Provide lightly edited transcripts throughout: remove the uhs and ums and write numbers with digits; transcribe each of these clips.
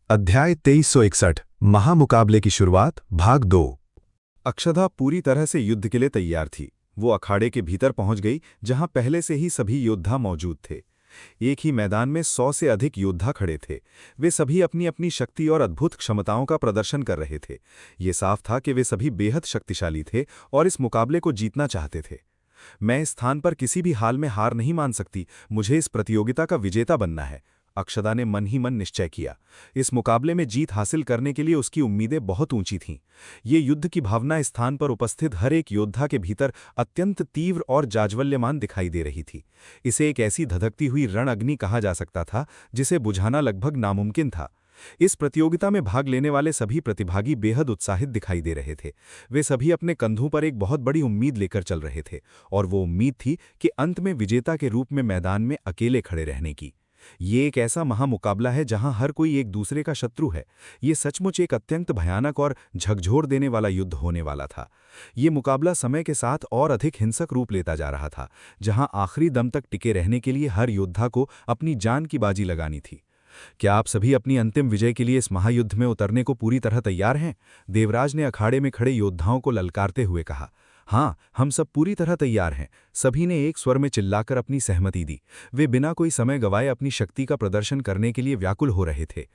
अध्याय 2361 महामुकाबले की शुरुआत भाग 2। अक्षदा पूरी तरह से युद्ध के लिए तैयार थी। वो अखाड़े के भीतर पहुंच गई जहां पहले से ही सभी योद्धा मौजूद थे। एक ही मैदान में 100 से अधिक योद्धा खड़े थे। वे सभी अपनी अपनी शक्ति और अद्भुत क्षमताओं का प्रदर्शन कर रहे थे। ये साफ था कि वे सभी बेहद शक्तिशाली थे और इस मुकाबले को जीतना चाहते थे। मैं इस स्थान पर किसी भी हाल में हार नहीं मान सकती। मुझे इस प्रतियोगिता का विजेता बनना है। अक्षदा ने मन ही मन निश्चय किया। इस मुकाबले में जीत हासिल करने के लिए उसकी उम्मीदें बहुत ऊंची थीं। ये युद्ध की भावना इस स्थान पर उपस्थित हर एक योद्धा के भीतर अत्यंत तीव्र और जाज्वल्यमान दिखाई दे रही थी। इसे एक ऐसी धधकती हुई रण अग्नि कहा जा सकता था जिसे बुझाना लगभग नामुमकिन था। इस प्रतियोगिता में भाग लेने वाले सभी प्रतिभागी बेहद उत्साहित दिखाई दे रहे थे। वे सभी अपने कंधों पर एक बहुत बड़ी उम्मीद लेकर चल रहे थे और वो उम्मीद थी कि अंत में विजेता के रूप में मैदान में अकेले खड़े रहने की। ये एक ऐसा महामुकाबला है जहां हर कोई एक दूसरे का शत्रु है। ये सचमुच एक अत्यंत भयानक और झकझोर देने वाला युद्ध होने वाला था। ये मुकाबला समय के साथ और अधिक हिंसक रूप लेता जा रहा था, जहां आखिरी दम तक टिके रहने के लिए हर योद्धा को अपनी जान की बाजी लगानी थी। क्या आप सभी अपनी अंतिम विजय के लिए इस महायुद्ध में उतरने को पूरी तरह तैयार हैं? देवराज ने अखाड़े में खड़े योद्धाओं को ललकारते हुए कहा। हाँ, हम सब पूरी तरह तैयार हैं। सभी ने एक स्वर में चिल्लाकर अपनी सहमति दी। वे बिना कोई समय गवाए अपनी शक्ति का प्रदर्शन करने के लिए व्याकुल हो रहे थे।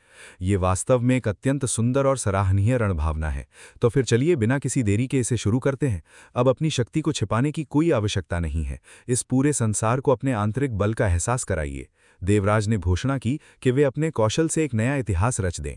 ये वास्तव में एक अत्यंत सुंदर और सराहनीय रणभावना है। तो फिर चलिए बिना किसी देरी के इसे शुरू करते हैं। अब अपनी शक्ति को छिपाने की कोई आवश्यकता नहीं है। इस पूरे संसार को अपने आंतरिक बल का एहसास कराइए। देवराज ने घोषणा की कि वे अपने कौशल से एक नया इतिहास रच दें।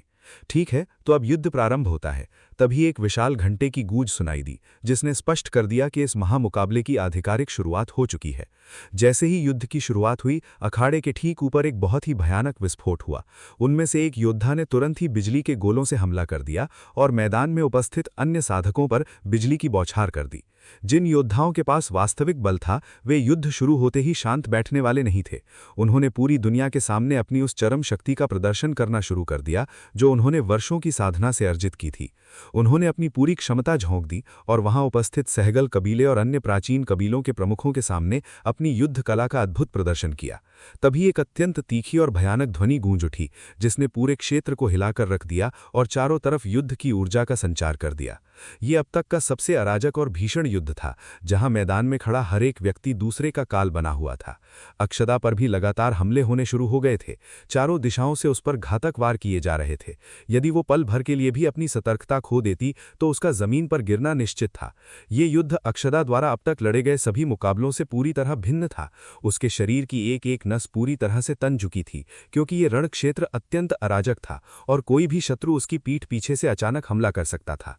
ठीक है, तो अब युद्ध प्रारंभ होता है। तभी एक विशाल घंटे की गूंज सुनाई दी, जिसने स्पष्ट कर दिया कि इस महामुकाबले की आधिकारिक शुरुआत हो चुकी है। जैसे ही युद्ध की शुरुआत हुई, अखाड़े के ठीक ऊपर एक बहुत ही भयानक विस्फोट हुआ। उनमें से एक योद्धा ने तुरंत ही बिजली के गोलों से हमला कर दिया और मैदान में उपस्थित अन्य साधकों पर बिजली की बौछार कर दी। जिन योद्धाओं के पास वास्तविक बल था, वे युद्ध शुरू होते ही शांत बैठने वाले नहीं थे। उन्होंने पूरी दुनिया के सामने अपनी उस चरम शक्ति का प्रदर्शन करना शुरू कर दिया जो उन्होंने वर्षों की साधना से अर्जित की थी। उन्होंने अपनी पूरी क्षमता झोंक दी और वहां उपस्थित सहगल कबीले और अन्य प्राचीन कबीलों के प्रमुखों के सामने अपनी युद्ध कला का अद्भुत प्रदर्शन किया। तभी एक अत्यंत तीखी और भयानक ध्वनि गूंज उठी, जिसने पूरे क्षेत्र को हिलाकर रख दिया और चारों तरफ युद्ध की ऊर्जा का संचार कर दिया। ये अब तक का सबसे अराजक और भीषण युद्ध था, जहां मैदान में खड़ा हर एक व्यक्ति दूसरे का काल बना हुआ था। अक्षदा पर भी लगातार हमले होने शुरू हो गए थे। चारों दिशाओं से उस पर घातक वार किए जा रहे थे। यदि वो पल भर के लिए भी अपनी सतर्कता खो देती तो उसका जमीन पर गिरना निश्चित था। ये युद्ध अक्षदा द्वारा अब तक लड़े गए सभी मुकाबलों से पूरी तरह भिन्न था। उसके शरीर की एक एक नस पूरी तरह से तन चुकी थी, क्योंकि ये रण क्षेत्र अत्यंत अराजक था और कोई भी शत्रु उसकी पीठ पीछे से अचानक हमला कर सकता था।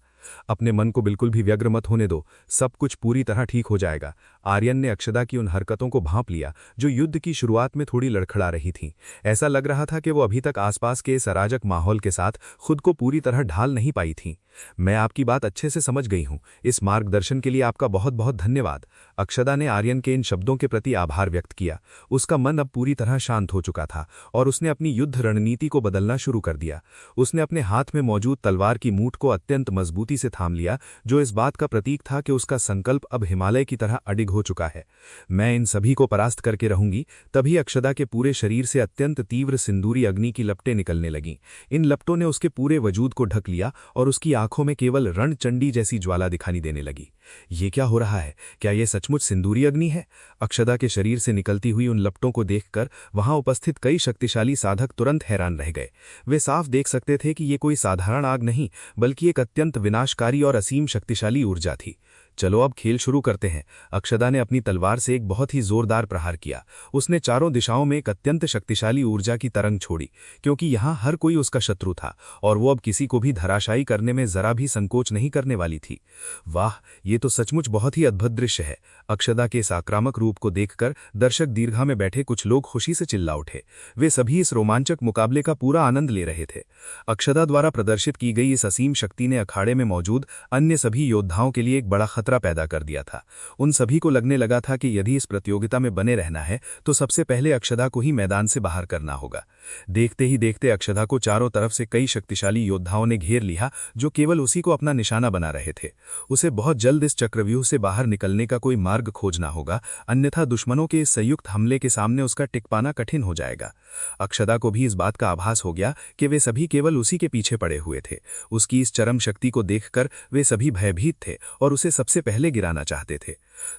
अपने मन को बिल्कुल भी व्यग्र मत होने दो, सब कुछ पूरी तरह ठीक हो जाएगा। आर्यन ने अक्षदा की उन हरकतों को भांप लिया जो युद्ध की शुरुआत में थोड़ी लड़खड़ा रही थीं। ऐसा लग रहा था कि वो अभी तक आसपास के इस अराजक माहौल के साथ खुद को पूरी तरह ढाल नहीं पाई थीं। मैं आपकी बात अच्छे से समझ गई हूं। इस मार्गदर्शन के लिए आपका बहुत बहुत धन्यवाद। अक्षदा ने आर्यन के इन शब्दों के प्रति आभार व्यक्त किया। उसका मन अब पूरी तरह शांत हो चुका था और उसने अपनी युद्ध रणनीति को बदलना शुरू कर दिया। उसने अपने हाथ में मौजूद तलवार की मूठ को अत्यंत मजबूती से थाम लिया, जो इस बात का प्रतीक था कि उसका संकल्प अब हिमालय की तरह अडिग हो चुका है। मैं इन सभी को परास्त करके रहूंगी। तभी अक्षदा के पूरे शरीर से अत्यंत तीव्र सिंदूरी अग्नि की लपटें निकलने लगीं। इन लपटों ने उसके पूरे वजूद को ढक लिया और उसकी आंखों में केवल रणचंडी जैसी ज्वाला दिखाई देने लगी। ये क्या हो रहा है? क्या यह सचमुच सिंदूरी अग्नि है? अक्षदा के शरीर से निकलती हुई उन लपटों को देखकर वहां उपस्थित कई शक्तिशाली साधक तुरंत हैरान रह गए। वे साफ देख सकते थे कि ये कोई साधारण आग नहीं, बल्कि एक अत्यंत विनाशकारी और असीम शक्तिशाली ऊर्जा थी। चलो अब खेल शुरू करते हैं। अक्षदा ने अपनी तलवार से एक बहुत ही जोरदार प्रहार किया। उसने चारों दिशाओं में एक अत्यंत शक्तिशाली ऊर्जा की तरंग छोड़ी, क्योंकि यहाँ हर कोई उसका शत्रु था और वो अब किसी को भी धराशायी करने में जरा भी संकोच नहीं करने वाली थी। वाह, ये तो सचमुच बहुत ही अद्भुत दृश्य है। अक्षदा के इस आक्रामक रूप को देखकर दर्शक दीर्घा में बैठे कुछ लोग खुशी से चिल्ला उठे। वे सभी इस रोमांचक मुकाबले का पूरा आनंद ले रहे थे। अक्षदा द्वारा प्रदर्शित की गई इस असीम शक्ति ने अखाड़े में मौजूद अन्य सभी योद्धाओं के लिए एक बड़ा खतरा पैदा कर दिया था। उन सभी को लगने लगा था कि यदि इस प्रतियोगिता में बने रहना है तो सबसे पहले अक्षदा को ही मैदान से बाहर करना होगा। देखते ही देखते अक्षदा को चारों तरफ से कई शक्तिशाली योद्धाओं ने घेर लिया, जो केवल उसी को अपना निशाना बना रहे थे। उसे बहुत जल्द इस चक्रव्यूह से बाहर निकलने का कोई मार्ग खोजना होगा, अन्यथा दुश्मनों के इस संयुक्त हमले के सामने उसका टिक पाना कठिन हो जाएगा। अक्षदा को भी इस बात का आभास हो गया कि वे सभी केवल उसी के पीछे पड़े हुए थे। उसकी इस चरम शक्ति को देखकर वे सभी भयभीत थे और उसे सबसे पहले गिराना चाहते थे।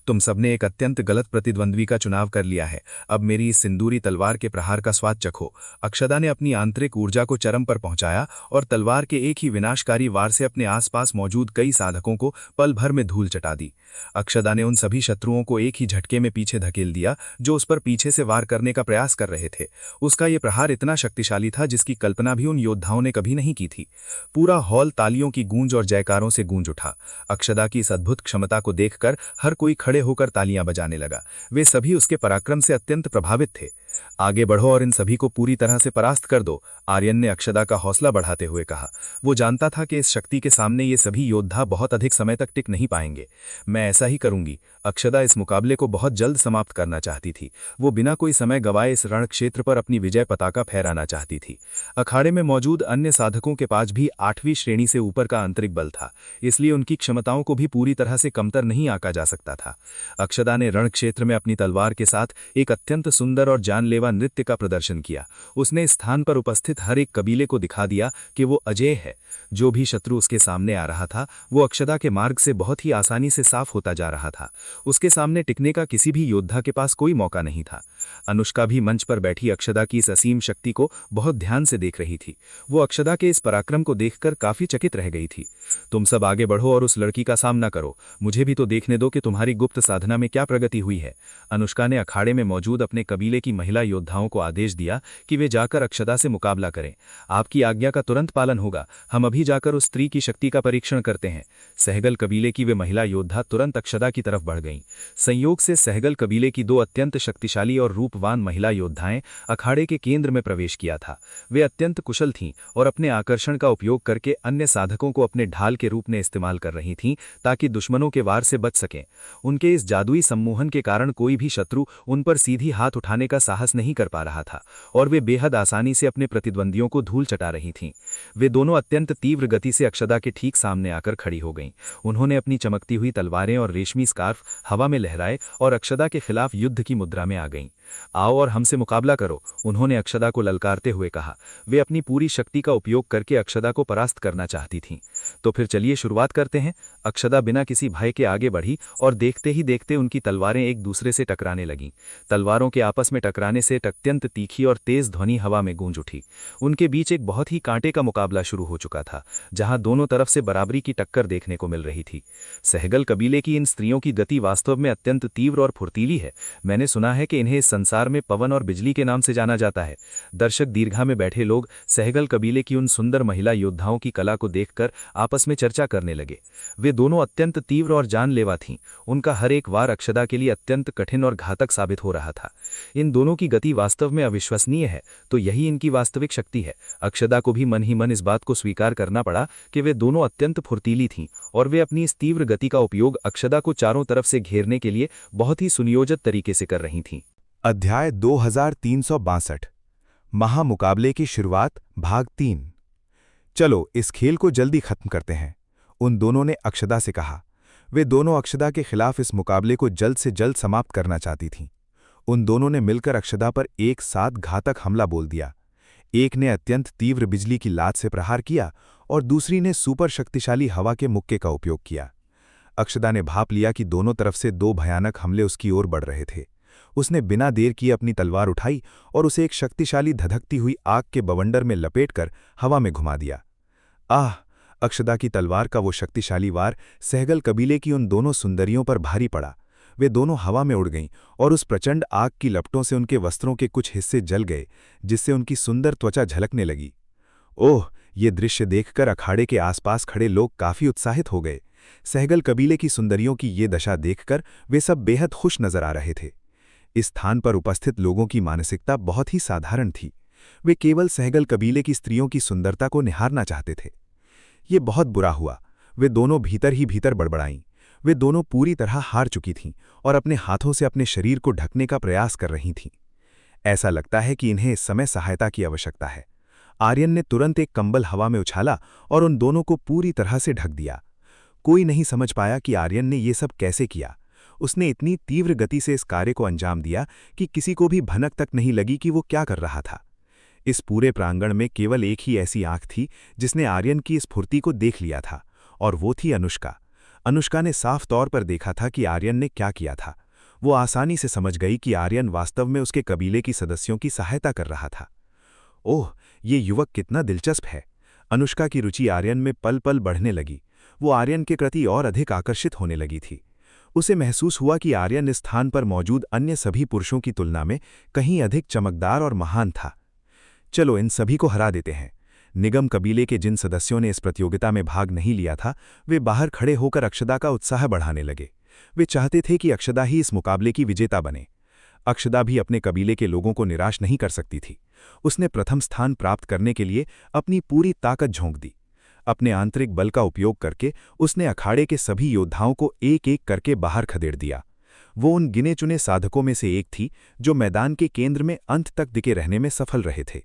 तुम सबने एक अत्यंत गलत प्रतिद्वंद्वी का चुनाव कर लिया है। अब मेरी इस सिंदूरी तलवार के प्रहार का स्वाद चखो। अक्षदा ने अपनी आंतरिक ऊर्जा को चरम पर पहुंचाया और तलवार के एक ही विनाशकारी वार से अपने आसपास मौजूद कई साधकों को पल भर में धूल चटा दी। अक्षदा ने उन सभी शत्रुओं को एक ही झटके में पीछे धकेल दिया जो उस पर पीछे से वार करने का प्रयास कर रहे थे। उसका यह प्रहार इतना शक्तिशाली था जिसकी कल्पना भी उन योद्धाओं ने कभी नहीं की थी। पूरा हॉल तालियों की गूंज और जयकारों से गूंज उठा। अक्षदा की इस अद्भुत क्षमता को देखकर हर कोई खड़े होकर तालियां बजाने लगा। वे सभी उसके पराक्रम से अत्यंत प्रभावित थे। आगे बढ़ो और इन सभी को पूरी तरह से परास्त कर दो, आर्यन ने अक्षदा का हौसला बढ़ाते हुए कहा। वो जानता था कि इस शक्ति के सामने ये सभी योद्धा बहुत अधिक समय तक टिक नहीं पाएंगे। मैं ऐसा ही करूंगी। अक्षदा इस मुकाबले को बहुत जल्द समाप्त करना चाहती थी। वो बिना कोई समय गवाए इस रण क्षेत्र पर अपनी विजय पताका फहराना चाहती थी। अखाड़े में मौजूद अन्य साधकों के पास भी 8वीं श्रेणी से ऊपर का आंतरिक बल था, इसलिए उनकी क्षमताओं को भी पूरी तरह से कमतर नहीं आंका जा सकता था। अक्षदा ने रण क्षेत्र में अपनी तलवार के साथ एक अत्यंत सुंदर और जानलेवा नृत्य का प्रदर्शन किया। उसने स्थान पर उपस्थित हर एक कबीले को दिखा दिया कि वो अजेय है। जो भी शत्रु उसके सामने आ रहा था वो अक्षदा के मार्ग से बहुत ही आसानी से साफ होता जा रहा था। उसके सामने टिकने का किसी भी योद्धा के पास कोई मौका नहीं था। अनुष्का भी मंच पर बैठी अक्षदा की इस असीम शक्ति को बहुत ध्यान से देख रही थी। वो अक्षदा के इस पराक्रम को देखकर काफी चकित रह गई थी। तुम सब आगे बढ़ो और उस लड़की का सामना करो। मुझे भी तो देखने दो कि तुम्हारी गुप्त साधना में क्या प्रगति हुई है। अनुष्का ने अखाड़े में मौजूद अपने कबीले की महिला योद्धाओं को आदेश दिया कि वे जाकर अक्षदा से मुकाबला करें। आपकी आज्ञा का तुरंत पालन होगा। हम अभी जाकर उस स्त्री की शक्ति का परीक्षण करते हैं। सहगल कबीले की वे महिला योद्धा तुरंत अक्षदा की तरफ बढ़ गईं। संयोग से सहगल कबीले की 2 अत्यंत शक्तिशाली और रूपवान महिला योद्धाएं अखाड़े के केंद्र में प्रवेश किया था। वे अत्यंत कुशल थीं और अपने आकर्षण का उपयोग करके अन्य साधकों को अपने ढाल के रूप में इस्तेमाल कर रही थीं ताकि दुश्मनों के वार से बच सकें। उनके इस जादुई सम्मोहन के कारण कोई भी शत्रु उन पर सीधी हाथ उठाने का साहस नहीं कर पा रहा था और वे बेहद आसानी से अपने प्रतिद्वंदियों को धूल चटा रही थीं। वे दोनों अत्यंत तीव्र गति से अक्षदा के ठीक सामने आकर खड़ी हो गईं। उन्होंने अपनी चमकती हुई तलवारें और रेशमी स्कार्फ हवा में लहराए और अक्षदा के खिलाफ युद्ध की मुद्रा में आ गईं। आओ और हमसे मुकाबला करो, उन्होंने अक्षदा को ललकारते हुए कहा। वे अपनी पूरी शक्ति का उपयोग करके अक्षदा को परास्त करना चाहती थीं। तो फिर चलिए शुरुआत करते हैं। अक्षदा बिना किसी भय के आगे बढ़ी और देखते ही देखते उनकी तलवारें एक दूसरे से टकराने लगीं। तलवारों के आपस में टकराने से अत्यंत तीखी और तेज ध्वनि हवा में गूंज उठी। उनके बीच एक बहुत ही कांटे का मुकाबला शुरू हो चुका था, जहां दोनों तरफ से बराबरी की टक्कर देखने को मिल रही थी। सहगल कबीले की इन स्त्रियों की गति वास्तव में अत्यंत तीव्र और फुर्तीली है। मैंने सुना है कि इन्हें संसार में पवन और बिजली के नाम से जाना जाता है। दर्शक दीर्घा में बैठे लोग सहगल कबीले की उन सुंदर महिला योद्धाओं की कला को देखकर आपस में चर्चा करने लगे। वे दोनों अत्यंत तीव्र और जानलेवा थीं। उनका हर एक वार अक्षदा के लिए अत्यंत कठिन और घातक साबित हो रहा था। इन दोनों की गति वास्तव में अविश्वसनीय है, तो यही इनकी वास्तविक शक्ति है। अक्षदा को भी मन ही मन इस बात को स्वीकार करना पड़ा कि वे दोनों अत्यंत फुर्तीली थीं और वे अपनी इस तीव्र गति का उपयोग अक्षदा को चारों तरफ से घेरने के लिए बहुत ही सुनियोजित तरीके से कर रही थीं। अध्याय 2362 महामुकाबले की शुरुआत भाग 3। चलो इस खेल को जल्दी खत्म करते हैं, उन दोनों ने अक्षदा से कहा। वे दोनों अक्षदा के खिलाफ इस मुकाबले को जल्द से जल्द समाप्त करना चाहती थीं। उन दोनों ने मिलकर अक्षदा पर एक साथ घातक हमला बोल दिया। एक ने अत्यंत तीव्र बिजली की लात से प्रहार किया और दूसरी ने सुपर शक्तिशाली हवा के मुक्के का उपयोग किया। अक्षदा ने भाप लिया कि दोनों तरफ से 2 भयानक हमले उसकी ओर बढ़ रहे थे। उसने बिना देर किए अपनी तलवार उठाई और उसे एक शक्तिशाली धधकती हुई आग के बवंडर में लपेटकर हवा में घुमा दिया। आह! अक्षदा की तलवार का वो शक्तिशाली वार सहगल कबीले की उन दोनों सुंदरियों पर भारी पड़ा। वे दोनों हवा में उड़ गईं और उस प्रचंड आग की लपटों से उनके वस्त्रों के कुछ हिस्से जल गए, जिससे उनकी सुंदर त्वचा झलकने लगी। ओह! ये दृश्य देखकर अखाड़े के आसपास खड़े लोग काफी उत्साहित हो गए। सहगल कबीले की सुंदरियों की ये दशा देखकर वे सब बेहद खुश नजर आ रहे थे। इस स्थान पर उपस्थित लोगों की मानसिकता बहुत ही साधारण थी। वे केवल सहगल कबीले की स्त्रियों की सुंदरता को निहारना चाहते थे। ये बहुत बुरा हुआ। वे दोनों भीतर ही भीतर बड़बड़ाईं। वे दोनों पूरी तरह हार चुकी थीं और अपने हाथों से अपने शरीर को ढकने का प्रयास कर रही थीं। ऐसा लगता है कि इन्हें इस समय सहायता की आवश्यकता है। आर्यन ने तुरंत एक कंबल हवा में उछाला और उन दोनों को पूरी तरह से ढक दिया। कोई नहीं समझ पाया कि आर्यन ने ये सब कैसे किया। उसने इतनी तीव्र गति से इस कार्य को अंजाम दिया कि किसी को भी भनक तक नहीं लगी कि वो क्या कर रहा था। इस पूरे प्रांगण में केवल एक ही ऐसी आंख थी जिसने आर्यन की इस फुर्ती को देख लिया था, और वो थी अनुष्का। अनुष्का ने साफ तौर पर देखा था कि आर्यन ने क्या किया था। वो आसानी से समझ गई कि आर्यन वास्तव में उसके कबीले की सदस्यों की सहायता कर रहा था। ओह, ये युवक कितना दिलचस्प है। अनुष्का की रुचि आर्यन में पल पल बढ़ने लगी। वो आर्यन के प्रति और अधिक आकर्षित होने लगी थी। उसे महसूस हुआ कि आर्यन इस स्थान पर मौजूद अन्य सभी पुरुषों की तुलना में कहीं अधिक चमकदार और महान था। चलो इन सभी को हरा देते हैं। निगम कबीले के जिन सदस्यों ने इस प्रतियोगिता में भाग नहीं लिया था, वे बाहर खड़े होकर अक्षदा का उत्साह बढ़ाने लगे। वे चाहते थे कि अक्षदा ही इस मुकाबले की विजेता बने। अक्षदा भी अपने कबीले के लोगों को निराश नहीं कर सकती थी। उसने प्रथम स्थान प्राप्त करने के लिए अपनी पूरी ताकत झोंक दी। अपने आंतरिक बल का उपयोग करके उसने अखाड़े के सभी योद्धाओं को एक एक करके बाहर खदेड़ दिया। वो उन गिने चुने साधकों में से एक थी जो मैदान के केंद्र में अंत तक टिके रहने में सफल रहे थे।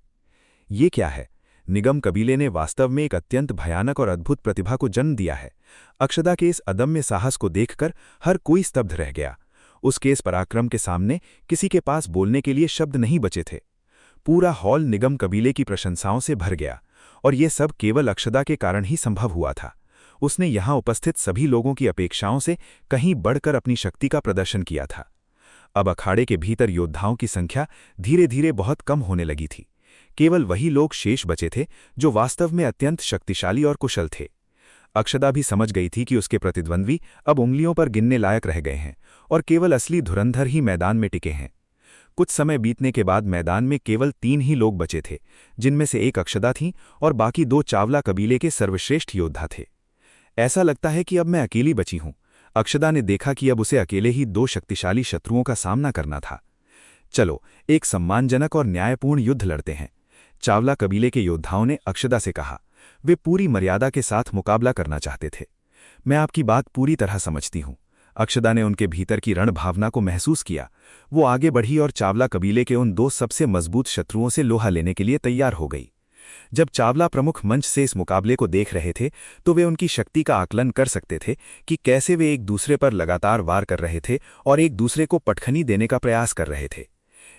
ये क्या है? निगम कबीले ने वास्तव में एक अत्यंत भयानक और अद्भुत प्रतिभा को जन्म दिया है। अक्षदा के इस अदम्य साहस को देखकर हर कोई स्तब्ध रह गया। उसके इस पराक्रम के सामने किसी के पास बोलने के लिए शब्द नहीं बचे थे। पूरा हॉल निगम कबीले की प्रशंसाओं से भर गया, और ये सब केवल अक्षदा के कारण ही संभव हुआ था। उसने यहाँ उपस्थित सभी लोगों की अपेक्षाओं से कहीं बढ़कर अपनी शक्ति का प्रदर्शन किया था। अब अखाड़े के भीतर योद्धाओं की संख्या धीरे धीरे बहुत कम होने लगी थी। केवल वही लोग शेष बचे थे जो वास्तव में अत्यंत शक्तिशाली और कुशल थे। अक्षदा भी समझ गई थी कि उसके प्रतिद्वंद्वी अब उंगलियों पर गिनने लायक रह गए हैं, और केवल असली धुरंधर ही मैदान में टिके हैं। कुछ समय बीतने के बाद मैदान में केवल 3 ही लोग बचे थे, जिनमें से एक अक्षदा थी और बाकी 2 चावला कबीले के सर्वश्रेष्ठ योद्धा थे। ऐसा लगता है कि अब मैं अकेली बची हूं। अक्षदा ने देखा कि अब उसे अकेले ही 2 शक्तिशाली शत्रुओं का सामना करना था। चलो एक सम्मानजनक और न्यायपूर्ण युद्ध लड़ते हैं। चावला कबीले के योद्धाओं ने अक्षदा से कहा। वे पूरी मर्यादा के साथ मुकाबला करना चाहते थे। मैं आपकी बात पूरी तरह समझती हूं। अक्षदा ने उनके भीतर की रण भावना को महसूस किया। वो आगे बढ़ी और चावला कबीले के उन 2 सबसे मजबूत शत्रुओं से लोहा लेने के लिए तैयार हो गई। जब चावला प्रमुख मंच से इस मुकाबले को देख रहे थे तो वे उनकी शक्ति का आकलन कर सकते थे कि कैसे वे एक दूसरे पर लगातार वार कर रहे थे और एक दूसरे को पटखनी देने का प्रयास कर रहे थे।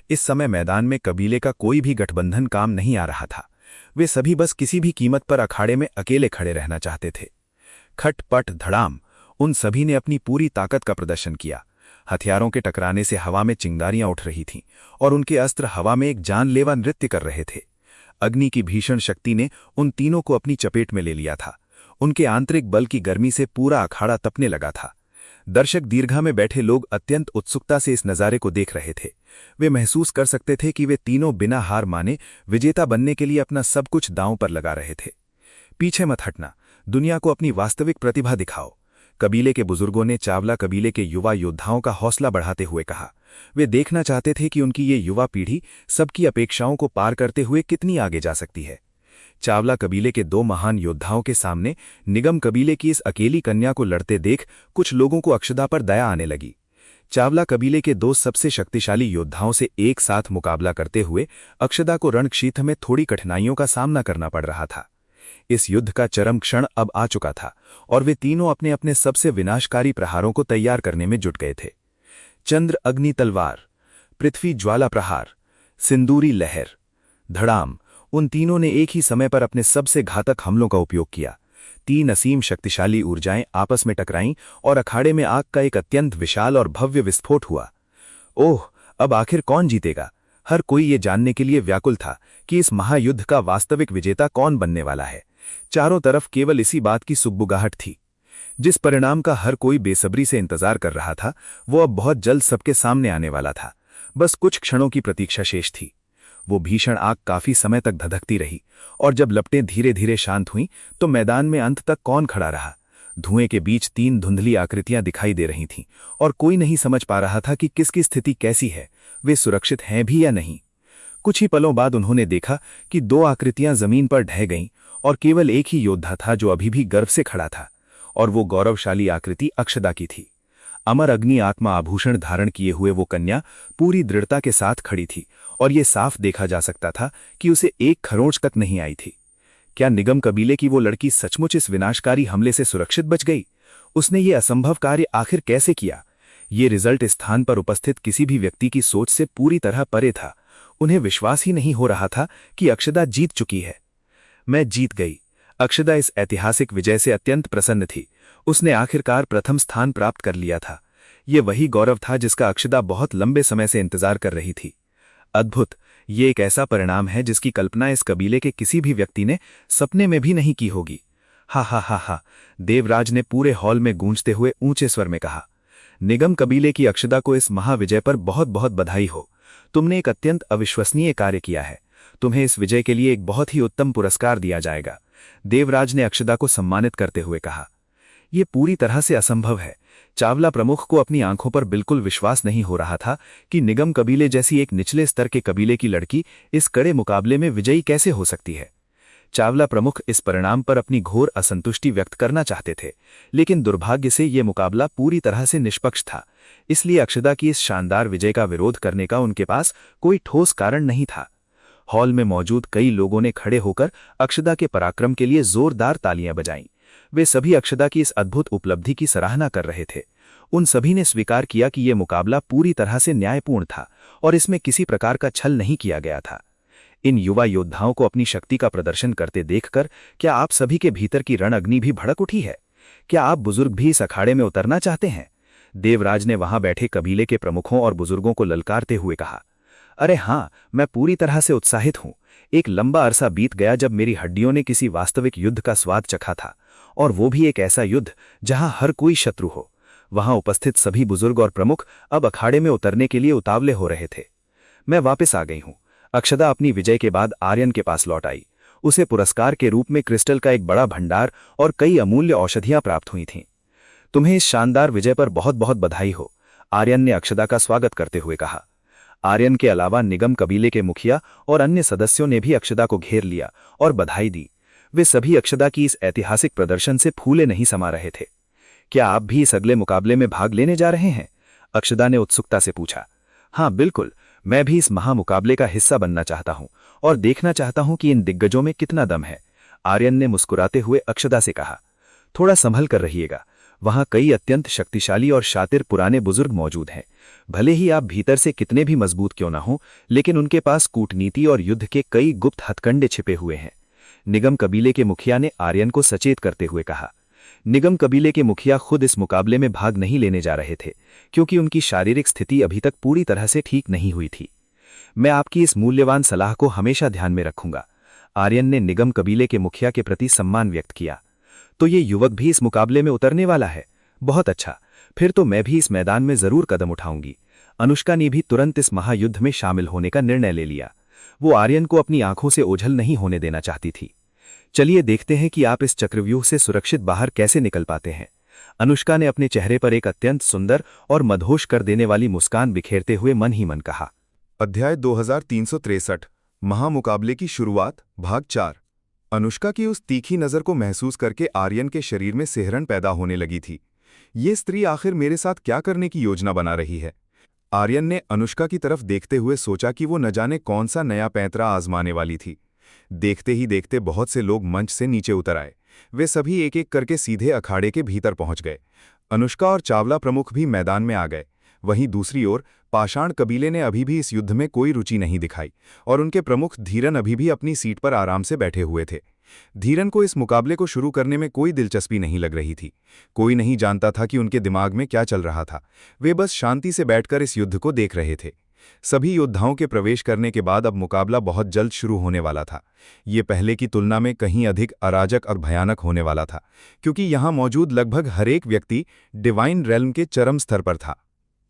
इस समय मैदान में कबीले का कोई भी गठबंधन काम नहीं आ रहा था। वे सभी बस किसी भी कीमत पर अखाड़े में अकेले खड़े रहना चाहते थे। खट पट धड़ाम, उन सभी ने अपनी पूरी ताकत का प्रदर्शन किया। हथियारों के टकराने से हवा में चिंगारियां उठ रही थीं और उनके अस्त्र हवा में एक जानलेवा नृत्य कर रहे थे। अग्नि की भीषण शक्ति ने उन तीनों को अपनी चपेट में ले लिया था। उनके आंतरिक बल की गर्मी से पूरा अखाड़ा तपने लगा था। दर्शक दीर्घा में बैठे लोग अत्यंत उत्सुकता से इस नज़ारे को देख रहे थे। वे महसूस कर सकते थे कि वे तीनों बिना हार माने विजेता बनने के लिए अपना सब कुछ दांव पर लगा रहे थे। पीछे मत हटना, दुनिया को अपनी वास्तविक प्रतिभा दिखाओ, कबीले के बुजुर्गों ने चावला कबीले के युवा योद्धाओं का हौसला बढ़ाते हुए कहा। वे देखना चाहते थे कि उनकी ये युवा पीढ़ी सबकी अपेक्षाओं को पार करते हुए कितनी आगे जा सकती है। चावला कबीले के 2 महान योद्धाओं के सामने निगम कबीले की इस अकेली कन्या को लड़ते देख कुछ लोगों को अक्षदा पर दया आने लगी। चावला कबीले के 2 सबसे शक्तिशाली योद्धाओं से एक साथ मुकाबला करते हुए अक्षदा को रणक्षेत्र में थोड़ी कठिनाइयों का सामना करना पड़ रहा था। इस युद्ध का चरम क्षण अब आ चुका था और वे तीनों अपने अपने सबसे विनाशकारी प्रहारों को तैयार करने में जुट गए थे। चंद्र अग्नि तलवार, पृथ्वी ज्वाला प्रहार, सिंदूरी लहर। धड़ाम, उन तीनों ने एक ही समय पर अपने सबसे घातक हमलों का उपयोग किया। 3 असीम शक्तिशाली ऊर्जाएं आपस में टकराईं और अखाड़े में आग का एक अत्यंत विशाल और भव्य विस्फोट हुआ। ओह, अब आखिर कौन जीतेगा? हर कोई ये जानने के लिए व्याकुल था कि इस महायुद्ध का वास्तविक विजेता कौन बनने वाला है। चारों तरफ केवल इसी बात की सुगबुगाहट थी। जिस परिणाम का हर कोई बेसब्री से इंतजार कर रहा था वो अब बहुत जल्द सबके सामने आने वाला था। बस कुछ क्षणों की प्रतीक्षा शेष थी। वो भीषण आग काफी समय तक धधकती रही और जब लपटें धीरे धीरे शांत हुईं तो मैदान में अंत तक कौन खड़ा रहा। धुएं के बीच 3 धुंधली आकृतियां दिखाई दे रही थीं और कोई नहीं समझ पा रहा था कि किसकी स्थिति कैसी है, वे सुरक्षित हैं भी या नहीं। कुछ ही पलों बाद उन्होंने देखा कि 2 आकृतियां जमीन पर ढह गईं और केवल एक ही योद्धा था जो अभी भी गर्व से खड़ा था, और वो गौरवशाली आकृति अक्षदा की थी। अमर अग्नि आत्मा आभूषण धारण किए हुए वो कन्या पूरी दृढ़ता के साथ खड़ी थी और ये साफ देखा जा सकता था कि उसे एक खरोंच तक नहीं आई थी। क्या निगम कबीले की वो लड़की सचमुच इस विनाशकारी हमले से सुरक्षित बच गई? उसने ये असंभव कार्य आखिर कैसे किया? ये रिजल्ट इस स्थान पर उपस्थित किसी भी व्यक्ति की सोच से पूरी तरह परे था। उन्हें विश्वास ही नहीं हो रहा था कि अक्षदा जीत चुकी है। मैं जीत गई। अक्षदा इस ऐतिहासिक विजय से अत्यंत प्रसन्न थी। उसने आखिरकार प्रथम स्थान प्राप्त कर लिया था। ये वही गौरव था जिसका अक्षदा बहुत लंबे समय से इंतजार कर रही थी। अद्भुत! ये एक ऐसा परिणाम है जिसकी कल्पना इस कबीले के किसी भी व्यक्ति ने सपने में भी नहीं की होगी। हा हा हा हा! देवराज ने पूरे हॉल में गूंजते हुए ऊंचे स्वर में कहा। निगम कबीले की अक्षदा को इस महाविजय पर बहुत बहुत बधाई हो। तुमने एक अत्यंत अविश्वसनीय कार्य किया है। तुम्हें इस विजय के लिए एक बहुत ही उत्तम पुरस्कार दिया जाएगा। देवराज ने अक्षदा को सम्मानित करते हुए कहा। यह पूरी तरह से असंभव है। चावला प्रमुख को अपनी आंखों पर बिल्कुल विश्वास नहीं हो रहा था कि निगम कबीले जैसी एक निचले स्तर के कबीले की लड़की इस कड़े मुकाबले में विजयी कैसे हो सकती है। चावला प्रमुख इस परिणाम पर अपनी घोर असंतुष्टि व्यक्त करना चाहते थे, लेकिन दुर्भाग्य से यह मुकाबला पूरी तरह से निष्पक्ष था। इसलिए अक्षदा की इस शानदार विजय का विरोध करने का उनके पास कोई ठोस कारण नहीं था। हॉल में मौजूद कई लोगों ने खड़े होकर अक्षदा के पराक्रम के लिए जोरदार तालियां बजाईं। वे सभी अक्षदा की इस अद्भुत उपलब्धि की सराहना कर रहे थे। उन सभी ने स्वीकार किया कि यह मुकाबला पूरी तरह से न्यायपूर्ण था और इसमें किसी प्रकार का छल नहीं किया गया था। इन युवा योद्धाओं को अपनी शक्ति का प्रदर्शन करते देखकर क्या आप सभी के भीतर की रण अग्नि भी भड़क उठी है? क्या आप बुजुर्ग भी इस अखाड़े में उतरना चाहते हैं? देवराज ने वहां बैठे कबीले के प्रमुखों और बुजुर्गों को ललकारते हुए कहा। अरे हाँ, मैं पूरी तरह से उत्साहित हूं। एक लंबा अरसा बीत गया जब मेरी हड्डियों ने किसी वास्तविक युद्ध का स्वाद चखा था, और वो भी एक ऐसा युद्ध जहां हर कोई शत्रु हो। वहां उपस्थित सभी बुजुर्ग और प्रमुख अब अखाड़े में उतरने के लिए उतावले हो रहे थे। मैं वापस आ गई हूं। अक्षदा अपनी विजय के बाद आर्यन के पास लौट आई। उसे पुरस्कार के रूप में क्रिस्टल का एक बड़ा भंडार और कई अमूल्य औषधियां प्राप्त हुई थीं। तुम्हें इस शानदार विजय पर बहुत बहुत बधाई हो, आर्यन ने अक्षदा का स्वागत करते हुए कहा। आर्यन के अलावा निगम कबीले के मुखिया और अन्य सदस्यों ने भी अक्षदा को घेर लिया और बधाई दी। वे सभी अक्षदा की इस ऐतिहासिक प्रदर्शन से फूले नहीं समा रहे थे। क्या आप भी इस अगले मुकाबले में भाग लेने जा रहे हैं? अक्षदा ने उत्सुकता से पूछा। हाँ बिल्कुल, मैं भी इस महामुकाबले का हिस्सा बनना चाहता हूं और देखना चाहता हूं कि इन दिग्गजों में कितना दम है, आर्यन ने मुस्कुराते हुए अक्षदा से कहा। थोड़ा संभल कर रहिएगा, वहां कई अत्यंत शक्तिशाली और शातिर पुराने बुजुर्ग मौजूद हैं। भले ही आप भीतर से कितने भी मजबूत क्यों न हो, लेकिन उनके पास कूटनीति और युद्ध के कई गुप्त हथकंडे छिपे हुए हैं, निगम कबीले के मुखिया ने आर्यन को सचेत करते हुए कहा। निगम कबीले के मुखिया खुद इस मुकाबले में भाग नहीं लेने जा रहे थे, क्योंकि उनकी शारीरिक स्थिति अभी तक पूरी तरह से ठीक नहीं हुई थी। मैं आपकी इस मूल्यवान सलाह को हमेशा ध्यान में रखूंगा, आर्यन ने निगम कबीले के मुखिया के प्रति सम्मान व्यक्त किया। तो ये युवक भी इस मुकाबले में उतरने वाला है? बहुत अच्छा, फिर तो मैं भी इस मैदान में जरूर कदम उठाऊंगी। अनुष्का ने भी तुरंत इस महायुद्ध में शामिल होने का निर्णय ले लिया। वो आर्यन को अपनी आंखों से ओझल नहीं होने देना चाहती थी। चलिए देखते हैं कि आप इस चक्रव्यूह से सुरक्षित बाहर कैसे निकल पाते हैं। अनुष्का ने अपने चेहरे पर एक अत्यंत सुंदर और मदहोश कर देने वाली मुस्कान बिखेरते हुए मन ही मन कहा। अध्याय 2363 महामुकाबले की शुरुआत भाग 4। अनुष्का की उस तीखी नजर को महसूस करके आर्यन के शरीर में सिहरन पैदा होने लगी थी। ये स्त्री आखिर मेरे साथ क्या करने की योजना बना रही है? आर्यन ने अनुष्का की तरफ देखते हुए सोचा कि वो न जाने कौन सा नया पैंतरा आजमाने वाली थी। देखते ही देखते बहुत से लोग मंच से नीचे उतर आए। वे सभी एक एक करके सीधे अखाड़े के भीतर पहुंच गए। अनुष्का और चावला प्रमुख भी मैदान में आ गए। वहीं दूसरी ओर पाषाण कबीले ने अभी भी इस युद्ध में कोई रुचि नहीं दिखाई और उनके प्रमुख धीरन अभी भी अपनी सीट पर आराम से बैठे हुए थे। धीरन को इस मुकाबले को शुरू करने में कोई दिलचस्पी नहीं लग रही थी। कोई नहीं जानता था कि उनके दिमाग में क्या चल रहा था। वे बस शांति से बैठकर इस युद्ध को देख रहे थे। सभी योद्धाओं के प्रवेश करने के बाद अब मुकाबला बहुत जल्द शुरू होने वाला था। ये पहले की तुलना में कहीं अधिक अराजक और भयानक होने वाला था, क्योंकि यहाँ मौजूद लगभग हर एक व्यक्ति डिवाइन रेल्म के चरम स्तर पर था।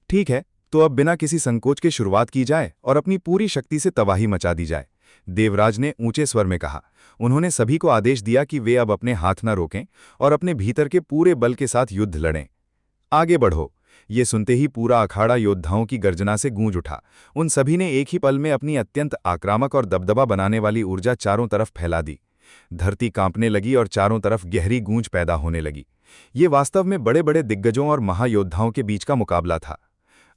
ठीक है, तो अब बिना किसी संकोच के शुरुआत की जाए और अपनी पूरी शक्ति से तबाही मचा दी जाए, देवराज ने ऊंचे स्वर में कहा। उन्होंने सभी को आदेश दिया कि वे अब अपने हाथ न रोकें और अपने भीतर के पूरे बल के साथ युद्ध लड़ें। आगे बढ़ो। ये सुनते ही पूरा अखाड़ा योद्धाओं की गर्जना से गूंज उठा। उन सभी ने एक ही पल में अपनी अत्यंत आक्रामक और दबदबा बनाने वाली ऊर्जा चारों तरफ फैला दी। धरती कांपने लगी और चारों तरफ गहरी गूंज पैदा होने लगी। ये वास्तव में बड़े बड़े दिग्गजों और महायोद्धाओं के बीच का मुकाबला था।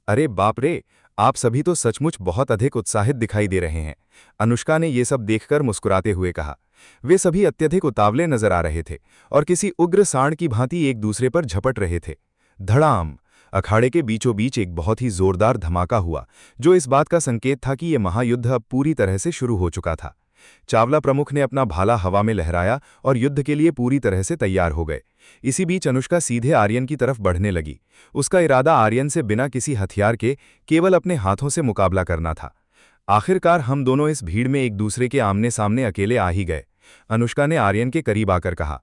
अरे बाप रे! आप सभी तो सचमुच बहुत अधिक उत्साहित दिखाई दे रहे हैं, अनुष्का ने ये सब देखकर मुस्कुराते हुए कहा। वे सभी अत्यधिक उतावले नजर आ रहे थे और किसी उग्र सांड की भांति एक दूसरे पर झपट रहे थे। धड़ाम! अखाड़े के बीचों बीच एक बहुत ही जोरदार धमाका हुआ, जो इस बात का संकेत था कि यह महायुद्ध अब पूरी तरह से शुरू हो चुका था। चावला प्रमुख ने अपना भाला हवा में लहराया और युद्ध के लिए पूरी तरह से तैयार हो गए। इसी बीच अनुष्का सीधे आर्यन की तरफ बढ़ने लगी। उसका इरादा आर्यन से बिना किसी हथियार के केवल अपने हाथों से मुकाबला करना था। आखिरकार हम दोनों इस भीड़ में एक दूसरे के आमने सामने अकेले आ ही गए, अनुष्का ने आर्यन के करीब आकर कहा।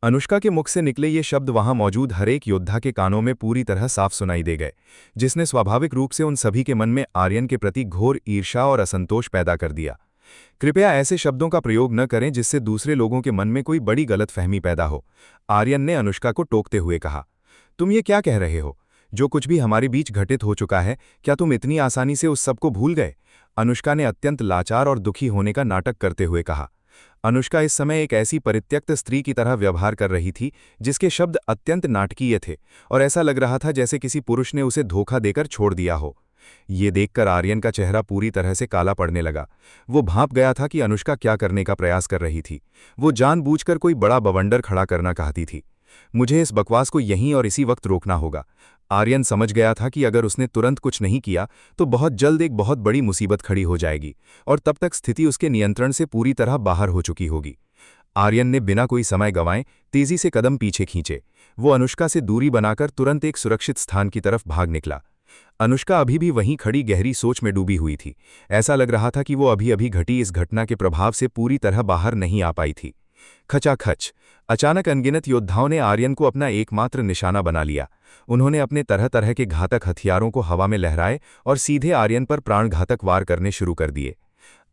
अनुष्का के मुख से निकले ये शब्द वहां मौजूद हर एक योद्धा के कानों में पूरी तरह साफ सुनाई दे गए, जिसने स्वाभाविक रूप से उन सभी के मन में आर्यन के प्रति घोर ईर्ष्या और असंतोष पैदा कर दिया। कृपया ऐसे शब्दों का प्रयोग न करें जिससे दूसरे लोगों के मन में कोई बड़ी गलतफहमी पैदा हो, आर्यन ने अनुष्का को टोकते हुए कहा। तुम ये क्या कह रहे हो? जो कुछ भी हमारे बीच घटित हो चुका है, क्या तुम इतनी आसानी से उस सबको भूल गए? अनुष्का ने अत्यंत लाचार और दुखी होने का नाटक करते हुए कहा। अनुष्का इस समय एक ऐसी परित्यक्त स्त्री की तरह व्यवहार कर रही थी जिसके शब्द अत्यंत नाटकीय थे और ऐसा लग रहा था जैसे किसी पुरुष ने उसे धोखा देकर छोड़ दिया हो। ये देखकर आर्यन का चेहरा पूरी तरह से काला पड़ने लगा। वो भांप गया था कि अनुष्का क्या करने का प्रयास कर रही थी। वो जानबूझकर कोई बड़ा बवंडर खड़ा करना चाहती थी। मुझे इस बकवास को यहीं और इसी वक्त रोकना होगा। आर्यन समझ गया था कि अगर उसने तुरंत कुछ नहीं किया तो बहुत जल्द एक बहुत बड़ी मुसीबत खड़ी हो जाएगी और तब तक स्थिति उसके नियंत्रण से पूरी तरह बाहर हो चुकी होगी। आर्यन ने बिना कोई समय गंवाए तेजी से कदम पीछे खींचे। वो अनुष्का से दूरी बनाकर तुरंत एक सुरक्षित स्थान की तरफ भाग निकला। अनुष्का अभी भी वहीं खड़ी गहरी सोच में डूबी हुई थी। ऐसा लग रहा था कि वो अभी अभी घटी इस घटना के प्रभाव से पूरी तरह बाहर नहीं आ पाई थी। खचाखच! अचानक अनगिनत योद्धाओं ने आर्यन को अपना एकमात्र निशाना बना लिया। उन्होंने अपने तरह तरह के घातक हथियारों को हवा में लहराए और सीधे आर्यन पर प्राणघातक वार करने शुरू कर दिए।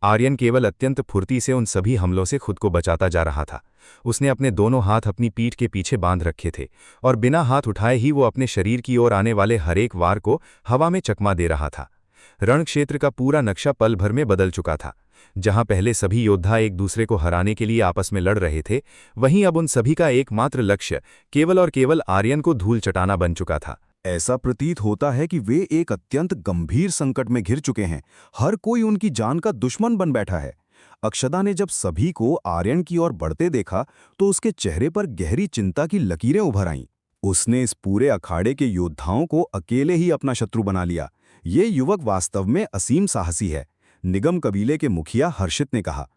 आर्यन केवल अत्यंत फुर्ती से उन सभी हमलों से खुद को बचाता जा रहा था। उसने अपने दोनों हाथ अपनी पीठ के पीछे बांध रखे थे और बिना हाथ उठाए ही वो अपने शरीर की ओर आने वाले हर एक वार को हवा में चकमा दे रहा था। रणक्षेत्र का पूरा नक्शा पल भर में बदल चुका था। जहां पहले सभी योद्धा एक दूसरे को हराने के लिए आपस में लड़ रहे थे, वहीं अब उन सभी का एकमात्र लक्ष्य केवल और केवल आर्यन को धूल चटाना बन चुका था। ऐसा प्रतीत होता है कि वे एक अत्यंत गंभीर संकट में घिर चुके हैं। हर कोई उनकी जान का दुश्मन बन बैठा है। अक्षदा ने जब सभी को आर्यन की ओर बढ़ते देखा तो उसके चेहरे पर गहरी चिंता की लकीरें उभर आईं। उसने इस पूरे अखाड़े के योद्धाओं को अकेले ही अपना शत्रु बना लिया। ये युवक वास्तव में असीम साहसी है, निगम कबीले के मुखिया हर्षित ने कहा।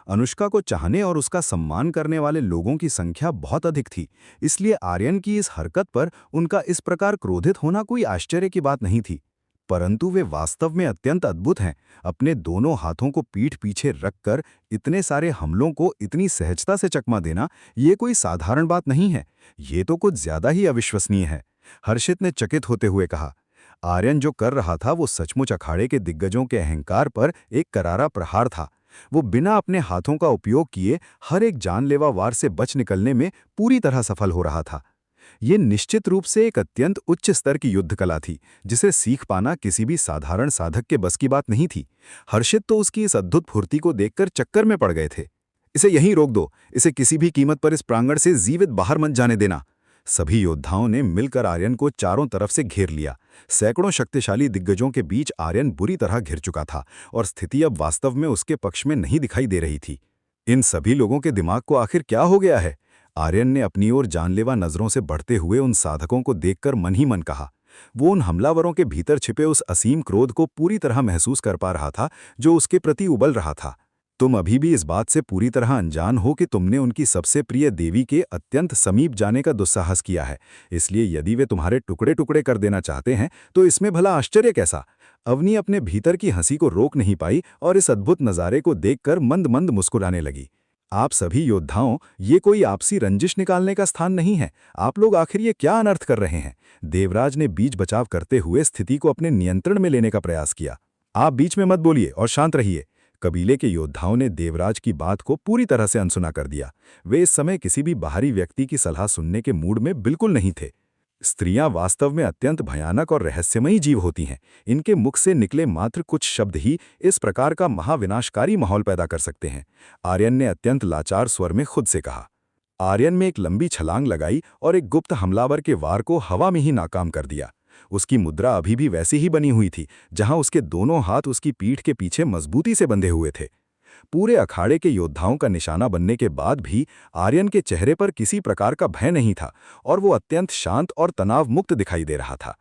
अनुष्का को चाहने और उसका सम्मान करने वाले लोगों की संख्या बहुत अधिक थी, इसलिए आर्यन की इस हरकत पर उनका इस प्रकार क्रोधित होना कोई आश्चर्य की बात नहीं थी। परंतु वे वास्तव में अत्यंत अद्भुत हैं। अपने दोनों हाथों को पीठ पीछे रखकर इतने सारे हमलों को इतनी सहजता से चकमा देना, ये कोई साधारण बात नहीं है। ये तो कुछ ज्यादा ही अविश्वसनीय है, हर्षित ने चकित होते हुए कहा। आर्यन जो कर रहा था वो सचमुच अखाड़े के दिग्गजों के अहंकार पर एक करारा प्रहार था। वो बिना अपने हाथों का उपयोग किए हर एक जानलेवा वार से बच निकलने में पूरी तरह सफल हो रहा था। ये निश्चित रूप से एक अत्यंत उच्च स्तर की युद्ध कला थी, जिसे सीख पाना किसी भी साधारण साधक के बस की बात नहीं थी। हर्षित तो उसकी इस अद्भुत फुर्ती को देखकर चक्कर में पड़ गए थे। इसे यहीं रोक दो, इसे किसी भी कीमत पर इस प्रांगण से जीवित बाहर मत जाने देना। सभी योद्धाओं ने मिलकर आर्यन को चारों तरफ से घेर लिया। सैकड़ों शक्तिशाली दिग्गजों के बीच आर्यन बुरी तरह घिर चुका था और स्थिति अब वास्तव में उसके पक्ष में नहीं दिखाई दे रही थी। इन सभी लोगों के दिमाग को आखिर क्या हो गया है? आर्यन ने अपनी ओर जानलेवा नजरों से बढ़ते हुए उन साधकों को देखकर मन ही मन कहा। वो उन हमलावरों के भीतर छिपे उस असीम क्रोध को पूरी तरह महसूस कर पा रहा था जो उसके प्रति उबल रहा था। तुम अभी भी इस बात से पूरी तरह अनजान हो कि तुमने उनकी सबसे प्रिय देवी के अत्यंत समीप जाने का दुस्साहस किया है, इसलिए यदि वे तुम्हारे टुकड़े टुकड़े कर देना चाहते हैं तो इसमें भला आश्चर्य कैसा? अवनी अपने भीतर की हंसी को रोक नहीं पाई और इस अद्भुत नज़ारे को देखकर मंद मंद मुस्कुराने लगी। आप सभी योद्धाओं, ये कोई आपसी रंजिश निकालने का स्थान नहीं है। आप लोग आखिर ये क्या अनर्थ कर रहे हैं? देवराज ने बीच बचाव करते हुए स्थिति को अपने नियंत्रण में लेने का प्रयास किया। आप बीच में मत बोलिए और शांत रहिए। कबीले के योद्धाओं ने देवराज की बात को पूरी तरह से अनसुना कर दिया। वे इस समय किसी भी बाहरी व्यक्ति की सलाह सुनने के मूड में बिल्कुल नहीं थे। स्त्रियां वास्तव में अत्यंत भयानक और रहस्यमयी जीव होती हैं। इनके मुख से निकले मात्र कुछ शब्द ही इस प्रकार का महाविनाशकारी माहौल पैदा कर सकते हैं, आर्यन ने अत्यंत लाचार स्वर में खुद से कहा। आर्यन में एक लंबी छलांग लगाई और एक गुप्त हमलावर के वार को हवा में ही नाकाम कर दिया। उसकी मुद्रा अभी भी वैसी ही बनी हुई थी, जहां उसके दोनों हाथ उसकी पीठ के पीछे मजबूती से बंधे हुए थे। पूरे अखाड़े के योद्धाओं का निशाना बनने के बाद भी आर्यन के चेहरे पर किसी प्रकार का भय नहीं था और वो अत्यंत शांत और तनाव मुक्त दिखाई दे रहा था।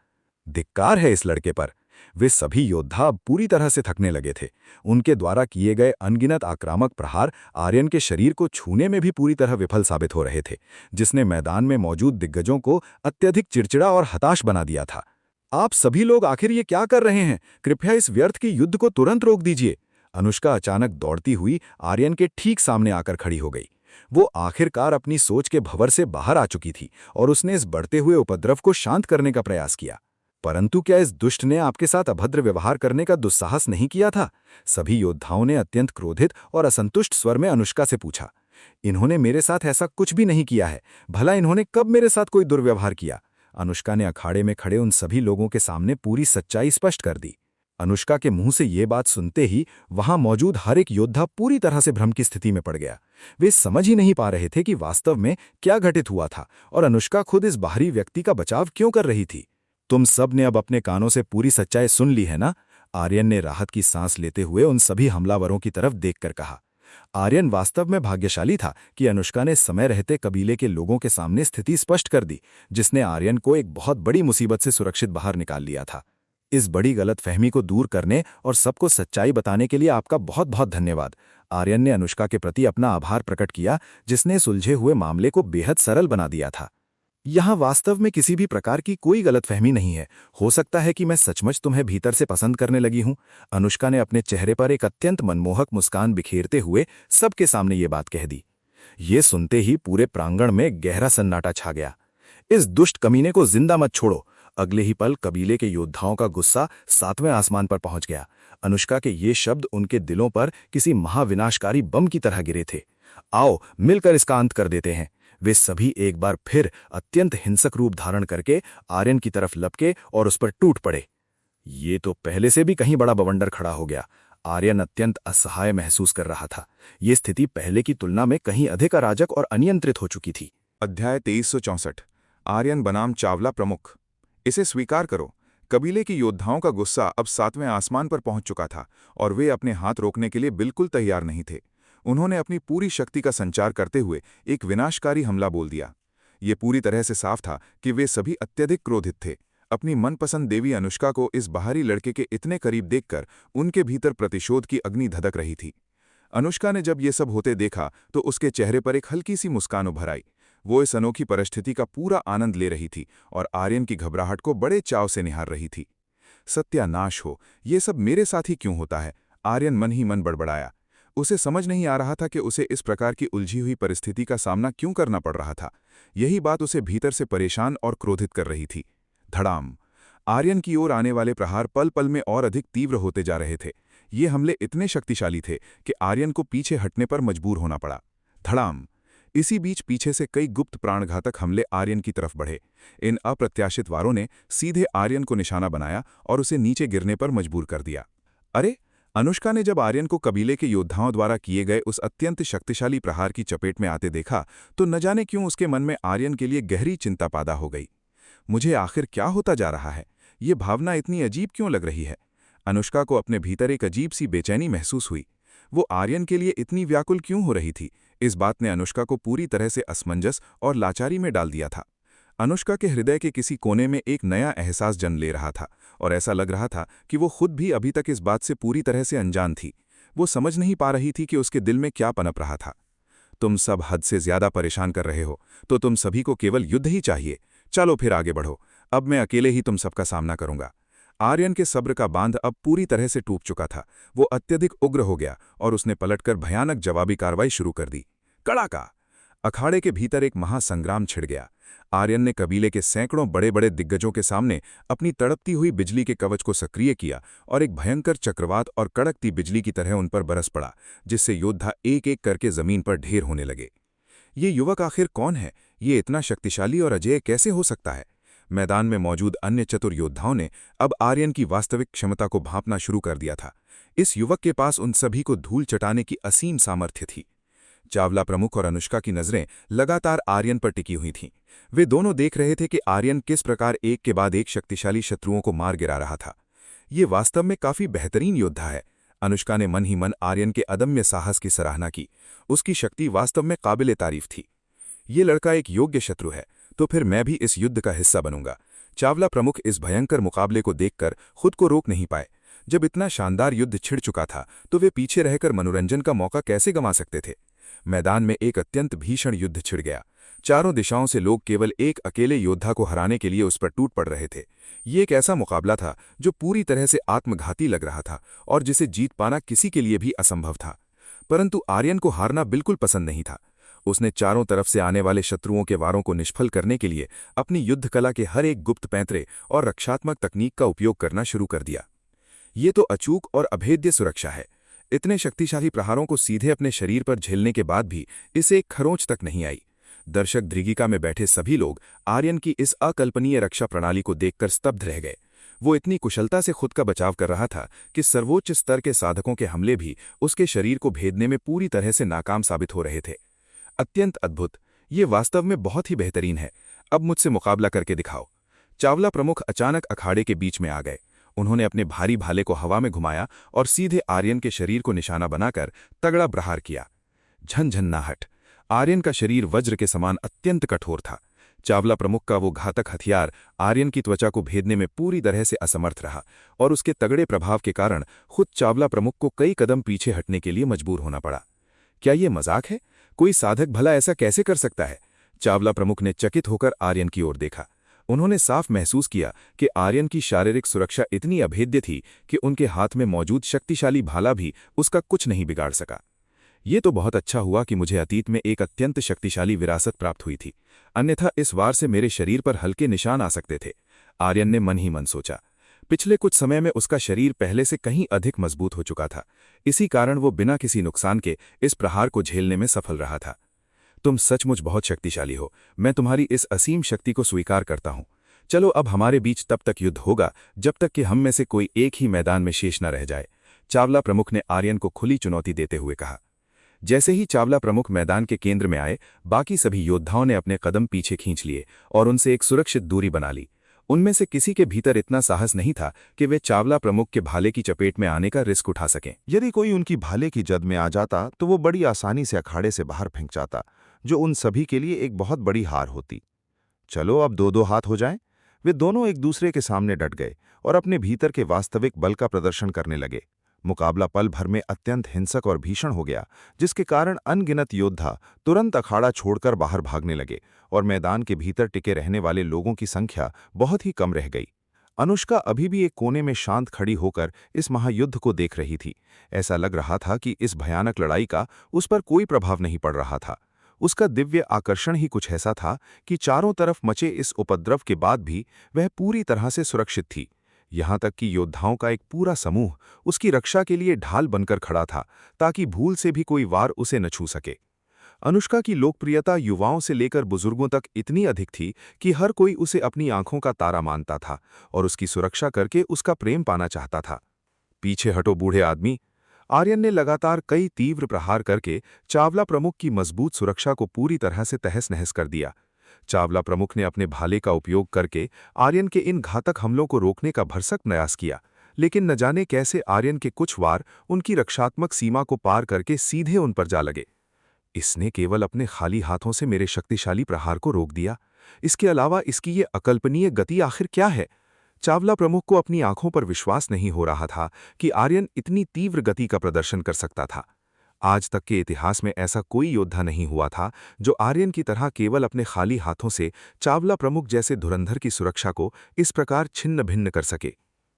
धिक्कार है इस लड़के पर। वे सभी योद्धा अब पूरी तरह से थकने लगे थे। उनके द्वारा किए गए अनगिनत आक्रामक प्रहार आर्यन के शरीर को छूने में भी पूरी तरह विफल साबित हो रहे थे, जिसने मैदान में मौजूद दिग्गजों को अत्यधिक चिड़चिड़ा और हताश बना दिया था। आप सभी लोग आखिर ये क्या कर रहे हैं? कृपया इस व्यर्थ की युद्ध को तुरंत रोक दीजिए। अनुष्का अचानक दौड़ती हुई आर्यन के ठीक सामने आकर खड़ी हो गई। वो आखिरकार अपनी सोच के भंवर से बाहर आ चुकी थी और उसने इस बढ़ते हुए उपद्रव को शांत करने का प्रयास किया। परंतु क्या इस दुष्ट ने आपके साथ अभद्र व्यवहार करने का दुस्साहस नहीं किया था? सभी योद्धाओं ने अत्यंत क्रोधित और असंतुष्ट स्वर में अनुष्का से पूछा। इन्होंने मेरे साथ ऐसा कुछ भी नहीं किया है। भला इन्होंने कब मेरे साथ कोई दुर्व्यवहार किया? अनुष्का ने अखाड़े में खड़े उन सभी लोगों के सामने पूरी सच्चाई स्पष्ट कर दी। अनुष्का के मुंह से ये बात सुनते ही वहां मौजूद हर एक योद्धा पूरी तरह से भ्रम की स्थिति में पड़ गया। वे समझ ही नहीं पा रहे थे कि वास्तव में क्या घटित हुआ था और अनुष्का खुद इस बाहरी व्यक्ति का बचाव क्यों कर रही थी। तुम सब ने अब अपने कानों से पूरी सच्चाई सुन ली है ना? आर्यन ने राहत की सांस लेते हुए उन सभी हमलावरों की तरफ देखकर कहा। आर्यन वास्तव में भाग्यशाली था कि अनुष्का ने समय रहते कबीले के लोगों के सामने स्थिति स्पष्ट कर दी, जिसने आर्यन को एक बहुत बड़ी मुसीबत से सुरक्षित बाहर निकाल लिया था। इस बड़ी गलतफहमी को दूर करने और सबको सच्चाई बताने के लिए आपका बहुत बहुत धन्यवाद। आर्यन ने अनुष्का के प्रति अपना आभार प्रकट किया, जिसने सुलझे हुए मामले को बेहद सरल बना दिया था। यहाँ वास्तव में किसी भी प्रकार की कोई गलतफहमी नहीं है। हो सकता है कि मैं सचमुच तुम्हें भीतर से पसंद करने लगी हूँ। अनुष्का ने अपने चेहरे पर एक अत्यंत मनमोहक मुस्कान बिखेरते हुए सबके सामने ये बात कह दी। ये सुनते ही पूरे प्रांगण में गहरा सन्नाटा छा गया। इस दुष्ट कमीने को जिंदा मत छोड़ो। अगले ही पल कबीले के योद्धाओं का गुस्सा 7वें आसमान पर पहुंच गया। अनुष्का के ये शब्द उनके दिलों पर किसी महाविनाशकारी बम की तरह गिरे थे। आओ मिलकर इसका अंत कर देते हैं। वे सभी एक बार फिर अत्यंत हिंसक रूप धारण करके आर्यन की तरफ लपके और उस पर टूट पड़े। ये तो पहले से भी कहीं बड़ा बवंडर खड़ा हो गया। आर्यन अत्यंत असहाय महसूस कर रहा था। ये स्थिति पहले की तुलना में कहीं अधिक अराजक और अनियंत्रित हो चुकी थी। अध्याय 2364। आर्यन बनाम चावला प्रमुख। इसे स्वीकार करो, कबीले के योद्धाओं का गुस्सा अब 7वें आसमान पर पहुंच चुका था और वे अपने हाथ रोकने के लिए बिल्कुल तैयार नहीं थे। उन्होंने अपनी पूरी शक्ति का संचार करते हुए एक विनाशकारी हमला बोल दिया। ये पूरी तरह से साफ था कि वे सभी अत्यधिक क्रोधित थे। अपनी मनपसंद देवी अनुष्का को इस बाहरी लड़के के इतने करीब देखकर उनके भीतर प्रतिशोध की अग्नि धधक रही थी। अनुष्का ने जब ये सब होते देखा तो उसके चेहरे पर एक हल्की सी मुस्कान उभर आई। वो इस अनोखी परिस्थिति का पूरा आनंद ले रही थी और आर्यन की घबराहट को बड़े चाव से निहार रही थी। सत्यानाश हो, ये सब मेरे साथ ही क्यों होता है? आर्यन मन ही मन बड़बड़ाया। उसे समझ नहीं आ रहा था कि उसे इस प्रकार की उलझी हुई परिस्थिति का सामना क्यों करना पड़ रहा था। यही बात उसे भीतर से परेशान और क्रोधित कर रही थी। धड़ाम! आर्यन की ओर आने वाले प्रहार पल पल में और अधिक तीव्र होते जा रहे थे। ये हमले इतने शक्तिशाली थे कि आर्यन को पीछे हटने पर मजबूर होना पड़ा। धड़ाम! इसी बीच पीछे से कई गुप्त प्राणघातक हमले आर्यन की तरफ बढ़े। इन अप्रत्याशित वारों ने सीधे आर्यन को निशाना बनाया और उसे नीचे गिरने पर मजबूर कर दिया। अरे! अनुष्का ने जब आर्यन को कबीले के योद्धाओं द्वारा किए गए उस अत्यंत शक्तिशाली प्रहार की चपेट में आते देखा तो न जाने क्यों उसके मन में आर्यन के लिए गहरी चिंता पैदा हो गई। मुझे आखिर क्या होता जा रहा है? ये भावना इतनी अजीब क्यों लग रही है? अनुष्का को अपने भीतर एक अजीब सी बेचैनी महसूस हुई। वो आर्यन के लिए इतनी व्याकुल क्यों हो रही थी? इस बात ने अनुष्का को पूरी तरह से असमंजस और लाचारी में डाल दिया था। अनुष्का के हृदय के किसी कोने में एक नया एहसास जन्म ले रहा था और ऐसा लग रहा था कि वो खुद भी अभी तक इस बात से पूरी तरह से अनजान थी। वो समझ नहीं पा रही थी कि उसके दिल में क्या पनप रहा था। तुम सब हद से ज्यादा परेशान कर रहे हो तो तुम सभी को केवल युद्ध ही चाहिए। चलो फिर आगे बढ़ो, अब मैं अकेले ही तुम सबका सामना करूंगा। आर्यन के सब्र का बांध अब पूरी तरह से टूट चुका था। वो अत्यधिक उग्र हो गया और उसने पलटकर भयानक जवाबी कार्रवाई शुरू कर दी। कड़ाका! अखाड़े के भीतर एक महासंग्राम छिड़ गया। आर्यन ने कबीले के सैकड़ों बड़े बड़े दिग्गजों के सामने अपनी तड़पती हुई बिजली के कवच को सक्रिय किया और एक भयंकर चक्रवात और कड़कती बिजली की तरह उन पर बरस पड़ा, जिससे योद्धा एक एक करके जमीन पर ढेर होने लगे। ये युवक आखिर कौन है? ये इतना शक्तिशाली और अजेय कैसे हो सकता है? मैदान में मौजूद अन्य चतुर योद्धाओं ने अब आर्यन की वास्तविक क्षमता को भांपना शुरू कर दिया था। इस युवक के पास उन सभी को धूल चटाने की असीम सामर्थ्य थी। चावला प्रमुख और अनुष्का की नजरें लगातार आर्यन पर टिकी हुई थीं। वे दोनों देख रहे थे कि आर्यन किस प्रकार एक के बाद एक शक्तिशाली शत्रुओं को मार गिरा रहा था। ये वास्तव में काफी बेहतरीन योद्धा है। अनुष्का ने मन ही मन आर्यन के अदम्य साहस की सराहना की। उसकी शक्ति वास्तव में काबिले तारीफ थी। ये लड़का एक योग्य शत्रु है, तो फिर मैं भी इस युद्ध का हिस्सा बनूंगा। चावला प्रमुख इस भयंकर मुकाबले को देखकर खुद को रोक नहीं पाए। जब इतना शानदार युद्ध छिड़ चुका था तो वे पीछे रहकर मनोरंजन का मौका कैसे गंवा सकते थे। मैदान में एक अत्यंत भीषण युद्ध छिड़ गया। चारों दिशाओं से लोग केवल एक अकेले योद्धा को हराने के लिए उस पर टूट पड़ रहे थे। ये एक ऐसा मुकाबला था जो पूरी तरह से आत्मघाती लग रहा था और जिसे जीत पाना किसी के लिए भी असंभव था। परंतु आर्यन को हारना बिल्कुल पसंद नहीं था। उसने चारों तरफ से आने वाले शत्रुओं के वारों को निष्फल करने के लिए अपनी युद्ध कला के हर एक गुप्त पैंतरे और रक्षात्मक तकनीक का उपयोग करना शुरू कर दिया। ये तो अचूक और अभेद्य सुरक्षा है। इतने शक्तिशाली प्रहारों को सीधे अपने शरीर पर झेलने के बाद भी इसे एक खरोंच तक नहीं आई। दर्शक दृगिका में बैठे सभी लोग आर्यन की इस अकल्पनीय रक्षा प्रणाली को देखकर स्तब्ध रह गए। वो इतनी कुशलता से खुद का बचाव कर रहा था कि सर्वोच्च स्तर के साधकों के हमले भी उसके शरीर को भेदने में पूरी तरह से नाकाम साबित हो रहे थे। अत्यंत अद्भुत, ये वास्तव में बहुत ही बेहतरीन है। अब मुझसे मुकाबला करके दिखाओ। चावला प्रमुख अचानक अखाड़े के बीच में आ गए। उन्होंने अपने भारी भाले को हवा में घुमाया और सीधे आर्यन के शरीर को निशाना बनाकर तगड़ा प्रहार किया। झनझनाहट। आर्यन का शरीर वज्र के समान अत्यंत कठोर था। चावला प्रमुख का वो घातक हथियार आर्यन की त्वचा को भेदने में पूरी तरह से असमर्थ रहा और उसके तगड़े प्रभाव के कारण खुद चावला प्रमुख को कई कदम पीछे हटने के लिए मजबूर होना पड़ा। क्या ये मजाक है? कोई साधक भला ऐसा कैसे कर सकता है? चावला प्रमुख ने चकित होकर आर्यन की ओर देखा। उन्होंने साफ महसूस किया कि आर्यन की शारीरिक सुरक्षा इतनी अभेद्य थी कि उनके हाथ में मौजूद शक्तिशाली भाला भी उसका कुछ नहीं बिगाड़ सका। ये तो बहुत अच्छा हुआ कि मुझे अतीत में एक अत्यंत शक्तिशाली विरासत प्राप्त हुई थी, अन्यथा इस वार से मेरे शरीर पर हल्के निशान आ सकते थे। आर्यन ने मन ही मन सोचा। पिछले कुछ समय में उसका शरीर पहले से कहीं अधिक मजबूत हो चुका था। इसी कारण वो बिना किसी नुकसान के इस प्रहार को झेलने में सफल रहा था। तुम सचमुच बहुत शक्तिशाली हो। मैं तुम्हारी इस असीम शक्ति को स्वीकार करता हूं। चलो अब हमारे बीच तब तक युद्ध होगा जब तक कि हम में से कोई एक ही मैदान में शेष न रह जाए। चावला प्रमुख ने आर्यन को खुली चुनौती देते हुए कहा। जैसे ही चावला प्रमुख मैदान के केंद्र में आए, बाकी सभी योद्धाओं ने अपने कदम पीछे खींच लिए और उनसे एक सुरक्षित दूरी बना ली। उनमें से किसी के भीतर इतना साहस नहीं था कि वे चावला प्रमुख के भाले की चपेट में आने का रिस्क उठा सकें। यदि कोई उनकी भाले की जद में आ जाता तो वो बड़ी आसानी से अखाड़े से बाहर फेंक जाता, जो उन सभी के लिए एक बहुत बड़ी हार होती। चलो अब दो दो हाथ हो जाएं। वे दोनों एक दूसरे के सामने डट गए और अपने भीतर के वास्तविक बल का प्रदर्शन करने लगे। मुकाबला पल भर में अत्यंत हिंसक और भीषण हो गया, जिसके कारण अनगिनत योद्धा तुरंत अखाड़ा छोड़कर बाहर भागने लगे और मैदान के भीतर टिके रहने वाले लोगों की संख्या बहुत ही कम रह गई। अनुष्का अभी भी एक कोने में शांत खड़ी होकर इस महायुद्ध को देख रही थी। ऐसा लग रहा था कि इस भयानक लड़ाई का उस पर कोई प्रभाव नहीं पड़ रहा था। उसका दिव्य आकर्षण ही कुछ ऐसा था कि चारों तरफ मचे इस उपद्रव के बाद भी वह पूरी तरह से सुरक्षित थी। यहाँ तक कि योद्धाओं का एक पूरा समूह उसकी रक्षा के लिए ढाल बनकर खड़ा था, ताकि भूल से भी कोई वार उसे न छू सके। अनुष्का की लोकप्रियता युवाओं से लेकर बुजुर्गों तक इतनी अधिक थी कि हर कोई उसे अपनी आंखों का तारा मानता था और उसकी सुरक्षा करके उसका प्रेम पाना चाहता था। पीछे हटो बूढ़े आदमी। आर्यन ने लगातार कई तीव्र प्रहार करके चावला प्रमुख की मजबूत सुरक्षा को पूरी तरह से तहस नहस कर दिया। चावला प्रमुख ने अपने भाले का उपयोग करके आर्यन के इन घातक हमलों को रोकने का भरसक प्रयास किया, लेकिन न जाने कैसे आर्यन के कुछ वार उनकी रक्षात्मक सीमा को पार करके सीधे उन पर जा लगे। इसने केवल अपने खाली हाथों से मेरे शक्तिशाली प्रहार को रोक दिया। इसके अलावा इसकी ये अकल्पनीय गति आखिर क्या है? चावला प्रमुख को अपनी आंखों पर विश्वास नहीं हो रहा था कि आर्यन इतनी तीव्र गति का प्रदर्शन कर सकता था। आज तक के इतिहास में ऐसा कोई योद्धा नहीं हुआ था जो आर्यन की तरह केवल अपने खाली हाथों से चावला प्रमुख जैसे धुरंधर की सुरक्षा को इस प्रकार छिन्न भिन्न कर सके।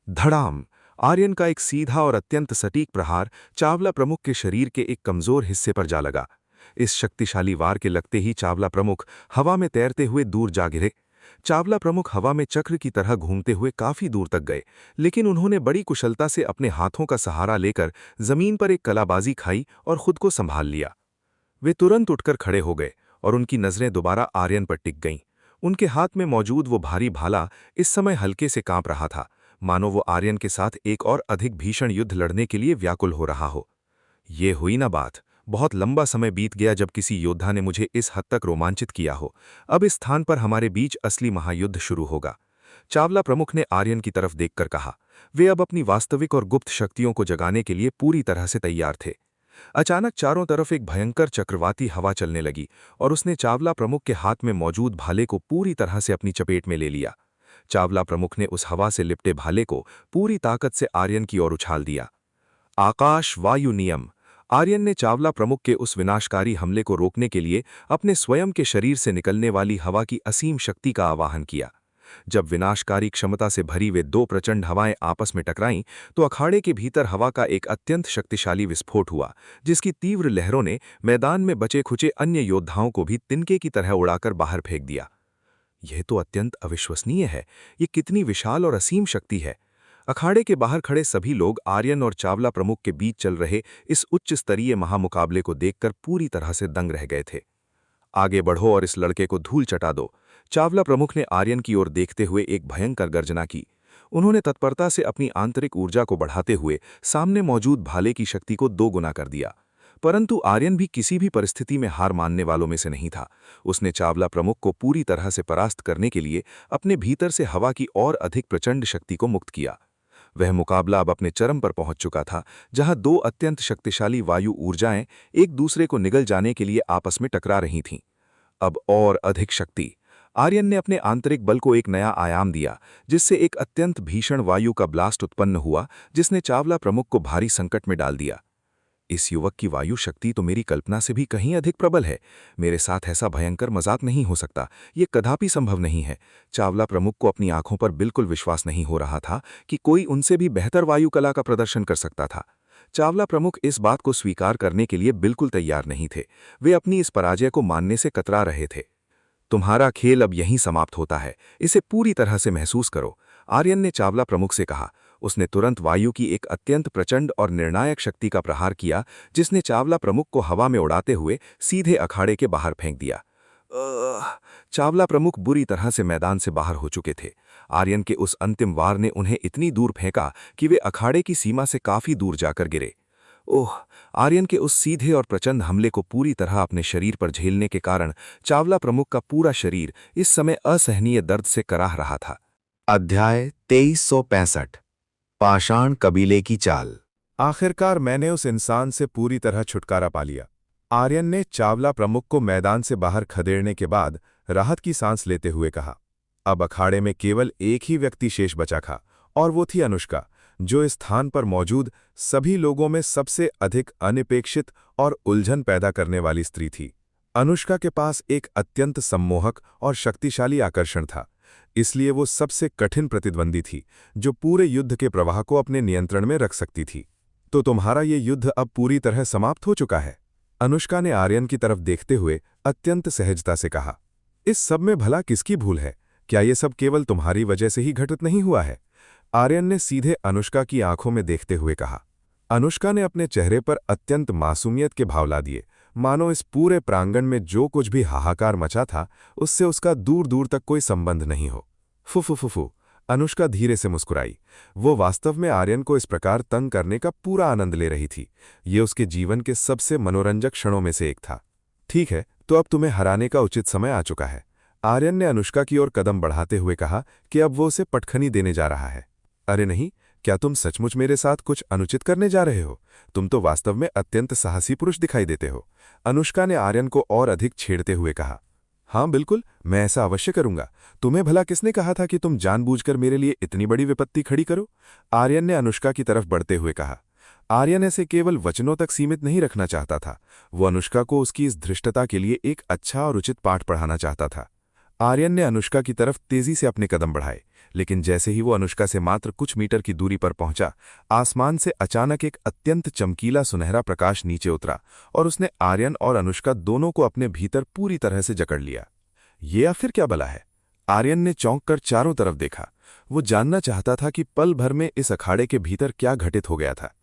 धड़ाम! आर्यन का एक सीधा और अत्यंत सटीक प्रहार चावला प्रमुख के शरीर के एक कमजोर हिस्से पर जा लगा। इस शक्तिशाली वार के लगते ही चावला प्रमुख हवा में तैरते हुए दूर जा गिरे। चावला प्रमुख हवा में चक्र की तरह घूमते हुए काफी दूर तक गए, लेकिन उन्होंने बड़ी कुशलता से अपने हाथों का सहारा लेकर जमीन पर एक कलाबाजी खाई और खुद को संभाल लिया। वे तुरंत उठकर खड़े हो गए और उनकी नजरें दोबारा आर्यन पर टिक गईं। उनके हाथ में मौजूद वो भारी भाला इस समय हल्के से कांप रहा था, मानो वो आर्यन के साथ एक और अधिक भीषण युद्ध लड़ने के लिए व्याकुल हो रहा हो। ये हुई ना बात। बहुत लंबा समय बीत गया जब किसी योद्धा ने मुझे इस हद तक रोमांचित किया हो। अब इस स्थान पर हमारे बीच असली महायुद्ध शुरू होगा। चावला प्रमुख ने आर्यन की तरफ देखकर कहा। वे अब अपनी वास्तविक और गुप्त शक्तियों को जगाने के लिए पूरी तरह से तैयार थे। अचानक चारों तरफ एक भयंकर चक्रवाती हवा चलने लगी और उसने चावला प्रमुख के हाथ में मौजूद भाले को पूरी तरह से अपनी चपेट में ले लिया। चावला प्रमुख ने उस हवा से लिपटे भाले को पूरी ताकत से आर्यन की ओर उछाल दिया। आकाश वायु नियम। आर्यन ने चावला प्रमुख के उस विनाशकारी हमले को रोकने के लिए अपने स्वयं के शरीर से निकलने वाली हवा की असीम शक्ति का आवाहन किया। जब विनाशकारी क्षमता से भरी वे दो प्रचंड हवाएं आपस में टकराईं, तो अखाड़े के भीतर हवा का एक अत्यंत शक्तिशाली विस्फोट हुआ, जिसकी तीव्र लहरों ने मैदान में बचे खुचे अन्य योद्धाओं को भी तिनके की तरह उड़ाकर बाहर फेंक दिया। यह तो अत्यंत अविश्वसनीय है। ये कितनी विशाल और असीम शक्ति है। अखाड़े के बाहर खड़े सभी लोग आर्यन और चावला प्रमुख के बीच चल रहे इस उच्च स्तरीय महामुकाबले को देखकर पूरी तरह से दंग रह गए थे। आगे बढ़ो और इस लड़के को धूल चटा दो। चावला प्रमुख ने आर्यन की ओर देखते हुए एक भयंकर गर्जना की। उन्होंने तत्परता से अपनी आंतरिक ऊर्जा को बढ़ाते हुए सामने मौजूद भाले की शक्ति को 2 गुना कर दिया। परंतु आर्यन भी किसी भी परिस्थिति में हार मानने वालों में से नहीं था। उसने चावला प्रमुख को पूरी तरह से परास्त करने के लिए अपने भीतर से हवा की और अधिक प्रचंड शक्ति को मुक्त किया। वह मुकाबला अब अपने चरम पर पहुंच चुका था, जहां 2 अत्यंत शक्तिशाली वायु ऊर्जाएं एक दूसरे को निगल जाने के लिए आपस में टकरा रही थीं। अब और अधिक शक्ति। आर्यन ने अपने आंतरिक बल को एक नया आयाम दिया, जिससे एक अत्यंत भीषण वायु का ब्लास्ट उत्पन्न हुआ, जिसने चावला प्रमुख को भारी संकट में डाल दिया। इस युवक की वायु शक्ति तो मेरी कल्पना से भी कहीं अधिक प्रबल है। मेरे साथ ऐसा भयंकर मजाक नहीं हो सकता। ये कदापि संभव नहीं है। चावला प्रमुख को अपनी आंखों पर बिल्कुल विश्वास नहीं हो रहा था कि कोई उनसे भी बेहतर वायु कला का प्रदर्शन कर सकता था। चावला प्रमुख इस बात को स्वीकार करने के लिए बिल्कुल तैयार नहीं थे। वे अपनी इस पराजय को मानने से कतरा रहे थे। तुम्हारा खेल अब यहीं समाप्त होता है। इसे पूरी तरह से महसूस करो, आर्यन ने चावला प्रमुख से कहा। उसने तुरंत वायु की एक अत्यंत प्रचंड और निर्णायक शक्ति का प्रहार किया, जिसने चावला प्रमुख को हवा में उड़ाते हुए सीधे अखाड़े के बाहर फेंक दिया। चावला प्रमुख बुरी तरह से मैदान से बाहर हो चुके थे। आर्यन के उस अंतिम वार ने उन्हें इतनी दूर फेंका कि वे अखाड़े की सीमा से काफी दूर जाकर गिरे। ओह! आर्यन के उस सीधे और प्रचंड हमले को पूरी तरह अपने शरीर पर झेलने के कारण चावला प्रमुख का पूरा शरीर इस समय असहनीय दर्द से कराह रहा था। अध्याय 2365 पाषाण कबीले की चाल। आखिरकार मैंने उस इंसान से पूरी तरह छुटकारा पा लिया। आर्यन ने चावला प्रमुख को मैदान से बाहर खदेड़ने के बाद राहत की सांस लेते हुए कहा। अब अखाड़े में केवल एक ही व्यक्ति शेष बचा था, और वो थी अनुष्का, जो इस स्थान पर मौजूद सभी लोगों में सबसे अधिक अनपेक्षित और उलझन पैदा करने वाली स्त्री थी। अनुष्का के पास एक अत्यंत सम्मोहक और शक्तिशाली आकर्षण था, इसलिए वो सबसे कठिन प्रतिद्वंदी थी, जो पूरे युद्ध के प्रवाह को अपने नियंत्रण में रख सकती थी। तो तुम्हारा ये युद्ध अब पूरी तरह समाप्त हो चुका है, अनुष्का ने आर्यन की तरफ देखते हुए अत्यंत सहजता से कहा। इस सब में भला किसकी भूल है? क्या ये सब केवल तुम्हारी वजह से ही घटित नहीं हुआ है? आर्यन ने सीधे अनुष्का की आंखों में देखते हुए कहा। अनुष्का ने अपने चेहरे पर अत्यंत मासूमियत के भाव ला दिए, मानो इस पूरे प्रांगण में जो कुछ भी हाहाकार मचा था उससे उसका दूर दूर तक कोई संबंध नहीं हो। फुफुफुफु, अनुष्का धीरे से मुस्कुराई। वो वास्तव में आर्यन को इस प्रकार तंग करने का पूरा आनंद ले रही थी। ये उसके जीवन के सबसे मनोरंजक क्षणों में से एक था। ठीक है, तो अब तुम्हें हराने का उचित समय आ चुका है, आर्यन ने अनुष्का की ओर कदम बढ़ाते हुए कहा कि अब वो उसे पटखनी देने जा रहा है। अरे नहीं, क्या तुम सचमुच मेरे साथ कुछ अनुचित करने जा रहे हो? तुम तो वास्तव में अत्यंत साहसी पुरुष दिखाई देते हो, अनुष्का ने आर्यन को और अधिक छेड़ते हुए कहा। हाँ बिल्कुल, मैं ऐसा अवश्य करूंगा। तुम्हें भला किसने कहा था कि तुम जानबूझकर मेरे लिए इतनी बड़ी विपत्ति खड़ी करो? आर्यन ने अनुष्का की तरफ बढ़ते हुए कहा। आर्यन ऐसे केवल वचनों तक सीमित नहीं रखना चाहता था, वो अनुष्का को उसकी इस धृष्टता के लिए एक अच्छा और उचित पाठ पढ़ाना चाहता था। आर्यन ने अनुष्का की तरफ तेजी से अपने कदम बढ़ाए, लेकिन जैसे ही वो अनुष्का से मात्र कुछ मीटर की दूरी पर पहुंचा, आसमान से अचानक एक अत्यंत चमकीला सुनहरा प्रकाश नीचे उतरा और उसने आर्यन और अनुष्का दोनों को अपने भीतर पूरी तरह से जकड़ लिया। ये आखिर क्या भला है? आर्यन ने चौंक कर चारों तरफ देखा। वो जानना चाहता था कि पल भर में इस अखाड़े के भीतर क्या घटित हो गया था।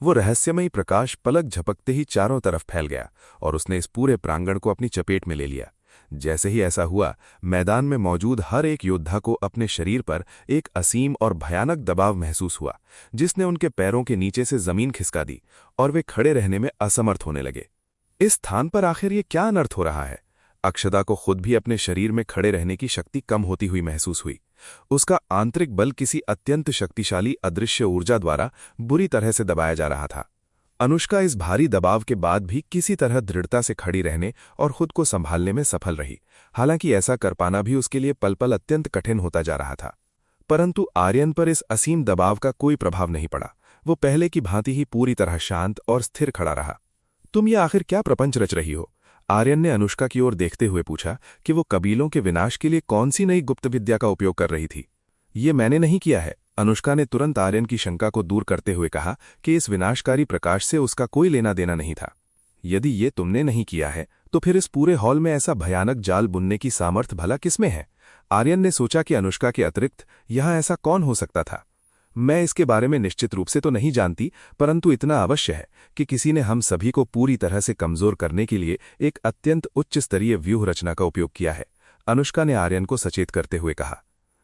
वो रहस्यमयी प्रकाश पलक झपकते ही चारों तरफ फैल गया और उसने इस पूरे प्रांगण को अपनी चपेट में ले लिया। जैसे ही ऐसा हुआ, मैदान में मौजूद हर एक योद्धा को अपने शरीर पर एक असीम और भयानक दबाव महसूस हुआ, जिसने उनके पैरों के नीचे से जमीन खिसका दी और वे खड़े रहने में असमर्थ होने लगे। इस स्थान पर आखिर ये क्या अनर्थ हो रहा है? अक्षदा को खुद भी अपने शरीर में खड़े रहने की शक्ति कम होती हुई महसूस हुई। उसका आंतरिक बल किसी अत्यंत शक्तिशाली अदृश्य ऊर्जा द्वारा बुरी तरह से दबाया जा रहा था। अनुष्का इस भारी दबाव के बाद भी किसी तरह दृढ़ता से खड़ी रहने और खुद को संभालने में सफल रही। हालांकि ऐसा कर पाना भी उसके लिए पल पल अत्यंत कठिन होता जा रहा था। परंतु आर्यन पर इस असीम दबाव का कोई प्रभाव नहीं पड़ा। वो पहले की भांति ही पूरी तरह शांत और स्थिर खड़ा रहा। तुम ये आखिर क्या प्रपंच रच रही हो? आर्यन ने अनुष्का की ओर देखते हुए पूछा कि वो कबीलों के विनाश के लिए कौन सी नई गुप्त विद्या का उपयोग कर रही थी। ये मैंने नहीं किया है। अनुष्का ने तुरंत आर्यन की शंका को दूर करते हुए कहा कि इस विनाशकारी प्रकाश से उसका कोई लेना देना नहीं था। यदि ये तुमने नहीं किया है तो फिर इस पूरे हॉल में ऐसा भयानक जाल बुनने की सामर्थ्य भला किसमें है? आर्यन ने सोचा कि अनुष्का के अतिरिक्त यहां ऐसा कौन हो सकता था। मैं इसके बारे में निश्चित रूप से तो नहीं जानती, परंतु इतना अवश्य है कि किसी ने हम सभी को पूरी तरह से कमजोर करने के लिए एक अत्यंत उच्च स्तरीय व्यूह रचना का उपयोग किया है। अनुष्का ने आर्यन को सचेत करते हुए कहा।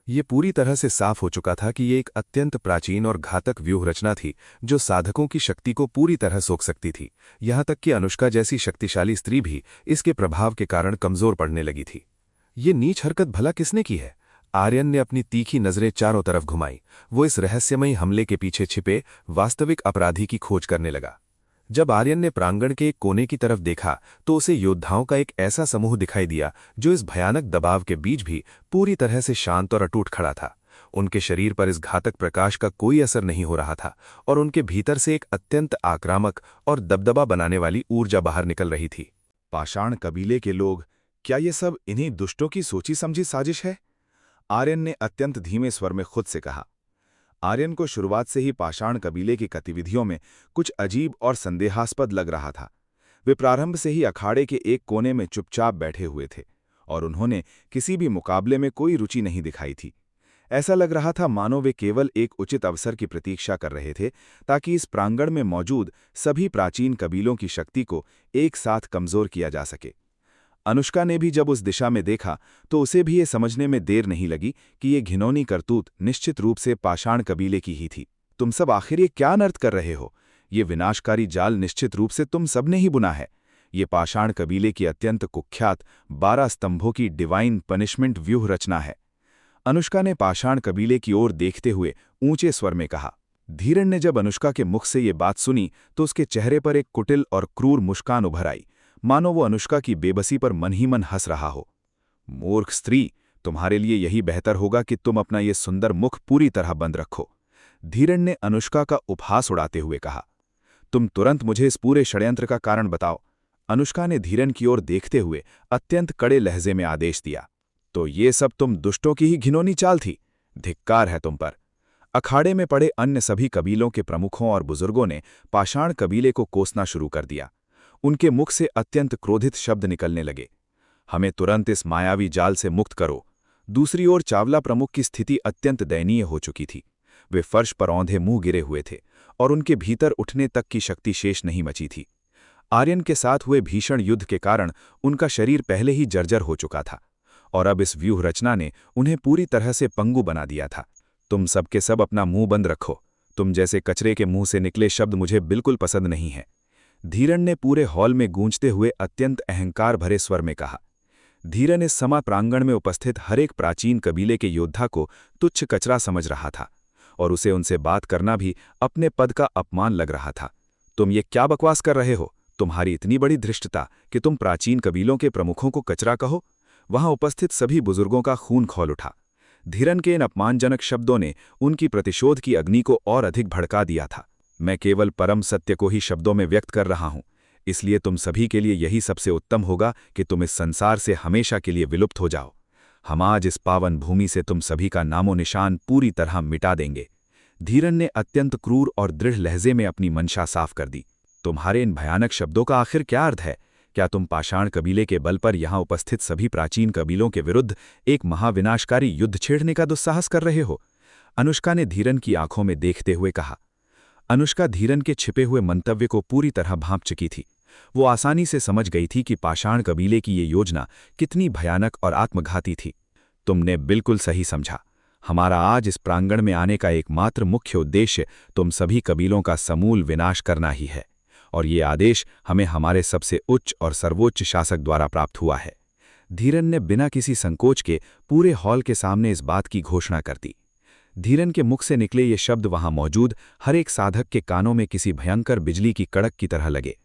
यह पूरी तरह से साफ हो चुका था कि ये एक अत्यंत प्राचीन और घातक व्यूह रचना थी जो साधकों की शक्ति को पूरी तरह सोख सकती थी। यहां तक कि अनुष्का जैसी शक्तिशाली स्त्री भी इसके प्रभाव के कारण कमजोर पड़ने लगी थी। ये नीच हरकत भला किसने की है? आर्यन ने अपनी तीखी नजरें चारों तरफ घुमाई। वो इस रहस्यमयी हमले के पीछे छिपे वास्तविक अपराधी की खोज करने लगा। जब आर्यन ने प्रांगण के एक कोने की तरफ देखा तो उसे योद्धाओं का एक ऐसा समूह दिखाई दिया जो इस भयानक दबाव के बीच भी पूरी तरह से शांत और अटूट खड़ा था। उनके शरीर पर इस घातक प्रकाश का कोई असर नहीं हो रहा था और उनके भीतर से एक अत्यंत आक्रामक और दबदबा बनाने वाली ऊर्जा बाहर निकल रही थी। पाषाण कबीले के लोग, क्या ये सब इन्हीं दुष्टों की सोची समझी साजिश है? आर्यन ने अत्यंत धीमे स्वर में खुद से कहा। आर्यन को शुरुआत से ही पाषाण कबीले की गतिविधियों में कुछ अजीब और संदेहास्पद लग रहा था। वे प्रारंभ से ही अखाड़े के एक कोने में चुपचाप बैठे हुए थे और उन्होंने किसी भी मुकाबले में कोई रुचि नहीं दिखाई थी। ऐसा लग रहा था मानो वे केवल एक उचित अवसर की प्रतीक्षा कर रहे थे ताकि इस प्रांगण में मौजूद सभी प्राचीन कबीलों की शक्ति को एक साथ कमजोर किया जा सके। अनुष्का ने भी जब उस दिशा में देखा तो उसे भी ये समझने में देर नहीं लगी कि ये घिनौनी करतूत निश्चित रूप से पाषाण कबीले की ही थी। तुम सब आखिर ये क्या अनर्थ कर रहे हो? ये विनाशकारी जाल निश्चित रूप से तुम सब ने ही बुना है। ये पाषाण कबीले की अत्यंत कुख्यात 12 स्तंभों की डिवाइन पनिशमेंट व्यूह रचना है। अनुष्का ने पाषाण कबीले की ओर देखते हुए ऊंचे स्वर में कहा। धीरन ने जब अनुष्का के मुख से ये बात सुनी तो उसके चेहरे पर एक कुटिल और क्रूर मुस्कान उभर आई, मानो वो अनुष्का की बेबसी पर मन ही मन हंस रहा हो। मूर्ख स्त्री, तुम्हारे लिए यही बेहतर होगा कि तुम अपना ये सुंदर मुख पूरी तरह बंद रखो। धीरन ने अनुष्का का उपहास उड़ाते हुए कहा। तुम तुरंत मुझे इस पूरे षड्यंत्र का कारण बताओ। अनुष्का ने धीरन की ओर देखते हुए अत्यंत कड़े लहजे में आदेश दिया। तो ये सब तुम दुष्टों की ही घिनौनी चाल थी। धिक्कार है तुम पर। अखाड़े में पड़े अन्य सभी कबीलों के प्रमुखों और बुजुर्गों ने पाषाण कबीले को कोसना शुरू कर दिया। उनके मुख से अत्यंत क्रोधित शब्द निकलने लगे। हमें तुरंत इस मायावी जाल से मुक्त करो। दूसरी ओर चावला प्रमुख की स्थिति अत्यंत दयनीय हो चुकी थी। वे फर्श पर औंधे मुंह गिरे हुए थे और उनके भीतर उठने तक की शक्ति शेष नहीं बची थी। आर्यन के साथ हुए भीषण युद्ध के कारण उनका शरीर पहले ही जर्जर हो चुका था और अब इस व्यूह रचना ने उन्हें पूरी तरह से पंगु बना दिया था। तुम सबके सब अपना मुंह बंद रखो। तुम जैसे कचरे के मुंह से निकले शब्द मुझे बिल्कुल पसंद नहीं है। धीरन ने पूरे हॉल में गूंजते हुए अत्यंत अहंकार भरे स्वर में कहा। धीरन इस समा प्रांगण में उपस्थित हर एक प्राचीन कबीले के योद्धा को तुच्छ कचरा समझ रहा था और उसे उनसे बात करना भी अपने पद का अपमान लग रहा था। तुम ये क्या बकवास कर रहे हो? तुम्हारी इतनी बड़ी धृष्टता कि तुम प्राचीन कबीलों के प्रमुखों को कचरा कहो? वहां उपस्थित सभी बुजुर्गों का खून खौल उठा। धीरन के इन अपमानजनक शब्दों ने उनकी प्रतिशोध की अग्नि को और अधिक भड़का दिया था। मैं केवल परम सत्य को ही शब्दों में व्यक्त कर रहा हूं, इसलिए तुम सभी के लिए यही सबसे उत्तम होगा कि तुम इस संसार से हमेशा के लिए विलुप्त हो जाओ। हम आज इस पावन भूमि से तुम सभी का नामो निशान पूरी तरह मिटा देंगे। धीरन ने अत्यंत क्रूर और दृढ़ लहजे में अपनी मंशा साफ कर दी। तुम्हारे इन भयानक शब्दों का आखिर क्या अर्थ है? क्या तुम पाषाण कबीले के बल पर यहां उपस्थित सभी प्राचीन कबीलों के विरुद्ध एक महाविनाशकारी युद्ध छेड़ने का दुस्साहस कर रहे हो? अनुष्का ने धीरन की आंखों में देखते हुए कहा। अनुष्का धीरन के छिपे हुए मंतव्य को पूरी तरह भांप चुकी थी। वो आसानी से समझ गई थी कि पाषाण कबीले की ये योजना कितनी भयानक और आत्मघाती थी। तुमने बिल्कुल सही समझा। हमारा आज इस प्रांगण में आने का एकमात्र मुख्य उद्देश्य तुम सभी कबीलों का समूल विनाश करना ही है और ये आदेश हमें हमारे सबसे उच्च और सर्वोच्च शासक द्वारा प्राप्त हुआ है। धीरन ने बिना किसी संकोच के पूरे हॉल के सामने इस बात की घोषणा कर दी। धीरन के मुख से निकले ये शब्द वहां मौजूद हर एक साधक के कानों में किसी भयंकर बिजली की कड़क की तरह लगे।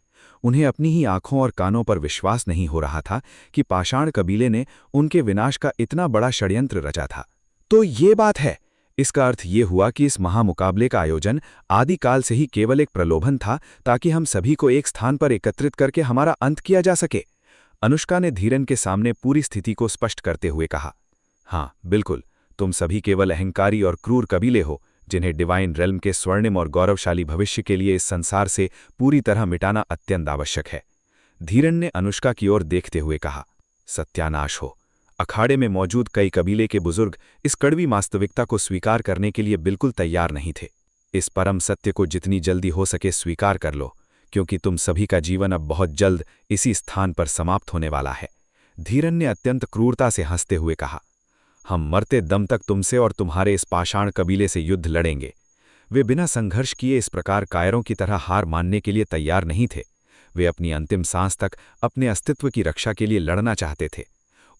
उन्हें अपनी ही आंखों और कानों पर विश्वास नहीं हो रहा था कि पाषाण कबीले ने उनके विनाश का इतना बड़ा षड्यंत्र रचा था। तो ये बात है। इसका अर्थ ये हुआ कि इस महामुकाबले का आयोजन आदिकाल से ही केवल एक प्रलोभन था, ताकि हम सभी को एक स्थान पर एकत्रित करके हमारा अंत किया जा सके। अनुष्का ने धीरन के सामने पूरी स्थिति को स्पष्ट करते हुए कहा, हाँ बिल्कुल, तुम सभी केवल अहंकारी और क्रूर कबीले हो, जिन्हें डिवाइन रेल्म के स्वर्णिम और गौरवशाली भविष्य के लिए इस संसार से पूरी तरह मिटाना अत्यंत आवश्यक है। धीरन ने अनुष्का की ओर देखते हुए कहा, सत्यानाश हो। अखाड़े में मौजूद कई कबीले के बुजुर्ग इस कड़वी वास्तविकता को स्वीकार करने के लिए बिल्कुल तैयार नहीं थे। इस परम सत्य को जितनी जल्दी हो सके स्वीकार कर लो, क्योंकि तुम सभी का जीवन अब बहुत जल्द इसी स्थान पर समाप्त होने वाला है। धीरन ने अत्यंत क्रूरता से हंसते हुए कहा, हम मरते दम तक तुमसे और तुम्हारे इस पाषाण कबीले से युद्ध लड़ेंगे। वे बिना संघर्ष किए इस प्रकार कायरों की तरह हार मानने के लिए तैयार नहीं थे। वे अपनी अंतिम सांस तक अपने अस्तित्व की रक्षा के लिए लड़ना चाहते थे।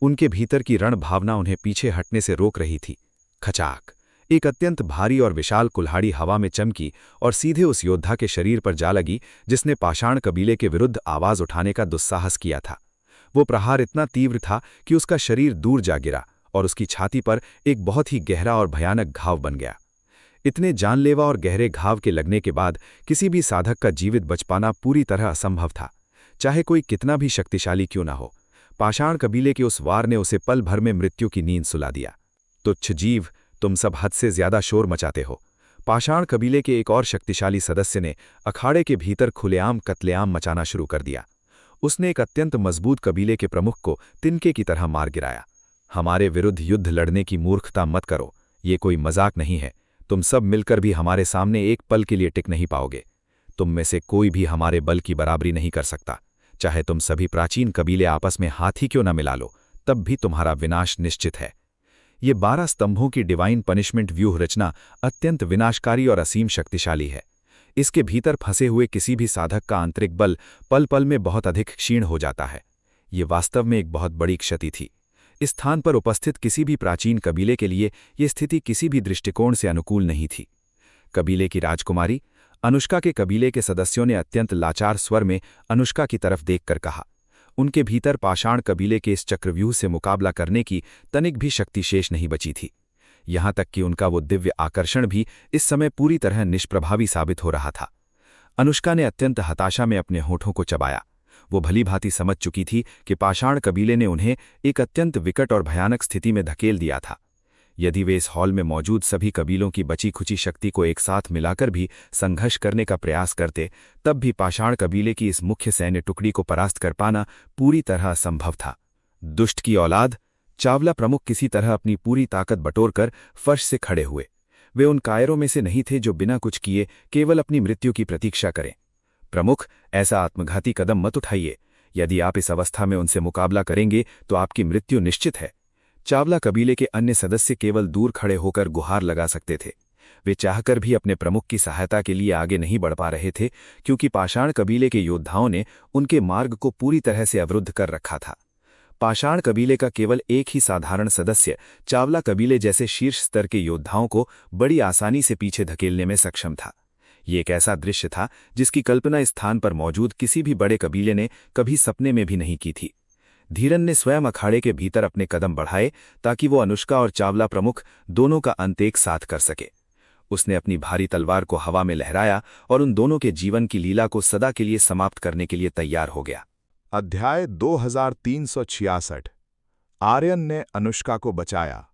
उनके भीतर की रण भावना उन्हें पीछे हटने से रोक रही थी। खचाक, एक अत्यंत भारी और विशाल कुल्हाड़ी हवा में चमकी और सीधे उस योद्धा के शरीर पर जा लगी जिसने पाषाण कबीले के विरुद्ध आवाज उठाने का दुस्साहस किया था। वो प्रहार इतना तीव्र था कि उसका शरीर दूर जा गिरा और उसकी छाती पर एक बहुत ही गहरा और भयानक घाव बन गया। इतने जानलेवा और गहरे घाव के लगने के बाद किसी भी साधक का जीवित बच पाना पूरी तरह असंभव था, चाहे कोई कितना भी शक्तिशाली क्यों ना हो। पाषाण कबीले के उस वार ने उसे पल भर में मृत्यु की नींद सुला दिया। तुच्छ जीव, तुम सब हद से ज्यादा शोर मचाते हो। पाषाण कबीले के एक और शक्तिशाली सदस्य ने अखाड़े के भीतर खुलेआम कत्लेआम मचाना शुरू कर दिया। उसने एक अत्यंत मजबूत कबीले के प्रमुख को तिनके की तरह मार गिराया। हमारे विरुद्ध युद्ध लड़ने की मूर्खता मत करो, ये कोई मजाक नहीं है। तुम सब मिलकर भी हमारे सामने एक पल के लिए टिक नहीं पाओगे। तुम में से कोई भी हमारे बल की बराबरी नहीं कर सकता। चाहे तुम सभी प्राचीन कबीले आपस में हाथ ही क्यों न मिला लो, तब भी तुम्हारा विनाश निश्चित है। ये 12 स्तंभों की डिवाइन पनिशमेंट व्यूह रचना अत्यंत विनाशकारी और असीम शक्तिशाली है। इसके भीतर फंसे हुए किसी भी साधक का आंतरिक बल पल पल में बहुत अधिक क्षीण हो जाता है। ये वास्तव में एक बहुत बड़ी क्षति थी। इस स्थान पर उपस्थित किसी भी प्राचीन कबीले के लिए यह स्थिति किसी भी दृष्टिकोण से अनुकूल नहीं थी। कबीले की राजकुमारी अनुष्का के कबीले के सदस्यों ने अत्यंत लाचार स्वर में अनुष्का की तरफ देखकर कहा। उनके भीतर पाषाण कबीले के इस चक्रव्यूह से मुकाबला करने की तनिक भी शक्ति शेष नहीं बची थी। यहां तक कि उनका वो दिव्य आकर्षण भी इस समय पूरी तरह निष्प्रभावी साबित हो रहा था। अनुष्का ने अत्यंत हताशा में अपने होठों को चबाया। वो भलीभांति समझ चुकी थी कि पाषाण कबीले ने उन्हें एक अत्यंत विकट और भयानक स्थिति में धकेल दिया था। यदि वे इस हॉल में मौजूद सभी कबीलों की बची खुची शक्ति को एक साथ मिलाकर भी संघर्ष करने का प्रयास करते, तब भी पाषाण कबीले की इस मुख्य सैन्य टुकड़ी को परास्त कर पाना पूरी तरह असंभव था। दुष्ट की औलाद! चावला प्रमुख किसी तरह अपनी पूरी ताकत बटोरकर फर्श से खड़े हुए। वे उन कायरों में से नहीं थे जो बिना कुछ किए केवल अपनी मृत्यु की प्रतीक्षा करें। प्रमुख, ऐसा आत्मघाती कदम मत उठाइए। यदि आप इस अवस्था में उनसे मुकाबला करेंगे तो आपकी मृत्यु निश्चित है। चावला कबीले के अन्य सदस्य केवल दूर खड़े होकर गुहार लगा सकते थे। वे चाहकर भी अपने प्रमुख की सहायता के लिए आगे नहीं बढ़ पा रहे थे, क्योंकि पाषाण कबीले के योद्धाओं ने उनके मार्ग को पूरी तरह से अवरुद्ध कर रखा था। पाषाण कबीले का केवल एक ही साधारण सदस्य चावला कबीले जैसे शीर्ष स्तर के योद्धाओं को बड़ी आसानी से पीछे धकेलने में सक्षम था। ये एक ऐसा दृश्य था जिसकी कल्पना इस स्थान पर मौजूद किसी भी बड़े कबीले ने कभी सपने में भी नहीं की थी। धीरन ने स्वयं अखाड़े के भीतर अपने कदम बढ़ाए ताकि वो अनुष्का और चावला प्रमुख दोनों का अंत एक साथ कर सके। उसने अपनी भारी तलवार को हवा में लहराया और उन दोनों के जीवन की लीला को सदा के लिए समाप्त करने के लिए तैयार हो गया। अध्याय 2366। आर्यन ने अनुष्का को बचाया।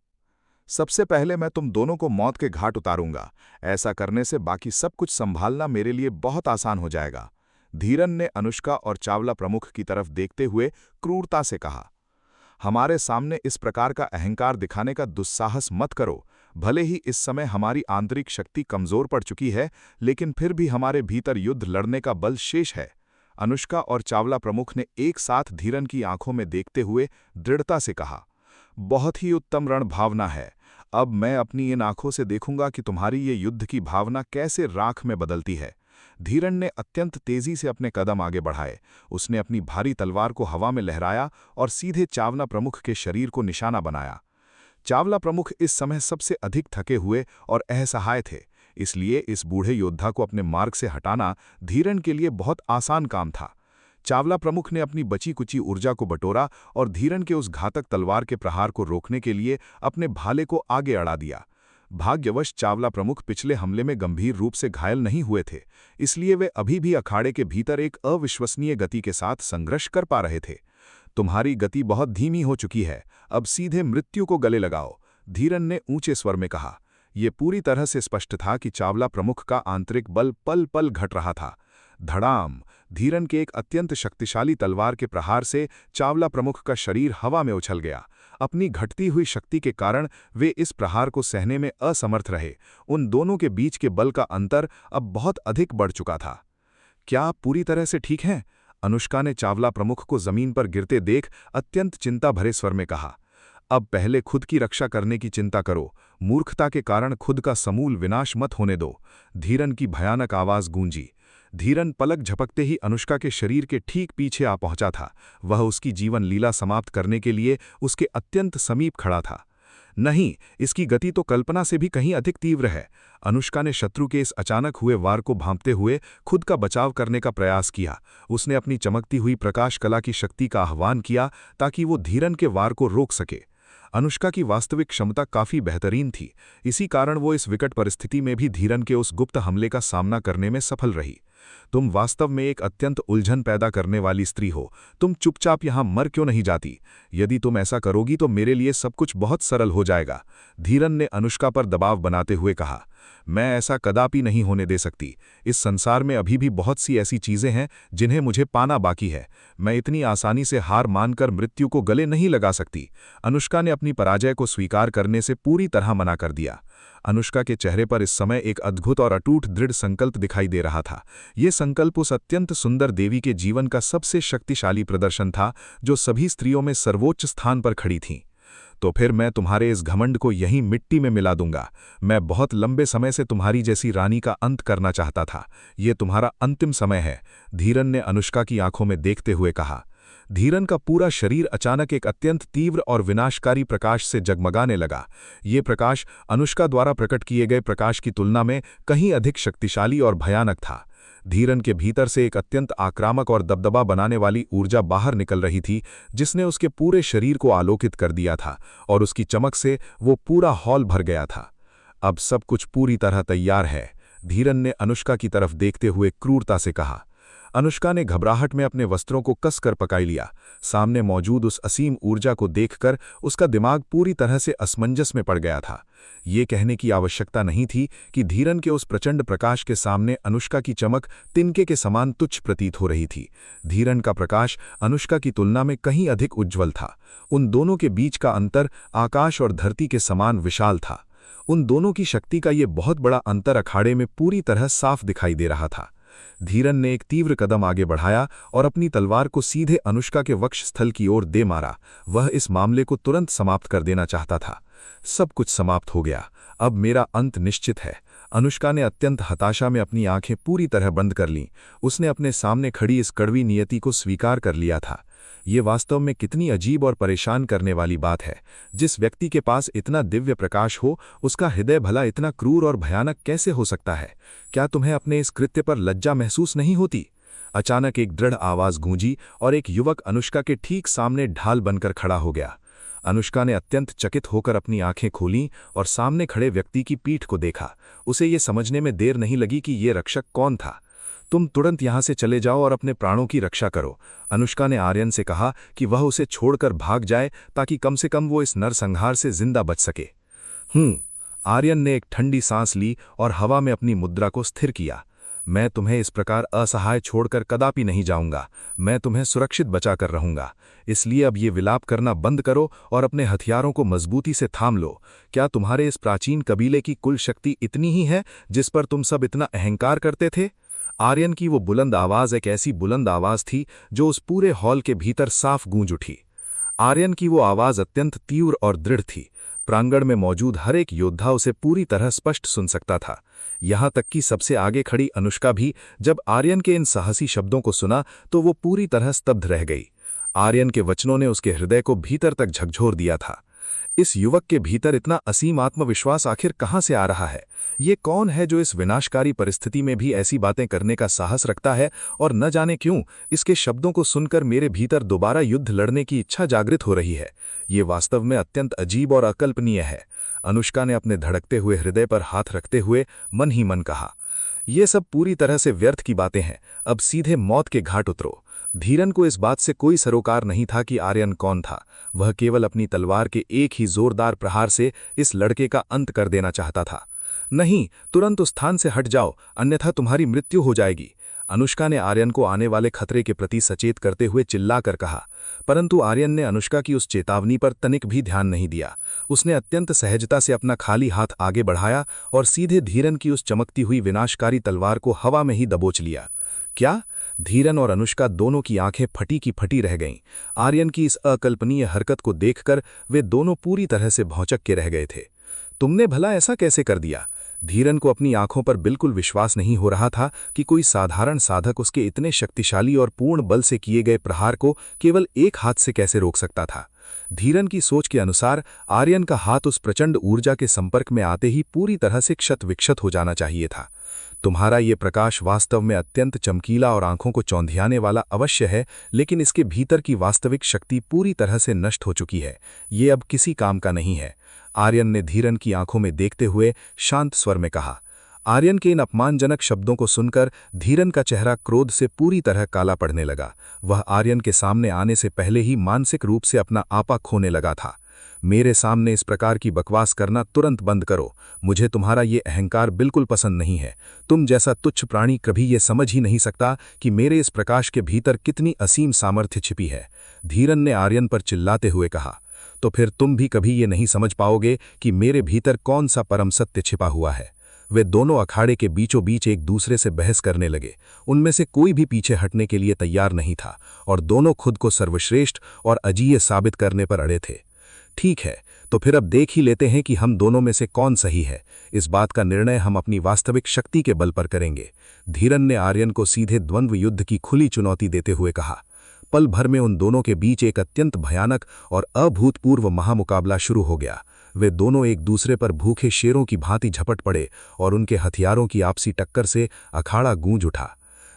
सबसे पहले मैं तुम दोनों को मौत के घाट उतारूंगा। ऐसा करने से बाकी सब कुछ संभालना मेरे लिए बहुत आसान हो जाएगा। धीरन ने अनुष्का और चावला प्रमुख की तरफ देखते हुए क्रूरता से कहा। हमारे सामने इस प्रकार का अहंकार दिखाने का दुस्साहस मत करो। भले ही इस समय हमारी आंतरिक शक्ति कमजोर पड़ चुकी है, लेकिन फिर भी हमारे भीतर युद्ध लड़ने का बल शेष है। अनुष्का और चावला प्रमुख ने एक साथ धीरन की आंखों में देखते हुए दृढ़ता से कहा। बहुत ही उत्तम रण भावना है। अब मैं अपनी इन आंखों से देखूंगा कि तुम्हारी ये युद्ध की भावना कैसे राख में बदलती है। धीरन ने अत्यंत तेजी से अपने कदम आगे बढ़ाए। उसने अपनी भारी तलवार को हवा में लहराया और सीधे चावला प्रमुख के शरीर को निशाना बनाया। चावला प्रमुख इस समय सबसे अधिक थके हुए और असहाय थे, इसलिए इस बूढ़े योद्धा को अपने मार्ग से हटाना धीरन के लिए बहुत आसान काम था। चावला प्रमुख ने अपनी बची कुची ऊर्जा को बटोरा और धीरन के उस घातक तलवार के प्रहार को रोकने के लिए अपने भाले को आगे अड़ा दिया। भाग्यवश चावला प्रमुख पिछले हमले में गंभीर रूप से घायल नहीं हुए थे, इसलिए वे अभी भी अखाड़े के भीतर एक अविश्वसनीय गति के साथ संघर्ष कर पा रहे थे। तुम्हारी गति बहुत धीमी हो चुकी है, अब सीधे मृत्यु को गले लगाओ, धीरन ने ऊंचे स्वर में कहा। यह पूरी तरह से स्पष्ट था कि चावला प्रमुख का आंतरिक बल पल पल घट रहा था। धड़ाम! धीरन के एक अत्यंत शक्तिशाली तलवार के प्रहार से चावला प्रमुख का शरीर हवा में उछल गया। अपनी घटती हुई शक्ति के कारण वे इस प्रहार को सहने में असमर्थ रहे। उन दोनों के बीच के बल का अंतर अब बहुत अधिक बढ़ चुका था। क्या आप पूरी तरह से ठीक हैं? अनुष्का ने चावला प्रमुख को जमीन पर गिरते देख अत्यंत चिंता भरे स्वर में कहा। अब पहले खुद की रक्षा करने की चिंता करो, मूर्खता के कारण खुद का समूल विनाश मत होने दो, धीरन की भयानक आवाज गूंजी। धीरन पलक झपकते ही अनुष्का के शरीर के ठीक पीछे आ पहुंचा था। वह उसकी जीवन लीला समाप्त करने के लिए उसके अत्यंत समीप खड़ा था। नहीं, इसकी गति तो कल्पना से भी कहीं अधिक तीव्र है। अनुष्का ने शत्रु के इस अचानक हुए वार को भांपते हुए खुद का बचाव करने का प्रयास किया। उसने अपनी चमकती हुई प्रकाश कला की शक्ति का आह्वान किया ताकि वो धीरन के वार को रोक सके। अनुष्का की वास्तविक क्षमता काफी बेहतरीन थी, इसी कारण वो इस विकट परिस्थिति में भी धीरन के उस गुप्त हमले का सामना करने में सफल रही। तुम वास्तव में एक अत्यंत उलझन पैदा करने वाली स्त्री हो। तुम चुपचाप यहां मर क्यों नहीं जाती? यदि तुम ऐसा करोगी तो मेरे लिए सब कुछ बहुत सरल हो जाएगा, धीरन ने अनुष्का पर दबाव बनाते हुए कहा। मैं ऐसा कदापि नहीं होने दे सकती। इस संसार में अभी भी बहुत सी ऐसी चीजें हैं जिन्हें मुझे पाना बाकी है। मैं इतनी आसानी से हार मानकर मृत्यु को गले नहीं लगा सकती। अनुष्का ने अपनी पराजय को स्वीकार करने से पूरी तरह मना कर दिया। अनुष्का के चेहरे पर इस समय एक अद्भुत और अटूट दृढ़ संकल्प दिखाई दे रहा था। ये संकल्प उस अत्यंत सुंदर देवी के जीवन का सबसे शक्तिशाली प्रदर्शन था, जो सभी स्त्रियों में सर्वोच्च स्थान पर खड़ी थीं। तो फिर मैं तुम्हारे इस घमंड को यहीं मिट्टी में मिला दूंगा। मैं बहुत लंबे समय से तुम्हारी जैसी रानी का अंत करना चाहता था। ये तुम्हारा अंतिम समय है, धीरन ने अनुष्का की आंखों में देखते हुए कहा। धीरन का पूरा शरीर अचानक एक अत्यंत तीव्र और विनाशकारी प्रकाश से जगमगाने लगा। ये प्रकाश अनुष्का द्वारा प्रकट किए गए प्रकाश की तुलना में कहीं अधिक शक्तिशाली और भयानक था। धीरन के भीतर से एक अत्यंत आक्रामक और दबदबा बनाने वाली ऊर्जा बाहर निकल रही थी, जिसने उसके पूरे शरीर को आलोकित कर दिया था और उसकी चमक से वो पूरा हॉल भर गया था। अब सब कुछ पूरी तरह तैयार है, धीरन ने अनुष्का की तरफ देखते हुए क्रूरता से कहा। अनुष्का ने घबराहट में अपने वस्त्रों को कसकर पकड़ लिया। सामने मौजूद उस असीम ऊर्जा को देखकर उसका दिमाग पूरी तरह से असमंजस में पड़ गया था। ये कहने की आवश्यकता नहीं थी कि धीरन के उस प्रचंड प्रकाश के सामने अनुष्का की चमक तिनके के समान तुच्छ प्रतीत हो रही थी। धीरन का प्रकाश अनुष्का की तुलना में कहीं अधिक उज्ज्वल था। उन दोनों के बीच का अंतर आकाश और धरती के समान विशाल था। उन दोनों की शक्ति का ये बहुत बड़ा अंतर अखाड़े में पूरी तरह साफ दिखाई दे रहा था। धीरन ने एक तीव्र कदम आगे बढ़ाया और अपनी तलवार को सीधे अनुष्का के वक्षस्थल की ओर दे मारा। वह इस मामले को तुरंत समाप्त कर देना चाहता था। सब कुछ समाप्त हो गया, अब मेरा अंत निश्चित है। अनुष्का ने अत्यंत हताशा में अपनी आंखें पूरी तरह बंद कर लीं। उसने अपने सामने खड़ी इस कड़वी नियति को स्वीकार कर लिया था। ये वास्तव में कितनी अजीब और परेशान करने वाली बात है। जिस व्यक्ति के पास इतना दिव्य प्रकाश हो, उसका हृदय भला इतना क्रूर और भयानक कैसे हो सकता है? क्या तुम्हें अपने इस कृत्य पर लज्जा महसूस नहीं होती? अचानक एक दृढ़ आवाज गूंजी और एक युवक अनुष्का के ठीक सामने ढाल बनकर खड़ा हो गया। अनुष्का ने अत्यंत चकित होकर अपनी आंखें खोलीं और सामने खड़े व्यक्ति की पीठ को देखा। उसे ये समझने में देर नहीं लगी कि ये रक्षक कौन था। तुम तुरंत यहां से चले जाओ और अपने प्राणों की रक्षा करो, अनुष्का ने आर्यन से कहा कि वह उसे छोड़कर भाग जाए ताकि कम से कम वो इस नरसंहार से जिंदा बच सके। आर्यन ने एक ठंडी सांस ली और हवा में अपनी मुद्रा को स्थिर किया। मैं तुम्हें इस प्रकार असहाय छोड़कर कदापि नहीं जाऊंगा। मैं तुम्हें सुरक्षित बचाकर रहूंगा। इसलिए अब ये विलाप करना बंद करो और अपने हथियारों को मजबूती से थाम लो। क्या तुम्हारे इस प्राचीन कबीले की कुल शक्ति इतनी ही है जिस पर तुम सब इतना अहंकार करते थे? आर्यन की वो बुलंद आवाज एक ऐसी बुलंद आवाज थी जो उस पूरे हॉल के भीतर साफ गूंज उठी। आर्यन की वो आवाज अत्यंत तीव्र और दृढ़ थी, प्रांगण में मौजूद हर एक योद्धा उसे पूरी तरह स्पष्ट सुन सकता था। यहां तक कि सबसे आगे खड़ी अनुष्का भी जब आर्यन के इन साहसी शब्दों को सुना तो वो पूरी तरह स्तब्ध रह गई। आर्यन के वचनों ने उसके हृदय को भीतर तक झकझोर दिया था। इस युवक के भीतर इतना असीम आत्मविश्वास आखिर कहां से आ रहा है? ये कौन है जो इस विनाशकारी परिस्थिति में भी ऐसी बातें करने का साहस रखता है? और न जाने क्यों इसके शब्दों को सुनकर मेरे भीतर दोबारा युद्ध लड़ने की इच्छा जागृत हो रही है। ये वास्तव में अत्यंत अजीब और अकल्पनीय है। अनुष्का ने अपने धड़कते हुए हृदय पर हाथ रखते हुए मन ही मन कहा, ये सब पूरी तरह से व्यर्थ की बातें हैं। अब सीधे मौत के घाट उतरो। धीरन को इस बात से कोई सरोकार नहीं था कि आर्यन कौन था। वह केवल अपनी तलवार के एक ही जोरदार प्रहार से इस लड़के का अंत कर देना चाहता था। नहीं, तुरंत उस स्थान से हट जाओ, अन्यथा तुम्हारी मृत्यु हो जाएगी। अनुष्का ने आर्यन को आने वाले खतरे के प्रति सचेत करते हुए चिल्लाकर कहा, परंतु आर्यन ने अनुष्का की उस चेतावनी पर तनिक भी ध्यान नहीं दिया। उसने अत्यंत सहजता से अपना खाली हाथ आगे बढ़ाया और सीधे धीरन की उस चमकती हुई विनाशकारी तलवार को हवा में ही दबोच लिया। क्या? धीरन और अनुष्का दोनों की आंखें फटी की फटी रह गईं। आर्यन की इस अकल्पनीय हरकत को देखकर वे दोनों पूरी तरह से भौंचक के रह गए थे। तुमने भला ऐसा कैसे कर दिया? धीरन को अपनी आंखों पर बिल्कुल विश्वास नहीं हो रहा था कि कोई साधारण साधक उसके इतने शक्तिशाली और पूर्ण बल से किए गए प्रहार को केवल एक हाथ से कैसे रोक सकता था। धीरन की सोच के अनुसार आर्यन का हाथ उस प्रचंड ऊर्जा के संपर्क में आते ही पूरी तरह से क्षत विक्षत हो जाना चाहिए था। तुम्हारा ये प्रकाश वास्तव में अत्यंत चमकीला और आंखों को चौंधियाने वाला अवश्य है, लेकिन इसके भीतर की वास्तविक शक्ति पूरी तरह से नष्ट हो चुकी है। ये अब किसी काम का नहीं है। आर्यन ने धीरन की आंखों में देखते हुए शांत स्वर में कहा। आर्यन के इन अपमानजनक शब्दों को सुनकर धीरन का चेहरा क्रोध से पूरी तरह काला पड़ने लगा। वह आर्यन के सामने आने से पहले ही मानसिक रूप से अपना आपा खोने लगा था। मेरे सामने इस प्रकार की बकवास करना तुरंत बंद करो। मुझे तुम्हारा ये अहंकार बिल्कुल पसंद नहीं है। तुम जैसा तुच्छ प्राणी कभी ये समझ ही नहीं सकता कि मेरे इस प्रकाश के भीतर कितनी असीम सामर्थ्य छिपी है। धीरन ने आर्यन पर चिल्लाते हुए कहा। तो फिर तुम भी कभी ये नहीं समझ पाओगे कि मेरे भीतर कौन सा परम सत्य छिपा हुआ है। वे दोनों अखाड़े के बीचों बीच एक दूसरे से बहस करने लगे। उनमें से कोई भी पीछे हटने के लिए तैयार नहीं था और दोनों खुद को सर्वश्रेष्ठ और अजीय साबित करने पर अड़े थे। ठीक है, तो फिर अब देख ही लेते हैं कि हम दोनों में से कौन सही है। इस बात का निर्णय हम अपनी वास्तविक शक्ति के बल पर करेंगे। धीरन ने आर्यन को सीधे द्वंद्व युद्ध की खुली चुनौती देते हुए कहा। पल भर में उन दोनों के बीच एक अत्यंत भयानक और अभूतपूर्व महामुकाबला शुरू हो गया। वे दोनों एक दूसरे पर भूखे शेरों की भांति झपट पड़े और उनके हथियारों की आपसी टक्कर से अखाड़ा गूंज उठा।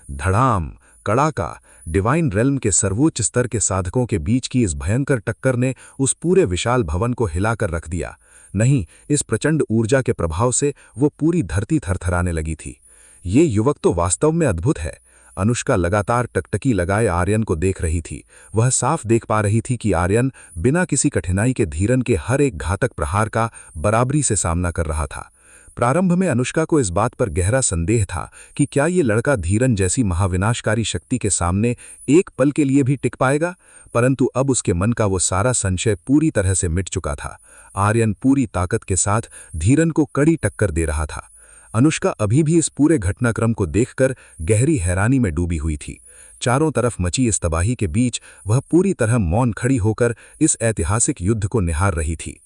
धड़ाम, कड़ाका। डिवाइन रेल्म के सर्वोच्च स्तर के साधकों के बीच की इस भयंकर टक्कर ने उस पूरे विशाल भवन को हिलाकर रख दिया। नहीं, इस प्रचंड ऊर्जा के प्रभाव से वो पूरी धरती थरथराने लगी थी। ये युवक तो वास्तव में अद्भुत है। अनुष्का लगातार टकटकी लगाए आर्यन को देख रही थी। वह साफ देख पा रही थी कि आर्यन बिना किसी कठिनाई के धीरन के हर एक घातक प्रहार का बराबरी से सामना कर रहा था। प्रारंभ में अनुष्का को इस बात पर गहरा संदेह था कि क्या ये लड़का धीरन जैसी महाविनाशकारी शक्ति के सामने एक पल के लिए भी टिक पाएगा, परंतु अब उसके मन का वो सारा संशय पूरी तरह से मिट चुका था। आर्यन पूरी ताकत के साथ धीरन को कड़ी टक्कर दे रहा था। अनुष्का अभी भी इस पूरे घटनाक्रम को देखकर गहरी हैरानी में डूबी हुई थी। चारों तरफ मची इस तबाही के बीच वह पूरी तरह मौन खड़ी होकर इस ऐतिहासिक युद्ध को निहार रही थी।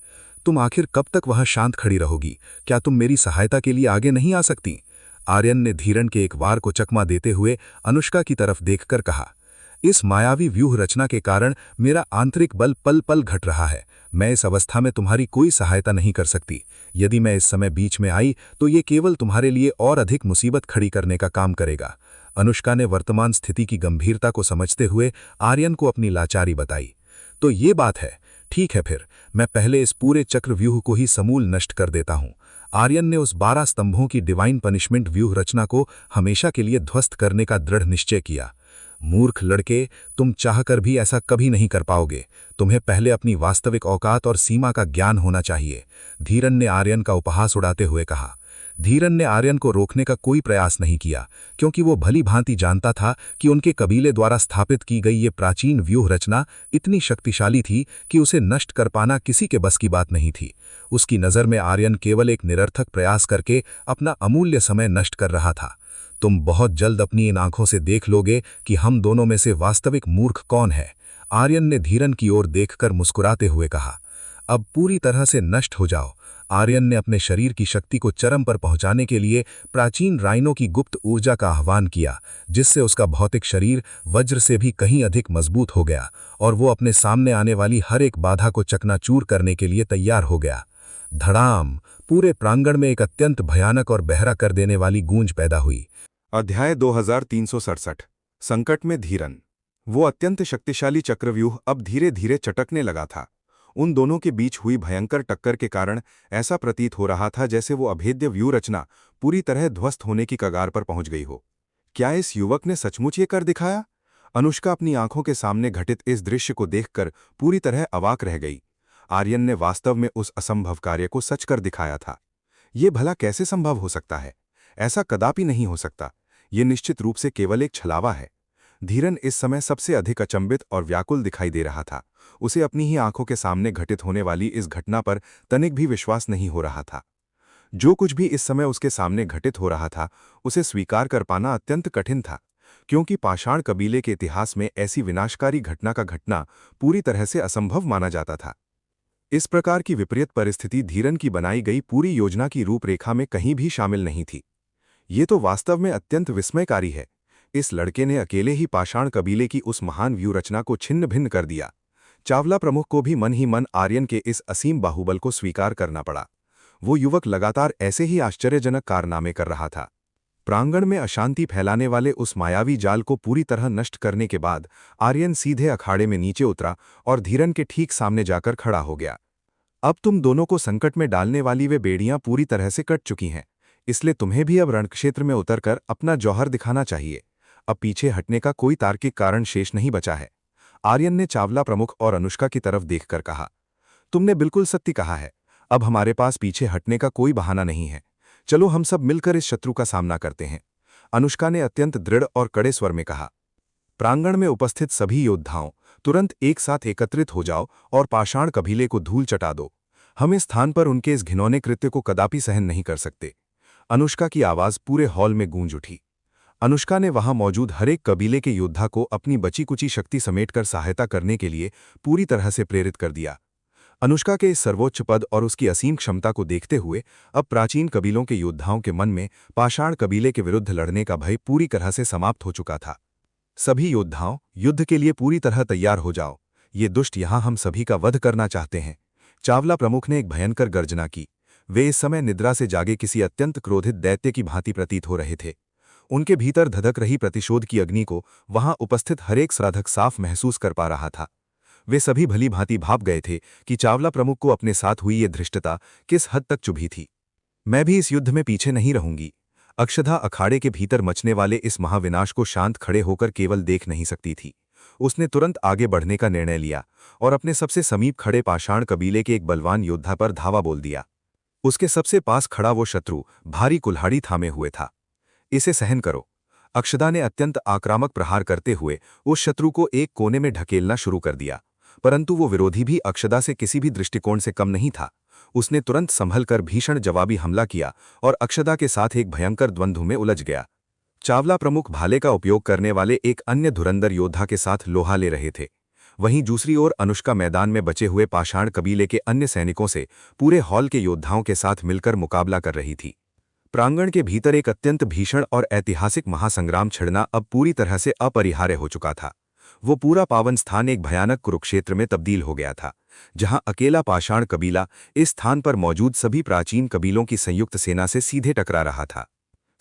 तुम आखिर कब तक वहां शांत खड़ी रहोगी? क्या तुम मेरी सहायता के लिए आगे नहीं आ सकती? आर्यन ने धीरन के एक वार को चकमा देते हुए अनुष्का की तरफ देखकर कहा। इस मायावी व्यूह रचना के कारण मेरा आंतरिक बल पल पल घट रहा है। मैं इस अवस्था में तुम्हारी कोई सहायता नहीं कर सकती। यदि मैं इस समय बीच में आई तो ये केवल तुम्हारे लिए और अधिक मुसीबत खड़ी करने का काम करेगा। अनुष्का ने वर्तमान स्थिति की गंभीरता को समझते हुए आर्यन को अपनी लाचारी बताई। तो ये बात है, ठीक है, फिर मैं पहले इस पूरे चक्रव्यूह को ही समूल नष्ट कर देता हूं। आर्यन ने उस 12 स्तंभों की डिवाइन पनिशमेंट व्यूह रचना को हमेशा के लिए ध्वस्त करने का दृढ़ निश्चय किया। मूर्ख लड़के, तुम चाहकर भी ऐसा कभी नहीं कर पाओगे। तुम्हें पहले अपनी वास्तविक औकात और सीमा का ज्ञान होना चाहिए। धीरन ने आर्यन का उपहास उड़ाते हुए कहा। धीरन ने आर्यन को रोकने का कोई प्रयास नहीं किया, क्योंकि वो भली भांति जानता था कि उनके कबीले द्वारा स्थापित की गई ये प्राचीन व्यूह रचना इतनी शक्तिशाली थी कि उसे नष्ट कर पाना किसी के बस की बात नहीं थी। उसकी नज़र में आर्यन केवल एक निरर्थक प्रयास करके अपना अमूल्य समय नष्ट कर रहा था। तुम बहुत जल्द अपनी इन आंखों से देख लोगे कि हम दोनों में से वास्तविक मूर्ख कौन है। आर्यन ने धीरन की ओर देखकर मुस्कुराते हुए कहा। अब पूरी तरह से नष्ट हो जाओ। आर्यन ने अपने शरीर की शक्ति को चरम पर पहुंचाने के लिए प्राचीन राइनो की गुप्त ऊर्जा का आह्वान किया, जिससे उसका भौतिक शरीर वज्र से भी कहीं अधिक मजबूत हो गया और वो अपने सामने आने वाली हर एक बाधा को चकनाचूर करने के लिए तैयार हो गया। धड़ाम! पूरे प्रांगण में एक अत्यंत भयानक और बहरा कर देने वाली गूंज पैदा हुई। अध्याय 2367 संकट में धीरन। वो अत्यंत शक्तिशाली चक्रव्यूह अब धीरे धीरे चटकने लगा था। उन दोनों के बीच हुई भयंकर टक्कर के कारण ऐसा प्रतीत हो रहा था जैसे वो अभेद्य व्यू रचना पूरी तरह ध्वस्त होने की कगार पर पहुंच गई हो। क्या इस युवक ने सचमुच ये कर दिखाया? अनुष्का अपनी आंखों के सामने घटित इस दृश्य को देखकर पूरी तरह अवाक रह गई। आर्यन ने वास्तव में उस असंभव कार्य को सच कर दिखाया था। ये भला कैसे संभव हो सकता है? ऐसा कदापि नहीं हो सकता। ये निश्चित रूप से केवल एक छलावा है। धीरन इस समय सबसे अधिक अचंभित और व्याकुल दिखाई दे रहा था। उसे अपनी ही आंखों के सामने घटित होने वाली इस घटना पर तनिक भी विश्वास नहीं हो रहा था। जो कुछ भी इस समय उसके सामने घटित हो रहा था, उसे स्वीकार कर पाना अत्यंत कठिन था, क्योंकि पाषाण कबीले के इतिहास में ऐसी विनाशकारी घटना का घटना पूरी तरह से असंभव माना जाता था। इस प्रकार की विपरीत परिस्थिति धीरन की बनाई गई पूरी योजना की रूपरेखा में कहीं भी शामिल नहीं थी। ये तो वास्तव में अत्यंत विस्मयकारी है। इस लड़के ने अकेले ही पाषाण कबीले की उस महान व्यू रचना को छिन्न भिन्न कर दिया। चावला प्रमुख को भी मन ही मन आर्यन के इस असीम बाहुबल को स्वीकार करना पड़ा। वो युवक लगातार ऐसे ही आश्चर्यजनक कारनामे कर रहा था। प्रांगण में अशांति फैलाने वाले उस मायावी जाल को पूरी तरह नष्ट करने के बाद आर्यन सीधे अखाड़े में नीचे उतरा और धीरन के ठीक सामने जाकर खड़ा हो गया। अब तुम दोनों को संकट में डालने वाली वे बेड़ियां पूरी तरह से कट चुकी हैं, इसलिए तुम्हें भी अब रणक्षेत्र में उतरकर अपना जौहर दिखाना चाहिए। अब पीछे हटने का कोई तार्किक कारण शेष नहीं बचा है। आर्यन ने चावला प्रमुख और अनुष्का की तरफ देखकर कहा। तुमने बिल्कुल सत्य कहा है। अब हमारे पास पीछे हटने का कोई बहाना नहीं है। चलो हम सब मिलकर इस शत्रु का सामना करते हैं, अनुष्का ने अत्यंत दृढ़ और कड़े स्वर में कहा। प्रांगण में उपस्थित सभी योद्धाओं, तुरंत एक साथ एकत्रित हो जाओ और पाषाण कबीले को धूल चटा दो। हम इस स्थान पर उनके इस घिनौने कृत्य को कदापि सहन नहीं कर सकते। अनुष्का की आवाज पूरे हॉल में गूंज उठी। अनुष्का ने वहां मौजूद हर एक कबीले के योद्धा को अपनी बची कुची शक्ति समेटकर सहायता करने के लिए पूरी तरह से प्रेरित कर दिया। अनुष्का के इस सर्वोच्च पद और उसकी असीम क्षमता को देखते हुए अब प्राचीन कबीलों के योद्धाओं के मन में पाषाण कबीले के विरुद्ध लड़ने का भय पूरी तरह से समाप्त हो चुका था। सभी योद्धाओं, युद्ध के लिए पूरी तरह तैयार हो जाओ। ये दुष्ट यहां हम सभी का वध करना चाहते हैं। चावला प्रमुख ने एक भयंकर गर्जना की। वे इस समय निद्रा से जागे किसी अत्यंत क्रोधित दैत्य की भांति प्रतीत हो रहे थे। उनके भीतर धधक रही प्रतिशोध की अग्नि को वहां उपस्थित हरेक साधक साफ महसूस कर पा रहा था। वे सभी भली भांति भाप गए थे कि चावला प्रमुख को अपने साथ हुई ये धृष्टता किस हद तक चुभी थी। मैं भी इस युद्ध में पीछे नहीं रहूंगी। अक्षधा अखाड़े के भीतर मचने वाले इस महाविनाश को शांत खड़े होकर केवल देख नहीं सकती थी। उसने तुरंत आगे बढ़ने का निर्णय लिया और अपने सबसे समीप खड़े पाषाण कबीले के एक बलवान योद्धा पर धावा बोल दिया। उसके सबसे पास खड़ा वो शत्रु भारी कुल्हाड़ी थामे हुए था। इसे सहन करो। अक्षदा ने अत्यंत आक्रामक प्रहार करते हुए उस शत्रु को एक कोने में ढकेलना शुरू कर दिया, परंतु वो विरोधी भी अक्षदा से किसी भी दृष्टिकोण से कम नहीं था। उसने तुरंत संभल कर भीषण जवाबी हमला किया और अक्षदा के साथ एक भयंकर द्वंद्व में उलझ गया। चावला प्रमुख भाले का उपयोग करने वाले एक अन्य धुरंधर योद्धा के साथ लोहा ले रहे थे। वहीं दूसरी ओर अनुष्का मैदान में बचे हुए पाषाण कबीले के अन्य सैनिकों से पूरे हॉल के योद्धाओं के साथ मिलकर मुकाबला कर रही थी। प्रांगण के भीतर एक अत्यंत भीषण और ऐतिहासिक महासंग्राम छिड़ना अब पूरी तरह से अपरिहार्य हो चुका था। वो पूरा पावन स्थान एक भयानक कुरुक्षेत्र में तब्दील हो गया था, जहां अकेला पाषाण कबीला इस स्थान पर मौजूद सभी प्राचीन कबीलों की संयुक्त सेना से सीधे टकरा रहा था।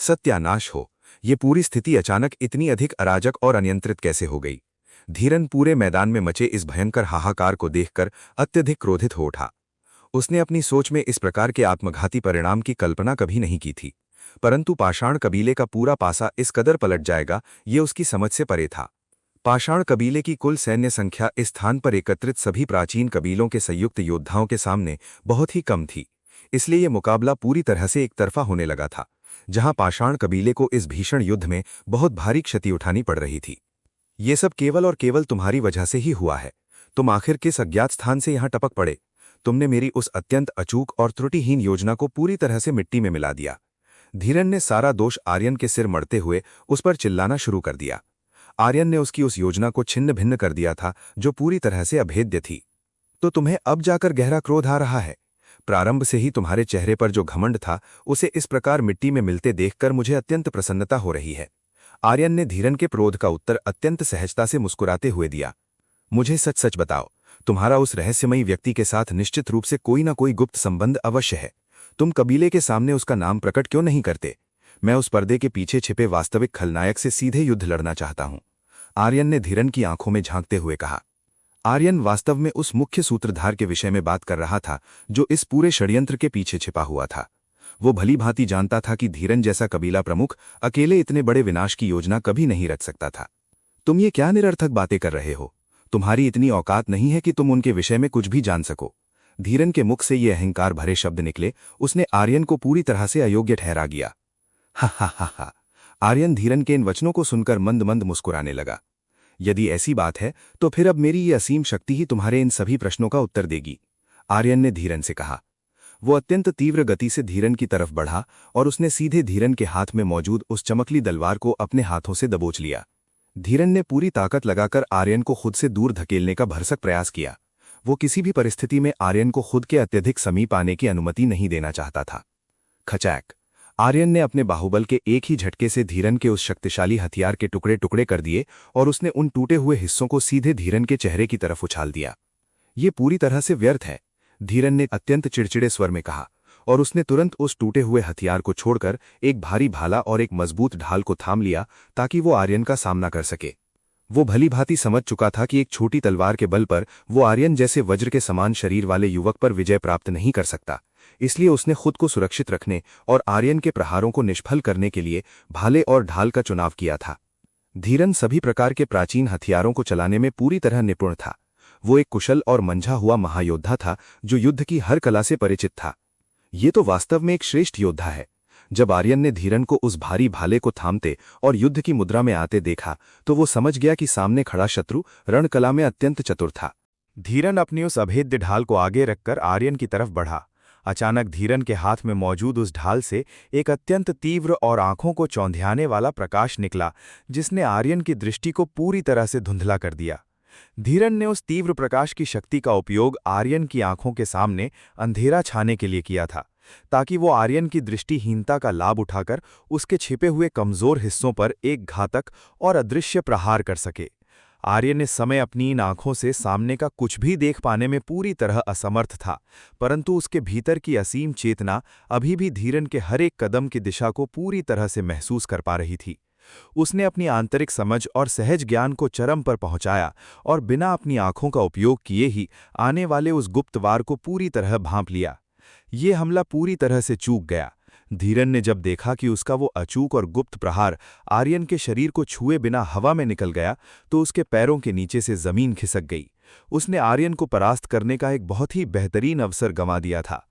सत्यानाश हो! ये पूरी स्थिति अचानक इतनी अधिक अराजक और अनियंत्रित कैसे हो गई? धीरन पूरे मैदान में मचे इस भयंकर हाहाकार को देखकर अत्यधिक क्रोधित हो उठा। उसने अपनी सोच में इस प्रकार के आत्मघाती परिणाम की कल्पना कभी नहीं की थी, परंतु पाषाण कबीले का पूरा पासा इस कदर पलट जाएगा ये उसकी समझ से परे था। पाषाण कबीले की कुल सैन्य संख्या इस स्थान पर एकत्रित सभी प्राचीन कबीलों के संयुक्त योद्धाओं के सामने बहुत ही कम थी, इसलिए यह मुकाबला पूरी तरह से एकतरफा होने लगा था, जहां पाषाण कबीले को इस भीषण युद्ध में बहुत भारी क्षति उठानी पड़ रही थी। ये सब केवल और केवल तुम्हारी वजह से ही हुआ है। तुम आखिर किस अज्ञात स्थान से यहाँ टपक पड़े? तुमने मेरी उस अत्यंत अचूक और त्रुटिहीन योजना को पूरी तरह से मिट्टी में मिला दिया। धीरन ने सारा दोष आर्यन के सिर मढ़ते हुए उस पर चिल्लाना शुरू कर दिया। आर्यन ने उसकी उस योजना को छिन्न भिन्न कर दिया था जो पूरी तरह से अभेद्य थी। तो तुम्हें अब जाकर गहरा क्रोध आ रहा है। प्रारंभ से ही तुम्हारे चेहरे पर जो घमंड था उसे इस प्रकार मिट्टी में मिलते देखकर मुझे अत्यंत प्रसन्नता हो रही है। आर्यन ने धीरन के क्रोध का उत्तर अत्यंत सहजता से मुस्कुराते हुए दिया। मुझे सच सच बताओ, तुम्हारा उस रहस्यमयी व्यक्ति के साथ निश्चित रूप से कोई ना कोई गुप्त संबंध अवश्य है। तुम कबीले के सामने उसका नाम प्रकट क्यों नहीं करते? मैं उस पर्दे के पीछे छिपे वास्तविक खलनायक से सीधे युद्ध लड़ना चाहता हूं। आर्यन ने धीरन की आंखों में झांकते हुए कहा। आर्यन वास्तव में उस मुख्य सूत्रधार के विषय में बात कर रहा था जो इस पूरे षड्यंत्र के पीछे छिपा हुआ था। वो भली भांति जानता था कि धीरन जैसा कबीला प्रमुख अकेले इतने बड़े विनाश की योजना कभी नहीं रच सकता था। तुम ये क्या निरर्थक बातें कर रहे हो? तुम्हारी इतनी औकात नहीं है कि तुम उनके विषय में कुछ भी जान सको। धीरन के मुख से ये अहंकार भरे शब्द निकले। उसने आर्यन को पूरी तरह से अयोग्य ठहरा दिया। हा हा हा हा। आर्यन धीरन के इन वचनों को सुनकर मंद मंद मुस्कुराने लगा। यदि ऐसी बात है तो फिर अब मेरी ये असीम शक्ति ही तुम्हारे इन सभी प्रश्नों का उत्तर देगी, आर्यन ने धीरन से कहा। वो अत्यंत तीव्र गति से धीरन की तरफ बढ़ा और उसने सीधे धीरन के हाथ में मौजूद उस चमकली तलवार को अपने हाथों से दबोच लिया। धीरन ने पूरी ताकत लगाकर आर्यन को खुद से दूर धकेलने का भरसक प्रयास किया। वो किसी भी परिस्थिति में आर्यन को खुद के अत्यधिक समीप आने की अनुमति नहीं देना चाहता था। खचैक! आर्यन ने अपने बाहुबल के एक ही झटके से धीरन के उस शक्तिशाली हथियार के टुकड़े टुकड़े कर दिए और उसने उन टूटे हुए हिस्सों को सीधे धीरन के चेहरे की तरफ उछाल दिया। ये पूरी तरह से व्यर्थ है, धीरन ने अत्यंत चिड़चिड़े स्वर में कहा, और उसने तुरंत उस टूटे हुए हथियार को छोड़कर एक भारी भाला और एक मजबूत ढाल को थाम लिया ताकि वो आर्यन का सामना कर सके। वो भली भांति समझ चुका था कि एक छोटी तलवार के बल पर वो आर्यन जैसे वज्र के समान शरीर वाले युवक पर विजय प्राप्त नहीं कर सकता। इसलिए उसने खुद को सुरक्षित रखने और आर्यन के प्रहारों को निष्फल करने के लिए भाले और ढाल का चुनाव किया था। धीरन सभी प्रकार के प्राचीन हथियारों को चलाने में पूरी तरह निपुण था। वो एक कुशल और मंझा हुआ महायोद्धा था जो युद्ध की हर कला से परिचित था। ये तो वास्तव में एक श्रेष्ठ योद्धा है। जब आर्यन ने धीरन को उस भारी भाले को थामते और युद्ध की मुद्रा में आते देखा तो वो समझ गया कि सामने खड़ा शत्रु रणकला में अत्यंत चतुर था। धीरन अपनी उस अभेद्य ढाल को आगे रखकर आर्यन की तरफ बढ़ा। अचानक धीरन के हाथ में मौजूद उस ढाल से एक अत्यंत तीव्र और आंखों को चौंधियाने वाला प्रकाश निकला, जिसने आर्यन की दृष्टि को पूरी तरह से धुंधला कर दिया। धीरन ने उस तीव्र प्रकाश की शक्ति का उपयोग आर्यन की आंखों के सामने अंधेरा छाने के लिए किया था, ताकि वो आर्यन की दृष्टिहीनता का लाभ उठाकर उसके छिपे हुए कमजोर हिस्सों पर एक घातक और अदृश्य प्रहार कर सके। आर्यन इस समय अपनी इन आंखों से सामने का कुछ भी देख पाने में पूरी तरह असमर्थ था, परंतु उसके भीतर की असीम चेतना अभी भी धीरन के हर एक कदम की दिशा को पूरी तरह से महसूस कर पा रही थी। उसने अपनी आंतरिक समझ और सहज ज्ञान को चरम पर पहुंचाया और बिना अपनी आंखों का उपयोग किए ही आने वाले उस गुप्त वार को पूरी तरह भांप लिया। ये हमला पूरी तरह से चूक गया। धीरन ने जब देखा कि उसका वो अचूक और गुप्त प्रहार आर्यन के शरीर को छुए बिना हवा में निकल गया तो उसके पैरों के नीचे से जमीन खिसक गई। उसने आर्यन को परास्त करने का एक बहुत ही बेहतरीन अवसर गंवा दिया था।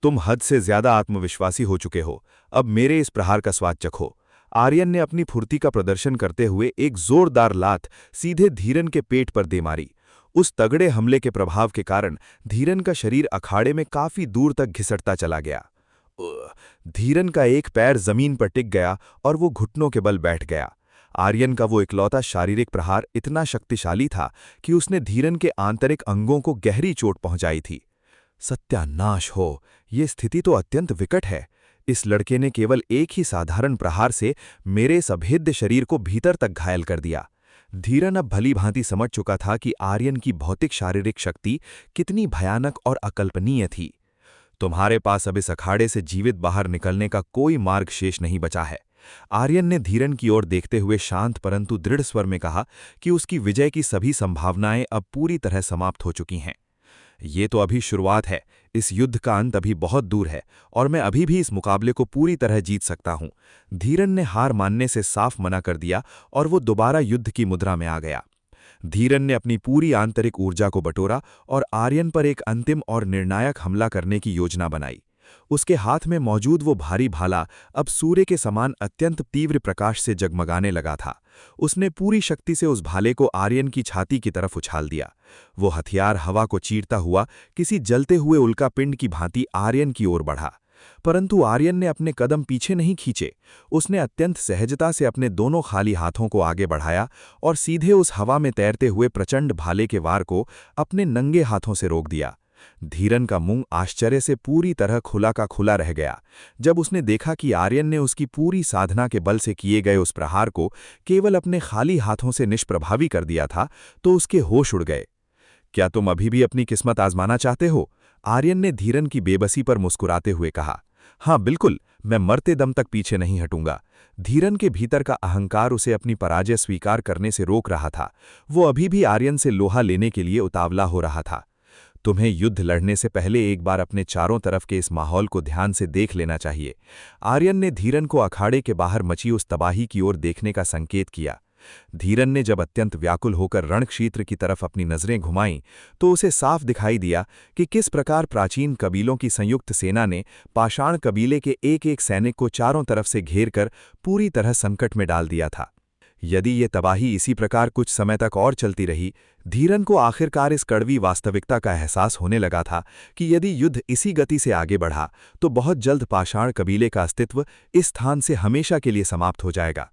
तुम हद से ज्यादा आत्मविश्वासी हो चुके हो, अब मेरे इस प्रहार का स्वाद चखो। आर्यन ने अपनी फुर्ती का प्रदर्शन करते हुए एक जोरदार लात सीधे धीरन के पेट पर दे मारी। उस तगड़े हमले के प्रभाव के कारण धीरन का शरीर अखाड़े में काफी दूर तक घिसटता चला गया। धीरन का एक पैर जमीन पर टिक गया और वो घुटनों के बल बैठ गया। आर्यन का वो इकलौता शारीरिक प्रहार इतना शक्तिशाली था कि उसने धीरन के आंतरिक अंगों को गहरी चोट पहुंचाई थी। सत्यानाश हो, ये स्थिति तो अत्यंत विकट है। इस लड़के ने केवल एक ही साधारण प्रहार से मेरे इस अभेद्य शरीर को भीतर तक घायल कर दिया। धीरन अब भली भांति समझ चुका था कि आर्यन की भौतिक शारीरिक शक्ति कितनी भयानक और अकल्पनीय थी। तुम्हारे पास अब इस अखाड़े से जीवित बाहर निकलने का कोई मार्ग शेष नहीं बचा है, आर्यन ने धीरन की ओर देखते हुए शांत परंतु दृढ़ स्वर में कहा कि उसकी विजय की सभी संभावनाएं अब पूरी तरह समाप्त हो चुकी हैं। ये तो अभी शुरुआत है, इस युद्ध का अंत अभी बहुत दूर है और मैं अभी भी इस मुकाबले को पूरी तरह जीत सकता हूं। धीरन ने हार मानने से साफ मना कर दिया और वो दोबारा युद्ध की मुद्रा में आ गया। धीरन ने अपनी पूरी आंतरिक ऊर्जा को बटोरा और आर्यन पर एक अंतिम और निर्णायक हमला करने की योजना बनाई। उसके हाथ में मौजूद वो भारी भाला अब सूर्य के समान अत्यंत तीव्र प्रकाश से जगमगाने लगा था। उसने पूरी शक्ति से उस भाले को आर्यन की छाती की तरफ उछाल दिया। वो हथियार हवा को चीरता हुआ किसी जलते हुए उल्का पिंड की भांति आर्यन की ओर बढ़ा। परंतु आर्यन ने अपने कदम पीछे नहीं खींचे। उसने अत्यंत सहजता से अपने दोनों खाली हाथों को आगे बढ़ाया और सीधे उस हवा में तैरते हुए प्रचंड भाले के वार को अपने नंगे हाथों से रोक दिया। धीरन का मुंह आश्चर्य से पूरी तरह खुला का खुला रह गया। जब उसने देखा कि आर्यन ने उसकी पूरी साधना के बल से किए गए उस प्रहार को केवल अपने खाली हाथों से निष्प्रभावी कर दिया था, तो उसके होश उड़ गए। क्या तुम अभी भी अपनी किस्मत आजमाना चाहते हो? आर्यन ने धीरन की बेबसी पर मुस्कुराते हुए कहा। हाँ बिल्कुल, मैं मरते दम तक पीछे नहीं हटूंगा। धीरन के भीतर का अहंकार उसे अपनी पराजय स्वीकार करने से रोक रहा था। वो अभी भी आर्यन से लोहा लेने के लिए उतावला हो रहा था। तुम्हें युद्ध लड़ने से पहले एक बार अपने चारों तरफ के इस माहौल को ध्यान से देख लेना चाहिए। आर्यन ने धीरन को अखाड़े के बाहर मची उस तबाही की ओर देखने का संकेत किया। धीरन ने जब अत्यंत व्याकुल होकर रणक्षेत्र की तरफ अपनी नजरें घुमाईं, तो उसे साफ दिखाई दिया कि किस प्रकार प्राचीन कबीलों की संयुक्त सेना ने पाषाण कबीले के एक एक सैनिक को चारों तरफ से घेर कर पूरी तरह संकट में डाल दिया था। यदि ये तबाही इसी प्रकार कुछ समय तक और चलती रही, धीरन को आखिरकार इस कड़वी वास्तविकता का एहसास होने लगा था कि यदि युद्ध इसी गति से आगे बढ़ा तो बहुत जल्द पाषाण कबीले का अस्तित्व इस स्थान से हमेशा के लिए समाप्त हो जाएगा।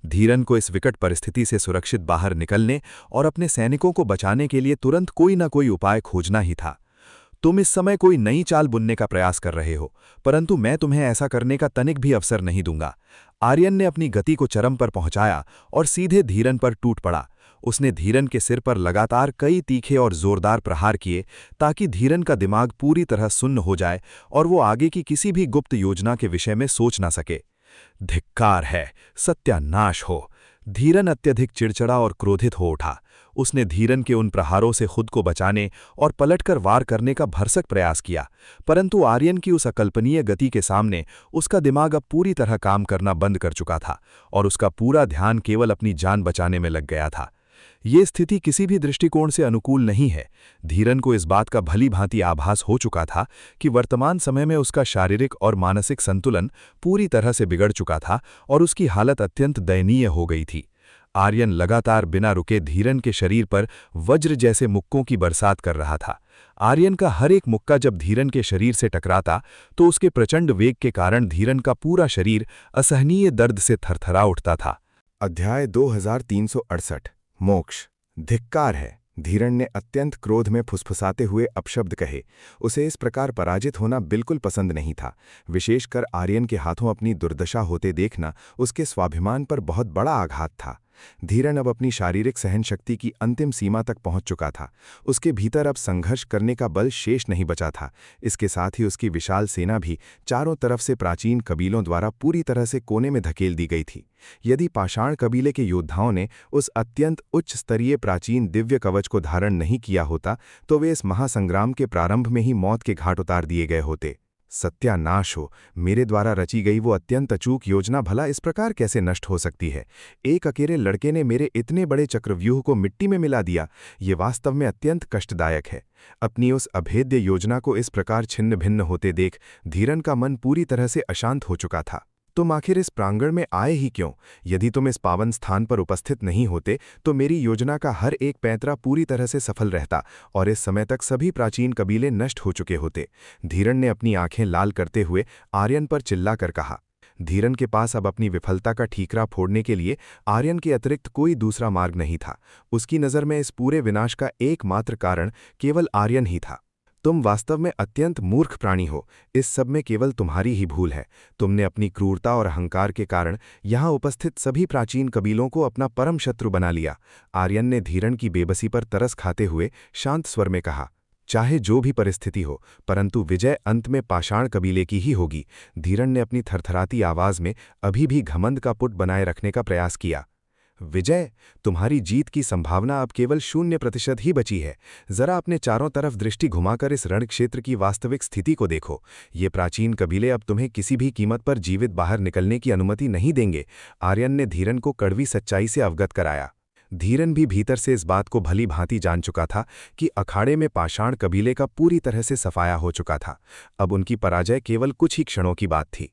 धीरन को इस विकट परिस्थिति से सुरक्षित बाहर निकलने और अपने सैनिकों को बचाने के लिए तुरंत कोई न कोई उपाय खोजना ही था। तुम इस समय कोई नई चाल बुनने का प्रयास कर रहे हो, परंतु मैं तुम्हें ऐसा करने का तनिक भी अवसर नहीं दूंगा। आर्यन ने अपनी गति को चरम पर पहुंचाया और सीधे धीरन पर टूट पड़ा। उसने धीरन के सिर पर लगातार कई तीखे और जोरदार प्रहार किए ताकि धीरन का दिमाग पूरी तरह सुन्न हो जाए और वो आगे की किसी भी गुप्त योजना के विषय में सोच ना सके। धिक्कार है, सत्यानाश हो। धीरन अत्यधिक चिड़चिड़ा और क्रोधित हो उठा। उसने धीरन के उन प्रहारों से खुद को बचाने और पलटकर वार करने का भरसक प्रयास किया, परंतु आर्यन की उस अकल्पनीय गति के सामने उसका दिमाग अब पूरी तरह काम करना बंद कर चुका था और उसका पूरा ध्यान केवल अपनी जान बचाने में लग गया था। ये स्थिति किसी भी दृष्टिकोण से अनुकूल नहीं है। धीरन को इस बात का भली भांति आभास हो चुका था कि वर्तमान समय में उसका शारीरिक और मानसिक संतुलन पूरी तरह से बिगड़ चुका था और उसकी हालत अत्यंत दयनीय हो गई थी। आर्यन लगातार बिना रुके धीरन के शरीर पर वज्र जैसे मुक्कों की बरसात कर रहा था। आर्यन का हर एक मुक्का जब धीरन के शरीर से टकराता तो उसके प्रचंड वेग के कारण धीरन का पूरा शरीर असहनीय दर्द से थरथरा उठता था। अध्याय 2368 मोक्ष। धिक्कार है। धीरन ने अत्यंत क्रोध में फुसफुसाते हुए अपशब्द कहे। उसे इस प्रकार पराजित होना बिल्कुल पसंद नहीं था। विशेषकर आर्यन के हाथों अपनी दुर्दशा होते देखना उसके स्वाभिमान पर बहुत बड़ा आघात था। धीरन अब अपनी शारीरिक सहन शक्ति की अंतिम सीमा तक पहुंच चुका था। उसके भीतर अब संघर्ष करने का बल शेष नहीं बचा था। इसके साथ ही उसकी विशाल सेना भी चारों तरफ से प्राचीन कबीलों द्वारा पूरी तरह से कोने में धकेल दी गई थी। यदि पाषाण कबीले के योद्धाओं ने उस अत्यंत उच्च स्तरीय प्राचीन दिव्य कवच को धारण नहीं किया होता तो वे इस महासंग्राम के प्रारंभ में ही मौत के घाट उतार दिए गए होते। सत्यानाश हो, मेरे द्वारा रची गई वो अत्यंत अचूक योजना भला इस प्रकार कैसे नष्ट हो सकती है? एक अकेले लड़के ने मेरे इतने बड़े चक्रव्यूह को मिट्टी में मिला दिया। ये वास्तव में अत्यंत कष्टदायक है। अपनी उस अभेद्य योजना को इस प्रकार छिन्न भिन्न होते देख धीरन का मन पूरी तरह से अशांत हो चुका था। तुम आखिर इस प्रांगण में आए ही क्यों? यदि तुम इस पावन स्थान पर उपस्थित नहीं होते तो मेरी योजना का हर एक पैंतरा पूरी तरह से सफल रहता और इस समय तक सभी प्राचीन कबीले नष्ट हो चुके होते। धीरन ने अपनी आंखें लाल करते हुए आर्यन पर चिल्लाकर कहा। धीरन के पास अब अपनी विफलता का ठीकरा फोड़ने के लिए आर्यन के अतिरिक्त कोई दूसरा मार्ग नहीं था। उसकी नज़र में इस पूरे विनाश का एकमात्र कारण केवल आर्यन ही था। तुम वास्तव में अत्यंत मूर्ख प्राणी हो। इस सब में केवल तुम्हारी ही भूल है। तुमने अपनी क्रूरता और अहंकार के कारण यहाँ उपस्थित सभी प्राचीन कबीलों को अपना परम शत्रु बना लिया। आर्यन ने धीरन की बेबसी पर तरस खाते हुए शांत स्वर में कहा। चाहे जो भी परिस्थिति हो, परंतु विजय अंत में पाषाण कबीले की ही होगी। धीरन ने अपनी थरथराती आवाज में अभी भी घमंड का पुट बनाए रखने का प्रयास किया। विजय, तुम्हारी जीत की संभावना अब केवल 0% ही बची है। जरा अपने चारों तरफ दृष्टि घुमाकर इस रणक्षेत्र की वास्तविक स्थिति को देखो। ये प्राचीन कबीले अब तुम्हें किसी भी कीमत पर जीवित बाहर निकलने की अनुमति नहीं देंगे। आर्यन ने धीरन को कड़वी सच्चाई से अवगत कराया। धीरन भी भीतर से इस बात को भली भांति जान चुका था कि अखाड़े में पाषाण कबीले का पूरी तरह से सफाया हो चुका था। अब उनकी पराजय केवल कुछ ही क्षणों की बात थी।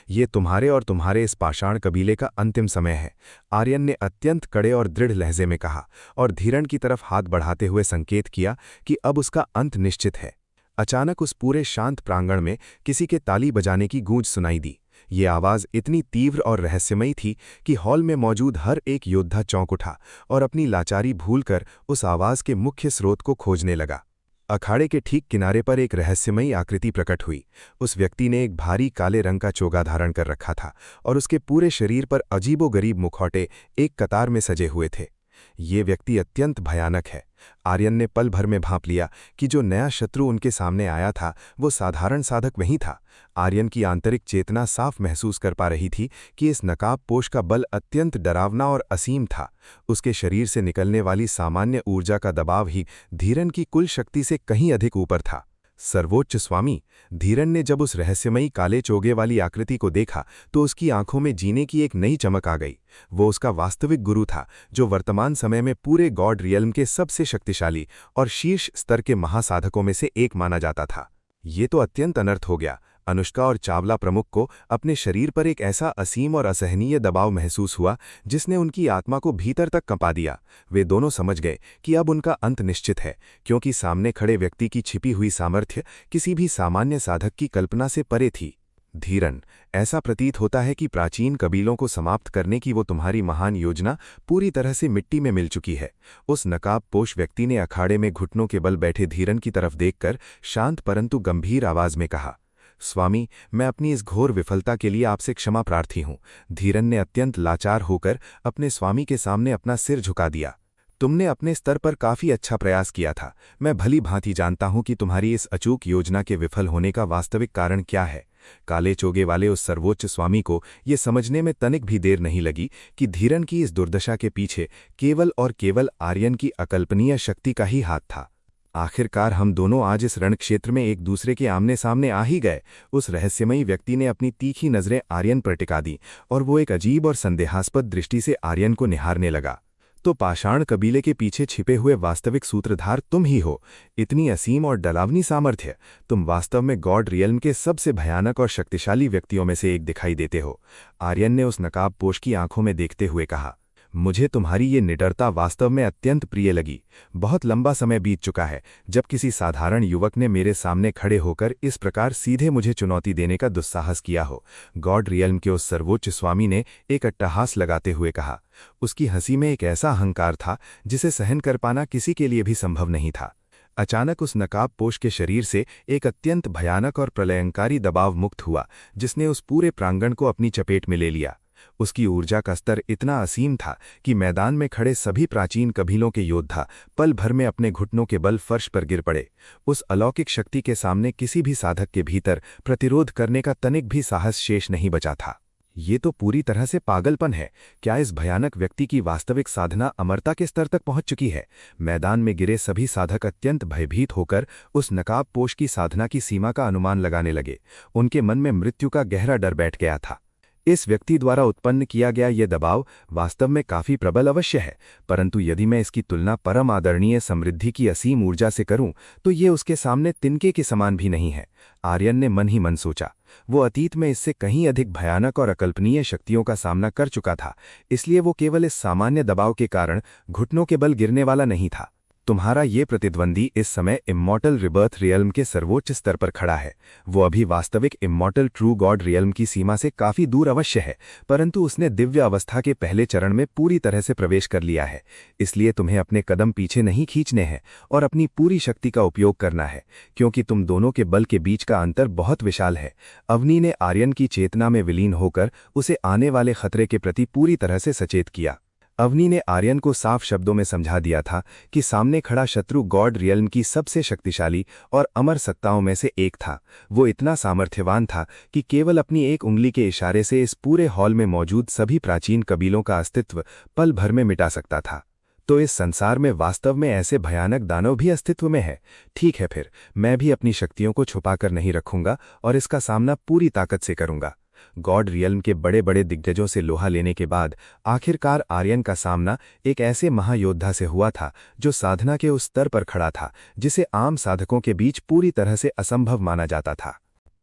ये तुम्हारे और तुम्हारे इस पाषाण कबीले का अंतिम समय है, आर्यन ने अत्यंत कड़े और दृढ़ लहजे में कहा और धीरन की तरफ हाथ बढ़ाते हुए संकेत किया कि अब उसका अंत निश्चित है। अचानक उस पूरे शांत प्रांगण में किसी के ताली बजाने की गूंज सुनाई दी। ये आवाज़ इतनी तीव्र और रहस्यमयी थी कि हॉल में मौजूद हर एक योद्धा चौंक उठा और अपनी लाचारी भूलकर उस आवाज़ के मुख्य स्रोत को खोजने लगा। अखाड़े के ठीक किनारे पर एक रहस्यमयी आकृति प्रकट हुई। उस व्यक्ति ने एक भारी काले रंग का चोगा धारण कर रखा था और उसके पूरे शरीर पर अजीबोगरीब मुखौटे एक कतार में सजे हुए थे। ये व्यक्ति अत्यंत भयानक है। आर्यन ने पल भर में भांप लिया कि जो नया शत्रु उनके सामने आया था वो साधारण साधक नहीं था। आर्यन की आंतरिक चेतना साफ महसूस कर पा रही थी कि इस नकाबपोश का बल अत्यंत डरावना और असीम था। उसके शरीर से निकलने वाली सामान्य ऊर्जा का दबाव ही धीरन की कुल शक्ति से कहीं अधिक ऊपर था। सर्वोच्च स्वामी, धीरन ने जब उस रहस्यमयी काले चोगे वाली आकृति को देखा तो उसकी आंखों में जीने की एक नई चमक आ गई। वो उसका वास्तविक गुरु था, जो वर्तमान समय में पूरे गॉड रियल्म के सबसे शक्तिशाली और शीर्ष स्तर के महासाधकों में से एक माना जाता था। ये तो अत्यंत अनर्थ हो गया। अनुष्का और चावला प्रमुख को अपने शरीर पर एक ऐसा असीम और असहनीय दबाव महसूस हुआ जिसने उनकी आत्मा को भीतर तक कंपा दिया। वे दोनों समझ गए कि अब उनका अंत निश्चित है, क्योंकि सामने खड़े व्यक्ति की छिपी हुई सामर्थ्य किसी भी सामान्य साधक की कल्पना से परे थी। धीरन, ऐसा प्रतीत होता है कि प्राचीन कबीलों को समाप्त करने की वो तुम्हारी महान योजना पूरी तरह से मिट्टी में मिल चुकी है। उस नकाबपोश व्यक्ति ने अखाड़े में घुटनों के बल बैठे धीरन की तरफ देखकर शांत परंतु गंभीर आवाज में कहा, स्वामी, मैं अपनी इस घोर विफलता के लिए आपसे क्षमा प्रार्थी हूं। धीरन ने अत्यंत लाचार होकर अपने स्वामी के सामने अपना सिर झुका दिया। तुमने अपने स्तर पर काफी अच्छा प्रयास किया था। मैं भली भांति जानता हूं कि तुम्हारी इस अचूक योजना के विफल होने का वास्तविक कारण क्या है। काले चोगे वाले उस सर्वोच्च स्वामी को ये समझने में तनिक भी देर नहीं लगी कि धीरन की इस दुर्दशा के पीछे केवल और केवल आर्यन की अकल्पनीय शक्ति का ही हाथ था। आखिरकार हम दोनों आज इस रणक्षेत्र में एक दूसरे के आमने सामने आ ही गए। उस रहस्यमयी व्यक्ति ने अपनी तीखी नजरें आर्यन पर टिका दी और वो एक अजीब और संदेहास्पद दृष्टि से आर्यन को निहारने लगा। तो पाषाण कबीले के पीछे छिपे हुए वास्तविक सूत्रधार तुम ही हो। इतनी असीम और डरावनी सामर्थ्य, तुम वास्तव में गॉड रियल्म के सबसे भयानक और शक्तिशाली व्यक्तियों में से एक दिखाई देते हो। आर्यन ने उस नकाबपोश की आंखों में देखते हुए कहा, मुझे तुम्हारी ये निडरता वास्तव में अत्यंत प्रिय लगी। बहुत लंबा समय बीत चुका है जब किसी साधारण युवक ने मेरे सामने खड़े होकर इस प्रकार सीधे मुझे चुनौती देने का दुस्साहस किया हो। गॉड रियल्म के उस सर्वोच्च स्वामी ने एक अट्टहास लगाते हुए कहा। उसकी हंसी में एक ऐसा अहंकार था जिसे सहन कर पाना किसी के लिए भी संभव नहीं था। अचानक उस नकाबपोश के शरीर से एक अत्यंत भयानक और प्रलयंकारी दबाव मुक्त हुआ, जिसने उस पूरे प्रांगण को अपनी चपेट में ले लिया। उसकी ऊर्जा का स्तर इतना असीम था कि मैदान में खड़े सभी प्राचीन कबीलों के योद्धा पल भर में अपने घुटनों के बल फर्श पर गिर पड़े। उस अलौकिक शक्ति के सामने किसी भी साधक के भीतर प्रतिरोध करने का तनिक भी साहस शेष नहीं बचा था। ये तो पूरी तरह से पागलपन है। क्या इस भयानक व्यक्ति की वास्तविक साधना अमरता के स्तर तक पहुंच चुकी है? मैदान में गिरे सभी साधक अत्यंत भयभीत होकर उस नकाबपोश की साधना की सीमा का अनुमान लगाने लगे। उनके मन में मृत्यु का गहरा डर बैठ गया था। इस व्यक्ति द्वारा उत्पन्न किया गया ये दबाव वास्तव में काफी प्रबल अवश्य है, परंतु यदि मैं इसकी तुलना परम आदरणीय समृद्धि की असीम ऊर्जा से करूं तो ये उसके सामने तिनके के समान भी नहीं है। आर्यन ने मन ही मन सोचा। वो अतीत में इससे कहीं अधिक भयानक और अकल्पनीय शक्तियों का सामना कर चुका था, इसलिए वो केवल इस सामान्य दबाव के कारण घुटनों के बल गिरने वाला नहीं था। तुम्हारा ये प्रतिद्वंदी इस समय इमॉर्टल रिबर्थ रियल्म के सर्वोच्च स्तर पर खड़ा है। वो अभी वास्तविक इमॉर्टल ट्रू गॉड रियल्म की सीमा से काफी दूर अवश्य है, परंतु उसने दिव्य अवस्था के पहले चरण में पूरी तरह से प्रवेश कर लिया है। इसलिए तुम्हें अपने कदम पीछे नहीं खींचने हैं और अपनी पूरी शक्ति का उपयोग करना है, क्योंकि तुम दोनों के बल के बीच का अंतर बहुत विशाल है। अवनी ने आर्यन की चेतना में विलीन होकर उसे आने वाले खतरे के प्रति पूरी तरह से सचेत किया। अवनी ने आर्यन को साफ शब्दों में समझा दिया था कि सामने खड़ा शत्रु गॉड रियल्म की सबसे शक्तिशाली और अमर सत्ताओं में से एक था। वो इतना सामर्थ्यवान था कि केवल अपनी एक उंगली के इशारे से इस पूरे हॉल में मौजूद सभी प्राचीन कबीलों का अस्तित्व पल भर में मिटा सकता था। तो इस संसार में वास्तव में ऐसे भयानक दानव भी अस्तित्व में है। ठीक है, फिर मैं भी अपनी शक्तियों को छुपाकर नहीं रखूंगा और इसका सामना पूरी ताकत से करूंगा। गॉड रियल्म के बड़े बड़े दिग्गजों से लोहा लेने के बाद आखिरकार आर्यन का सामना एक ऐसे महायोद्धा से हुआ था जो साधना के उस स्तर पर खड़ा था जिसे आम साधकों के बीच पूरी तरह से असंभव माना जाता था।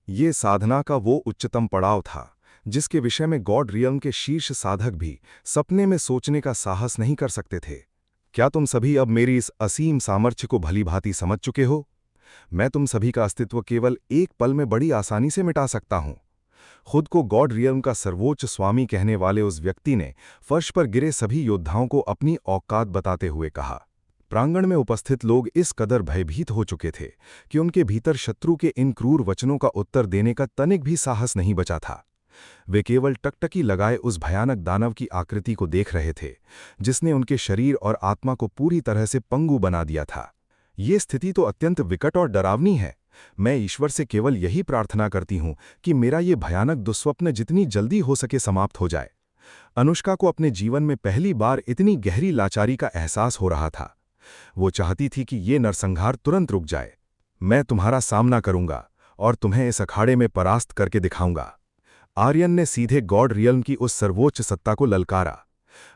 ये साधना का वो उच्चतम पड़ाव था जिसके विषय में गॉड रियल्म के शीर्ष साधक भी सपने में सोचने का साहस नहीं कर सकते थे। क्या तुम सभी अब मेरी इस असीम सामर्थ्य को भली भांति समझ चुके हो? मैं तुम सभी का अस्तित्व केवल एक पल में बड़ी आसानी से मिटा सकता हूं। खुद को गॉड रियल्म का सर्वोच्च स्वामी कहने वाले उस व्यक्ति ने फर्श पर गिरे सभी योद्धाओं को अपनी औकात बताते हुए कहा। प्रांगण में उपस्थित लोग इस कदर भयभीत हो चुके थे कि उनके भीतर शत्रु के इन क्रूर वचनों का उत्तर देने का तनिक भी साहस नहीं बचा था। वे केवल टकटकी लगाए उस भयानक दानव की आकृति को देख रहे थे, जिसने उनके शरीर और आत्मा को पूरी तरह से पंगु बना दिया था। ये स्थिति तो अत्यंत विकट और डरावनी है। मैं ईश्वर से केवल यही प्रार्थना करती हूं कि मेरा ये भयानक दुस्वप्न जितनी जल्दी हो सके समाप्त हो जाए। अनुष्का को अपने जीवन में पहली बार इतनी गहरी लाचारी का एहसास हो रहा था। वो चाहती थी कि ये नरसंहार तुरंत रुक जाए। मैं तुम्हारा सामना करूंगा और तुम्हें इस अखाड़े में परास्त करके दिखाऊंगा। आर्यन ने सीधे गॉड रियल्म की उस सर्वोच्च सत्ता को ललकारा।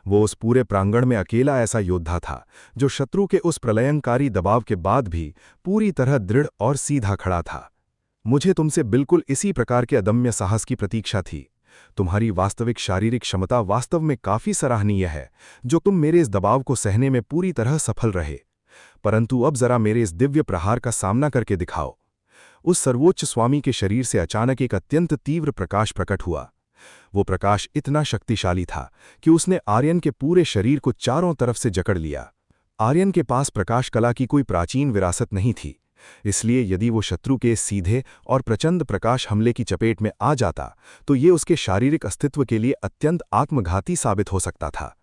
वो उस पूरे प्रांगण में अकेला ऐसा योद्धा था जो शत्रु के उस प्रलयंकारी दबाव के बाद भी पूरी तरह दृढ़ और सीधा खड़ा था। मुझे तुमसे बिल्कुल इसी प्रकार के अदम्य साहस की प्रतीक्षा थी। तुम्हारी वास्तविक शारीरिक क्षमता वास्तव में काफी सराहनीय है, जो तुम मेरे इस दबाव को सहने में पूरी तरह सफल रहे। परंतु अब जरा मेरे इस दिव्य प्रहार का सामना करके दिखाओ। उस सर्वोच्च स्वामी के शरीर से अचानक एक अत्यंत तीव्र प्रकाश प्रकट हुआ। वो प्रकाश इतना शक्तिशाली था कि उसने आर्यन के पूरे शरीर को चारों तरफ से जकड़ लिया। आर्यन के पास प्रकाश कला की कोई प्राचीन विरासत नहीं थी, इसलिए यदि वो शत्रु के सीधे और प्रचंड प्रकाश हमले की चपेट में आ जाता तो ये उसके शारीरिक अस्तित्व के लिए अत्यंत आत्मघाती साबित हो सकता था।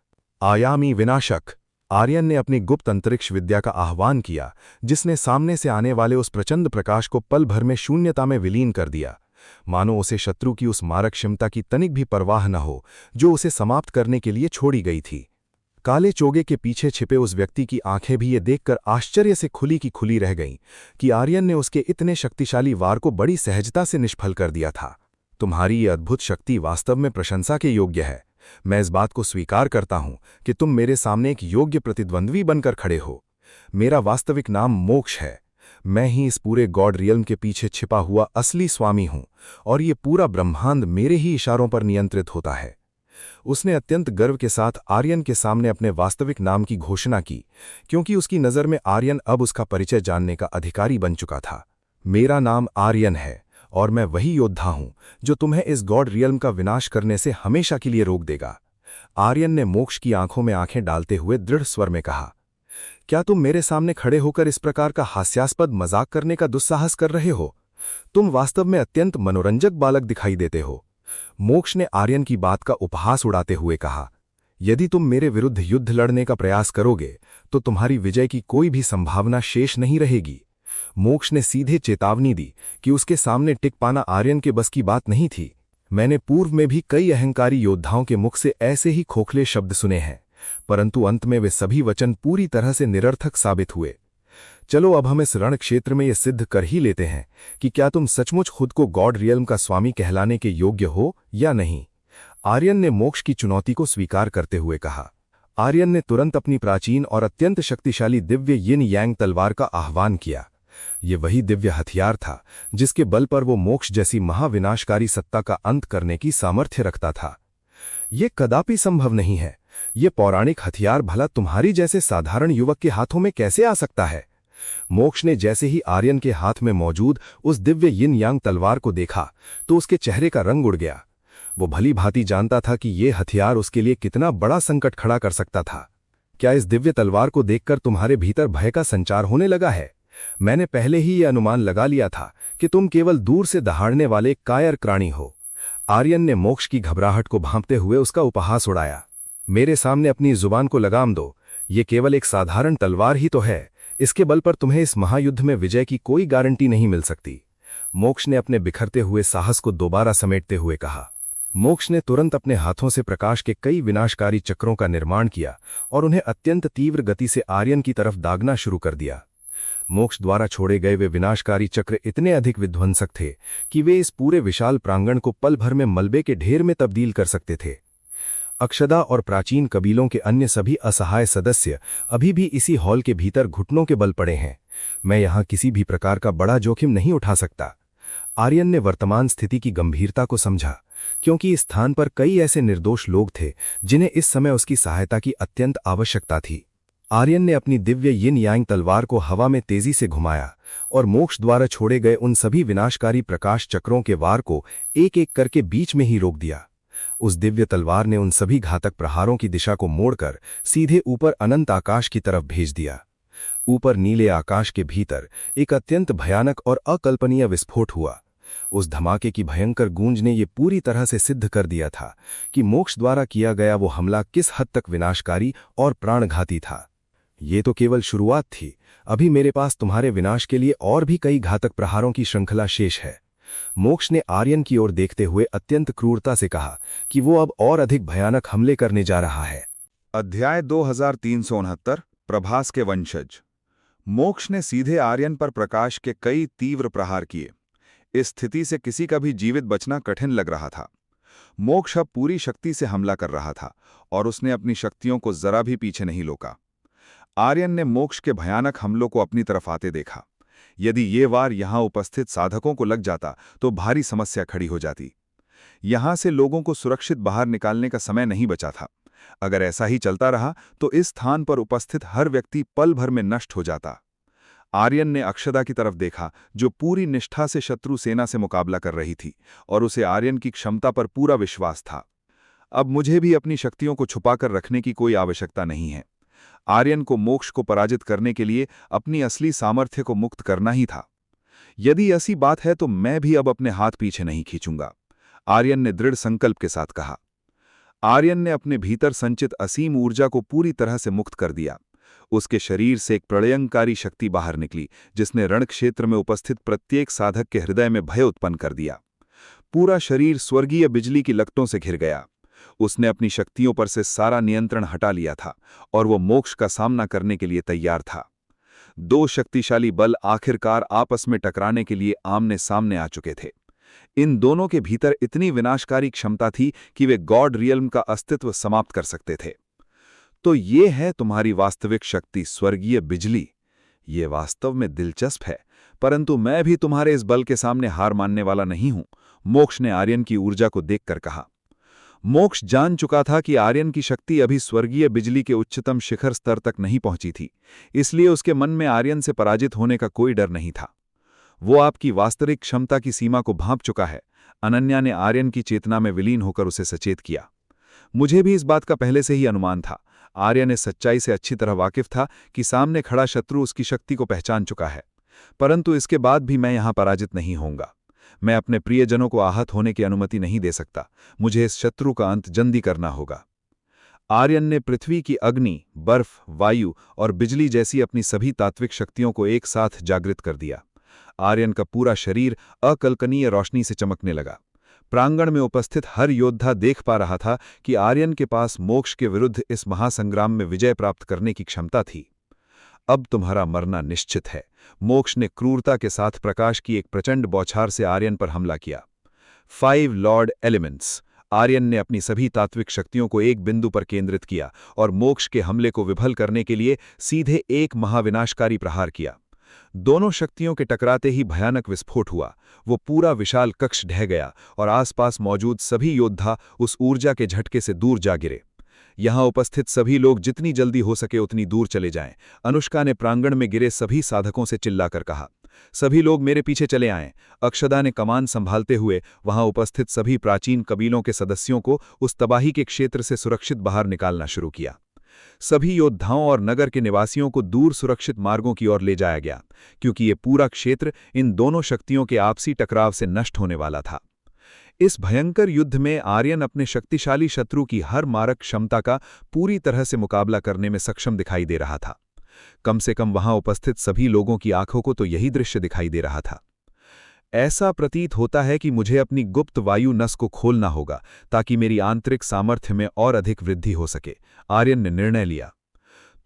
आयामी विनाशक, आर्यन ने अपनी गुप्त अंतरिक्ष विद्या का आह्वान किया, जिसने सामने से आने वाले उस प्रचंड प्रकाश को पल भर में शून्यता में विलीन कर दिया, मानो उसे शत्रु की उस मारक क्षमता की तनिक भी परवाह न हो जो उसे समाप्त करने के लिए छोड़ी गई थी। काले चोगे के पीछे छिपे उस व्यक्ति की आंखें भी ये देखकर आश्चर्य से खुली की खुली रह गईं कि आर्यन ने उसके इतने शक्तिशाली वार को बड़ी सहजता से निष्फल कर दिया था। तुम्हारी ये अद्भुत शक्ति वास्तव में प्रशंसा के योग्य है। मैं इस बात को स्वीकार करता हूं कि तुम मेरे सामने एक योग्य प्रतिद्वंद्वी बनकर खड़े हो। मेरा वास्तविक नाम मोक्ष है। मैं ही इस पूरे गॉड रियल्म के पीछे छिपा हुआ असली स्वामी हूं और ये पूरा ब्रह्मांड मेरे ही इशारों पर नियंत्रित होता है। उसने अत्यंत गर्व के साथ आर्यन के सामने अपने वास्तविक नाम की घोषणा की, क्योंकि उसकी नज़र में आर्यन अब उसका परिचय जानने का अधिकारी बन चुका था। मेरा नाम आर्यन है और मैं वही योद्धा हूं जो तुम्हें इस गॉड रियल्म का विनाश करने से हमेशा के लिए रोक देगा। आर्यन ने मोक्ष की आंखों में आंखें डालते हुए दृढ़ स्वर में कहा, क्या तुम मेरे सामने खड़े होकर इस प्रकार का हास्यास्पद मजाक करने का दुस्साहस कर रहे हो? तुम वास्तव में अत्यंत मनोरंजक बालक दिखाई देते हो। मोक्ष ने आर्यन की बात का उपहास उड़ाते हुए कहा, यदि तुम मेरे विरुद्ध युद्ध लड़ने का प्रयास करोगे तो तुम्हारी विजय की कोई भी संभावना शेष नहीं रहेगी। मोक्ष ने सीधे चेतावनी दी कि उसके सामने टिक पाना आर्यन के बस की बात नहीं थी। मैंने पूर्व में भी कई अहंकारी योद्धाओं के मुख से ऐसे ही खोखले शब्द सुने हैं, परंतु अंत में वे सभी वचन पूरी तरह से निरर्थक साबित हुए। चलो अब हम इस रण क्षेत्र में ये सिद्ध कर ही लेते हैं कि क्या तुम सचमुच खुद को गॉड रियल्म का स्वामी कहलाने के योग्य हो या नहीं। आर्यन ने मोक्ष की चुनौती को स्वीकार करते हुए कहा। आर्यन ने तुरंत अपनी प्राचीन और अत्यंत शक्तिशाली दिव्य यिन यांग तलवार का आह्वान किया। ये वही दिव्य हथियार था जिसके बल पर वो मोक्ष जैसी महाविनाशकारी सत्ता का अंत करने की सामर्थ्य रखता था। ये कदापि संभव नहीं है। ये पौराणिक हथियार भला तुम्हारी जैसे साधारण युवक के हाथों में कैसे आ सकता है? मोक्ष ने जैसे ही आर्यन के हाथ में मौजूद उस दिव्य यिन यांग तलवार को देखा तो उसके चेहरे का रंग उड़ गया। वो भली भांति जानता था कि ये हथियार उसके लिए कितना बड़ा संकट खड़ा कर सकता था। क्या इस दिव्य तलवार को देखकर तुम्हारे भीतर भय का संचार होने लगा है? मैंने पहले ही ये अनुमान लगा लिया था कि तुम केवल दूर से दहाड़ने वाले कायर प्राणी हो। आर्यन ने मोक्ष की घबराहट को भांपते हुए उसका उपहास उड़ाया। मेरे सामने अपनी जुबान को लगाम दो। ये केवल एक साधारण तलवार ही तो है। इसके बल पर तुम्हें इस महायुद्ध में विजय की कोई गारंटी नहीं मिल सकती। मोक्ष ने अपने बिखरते हुए साहस को दोबारा समेटते हुए कहा। मोक्ष ने तुरंत अपने हाथों से प्रकाश के कई विनाशकारी चक्रों का निर्माण किया और उन्हें अत्यंत तीव्र गति से आर्यन की तरफ दागना शुरू कर दिया। मोक्ष द्वारा छोड़े गए वे विनाशकारी चक्र इतने अधिक विध्वंसक थे कि वे इस पूरे विशाल प्रांगण को पल भर में मलबे के ढेर में तब्दील कर सकते थे। अक्षदा और प्राचीन कबीलों के अन्य सभी असहाय सदस्य अभी भी इसी हॉल के भीतर घुटनों के बल पड़े हैं। मैं यहां किसी भी प्रकार का बड़ा जोखिम नहीं उठा सकता। आर्यन ने वर्तमान स्थिति की गंभीरता को समझा, क्योंकि इस स्थान पर कई ऐसे निर्दोष लोग थे जिन्हें इस समय उसकी सहायता की अत्यंत आवश्यकता थी। आर्यन ने अपनी दिव्य यिन यांग तलवार को हवा में तेजी से घुमाया और मोक्ष द्वारा छोड़े गए उन सभी विनाशकारी प्रकाश चक्रों के वार को एक एक करके बीच में ही रोक दिया। उस दिव्य तलवार ने उन सभी घातक प्रहारों की दिशा को मोड़कर सीधे ऊपर अनंत आकाश की तरफ भेज दिया। ऊपर नीले आकाश के भीतर एक अत्यंत भयानक और अकल्पनीय विस्फोट हुआ। उस धमाके की भयंकर गूंज ने ये पूरी तरह से सिद्ध कर दिया था कि मोक्ष द्वारा किया गया वो हमला किस हद तक विनाशकारी और प्राणघाती था। ये तो केवल शुरुआत थी, अभी मेरे पास तुम्हारे विनाश के लिए और भी कई घातक प्रहारों की श्रृंखला शेष है। मोक्ष ने आर्यन की ओर देखते हुए अत्यंत क्रूरता से कहा कि वो अब और अधिक भयानक हमले करने जा रहा है। अध्याय 2369 प्रभास के वंशज। मोक्ष ने सीधे आर्यन पर प्रकाश के कई तीव्र प्रहार किए। इस स्थिति से किसी का भी जीवित बचना कठिन लग रहा था। मोक्ष अब पूरी शक्ति से हमला कर रहा था और उसने अपनी शक्तियों को जरा भी पीछे नहीं रोका। आर्यन ने मोक्ष के भयानक हमलों को अपनी तरफ आते देखा। यदि ये वार यहां उपस्थित साधकों को लग जाता तो भारी समस्या खड़ी हो जाती। यहां से लोगों को सुरक्षित बाहर निकालने का समय नहीं बचा था। अगर ऐसा ही चलता रहा तो इस स्थान पर उपस्थित हर व्यक्ति पल भर में नष्ट हो जाता। आर्यन ने अक्षदा की तरफ देखा, जो पूरी निष्ठा से शत्रु सेना से मुकाबला कर रही थी और उसे आर्यन की क्षमता पर पूरा विश्वास था। अब मुझे भी अपनी शक्तियों को छुपाकर रखने की कोई आवश्यकता नहीं है। आर्यन को मोक्ष को पराजित करने के लिए अपनी असली सामर्थ्य को मुक्त करना ही था। यदि ऐसी बात है तो मैं भी अब अपने हाथ पीछे नहीं खींचूंगा, आर्यन ने दृढ़ संकल्प के साथ कहा। आर्यन ने अपने भीतर संचित असीम ऊर्जा को पूरी तरह से मुक्त कर दिया। उसके शरीर से एक प्रलयंकारी शक्ति बाहर निकली, जिसने रणक्षेत्र में उपस्थित प्रत्येक साधक के हृदय में भय उत्पन्न कर दिया। पूरा शरीर स्वर्गीय बिजली की लपटों से घिर गया। उसने अपनी शक्तियों पर से सारा नियंत्रण हटा लिया था और वो मोक्ष का सामना करने के लिए तैयार था। दो शक्तिशाली बल आखिरकार आपस में टकराने के लिए आमने सामने आ चुके थे। इन दोनों के भीतर इतनी विनाशकारी क्षमता थी कि वे गॉड रियल्म का अस्तित्व समाप्त कर सकते थे। तो ये है तुम्हारी वास्तविक शक्ति, स्वर्गीय बिजली। ये वास्तव में दिलचस्प है, परंतु मैं भी तुम्हारे इस बल के सामने हार मानने वाला नहीं हूं, मोक्ष ने आर्यन की ऊर्जा को देखकर कहा। मोक्ष जान चुका था कि आर्यन की शक्ति अभी स्वर्गीय बिजली के उच्चतम शिखर स्तर तक नहीं पहुंची थी, इसलिए उसके मन में आर्यन से पराजित होने का कोई डर नहीं था। वो आपकी वास्तविक क्षमता की सीमा को भांप चुका है। अनन्या ने आर्यन की चेतना में विलीन होकर उसे सचेत किया। मुझे भी इस बात का पहले से ही अनुमान था। आर्यन इस सच्चाई से अच्छी तरह वाकिफ था कि सामने खड़ा शत्रु उसकी शक्ति को पहचान चुका है, परंतु इसके बाद भी मैं यहां पराजित नहीं होऊंगा। मैं अपने प्रियजनों को आहत होने की अनुमति नहीं दे सकता। मुझे इस शत्रु का अंत जल्दी करना होगा। आर्यन ने पृथ्वी की अग्नि, बर्फ, वायु और बिजली जैसी अपनी सभी तात्विक शक्तियों को एक साथ जागृत कर दिया। आर्यन का पूरा शरीर अकल्पनीय रोशनी से चमकने लगा। प्रांगण में उपस्थित हर योद्धा देख पा रहा था कि आर्यन के पास मोक्ष के विरुद्ध इस महासंग्राम में विजय प्राप्त करने की क्षमता थी। अब तुम्हारा मरना निश्चित है। मोक्ष ने क्रूरता के साथ प्रकाश की एक प्रचंड बौछार से आर्यन पर हमला किया। 5 लॉर्ड एलिमेंट्स। आर्यन ने अपनी सभी तात्विक शक्तियों को एक बिंदु पर केंद्रित किया और मोक्ष के हमले को विफल करने के लिए सीधे एक महाविनाशकारी प्रहार किया। दोनों शक्तियों के टकराते ही भयानक विस्फोट हुआ। वो पूरा विशाल कक्ष ढह गया और आसपास मौजूद सभी योद्धा उस ऊर्जा के झटके से दूर जा गिरे। यहां उपस्थित सभी लोग जितनी जल्दी हो सके उतनी दूर चले जाएं, अनुष्का ने प्रांगण में गिरे सभी साधकों से चिल्लाकर कहा। सभी लोग मेरे पीछे चले आएं। अक्षदा ने कमान संभालते हुए वहां उपस्थित सभी प्राचीन कबीलों के सदस्यों को उस तबाही के क्षेत्र से सुरक्षित बाहर निकालना शुरू किया। सभी योद्धाओं और नगर के निवासियों को दूर सुरक्षित मार्गों की ओर ले जाया गया, क्योंकि ये पूरा क्षेत्र इन दोनों शक्तियों के आपसी टकराव से नष्ट होने वाला था। इस भयंकर युद्ध में आर्यन अपने शक्तिशाली शत्रु की हर मारक क्षमता का पूरी तरह से मुकाबला करने में सक्षम दिखाई दे रहा था। कम से कम वहां उपस्थित सभी लोगों की आंखों को तो यही दृश्य दिखाई दे रहा था। ऐसा प्रतीत होता है कि मुझे अपनी गुप्त वायु नस को खोलना होगा ताकि मेरी आंतरिक सामर्थ्य में और अधिक वृद्धि हो सके, आर्यन ने निर्णय लिया।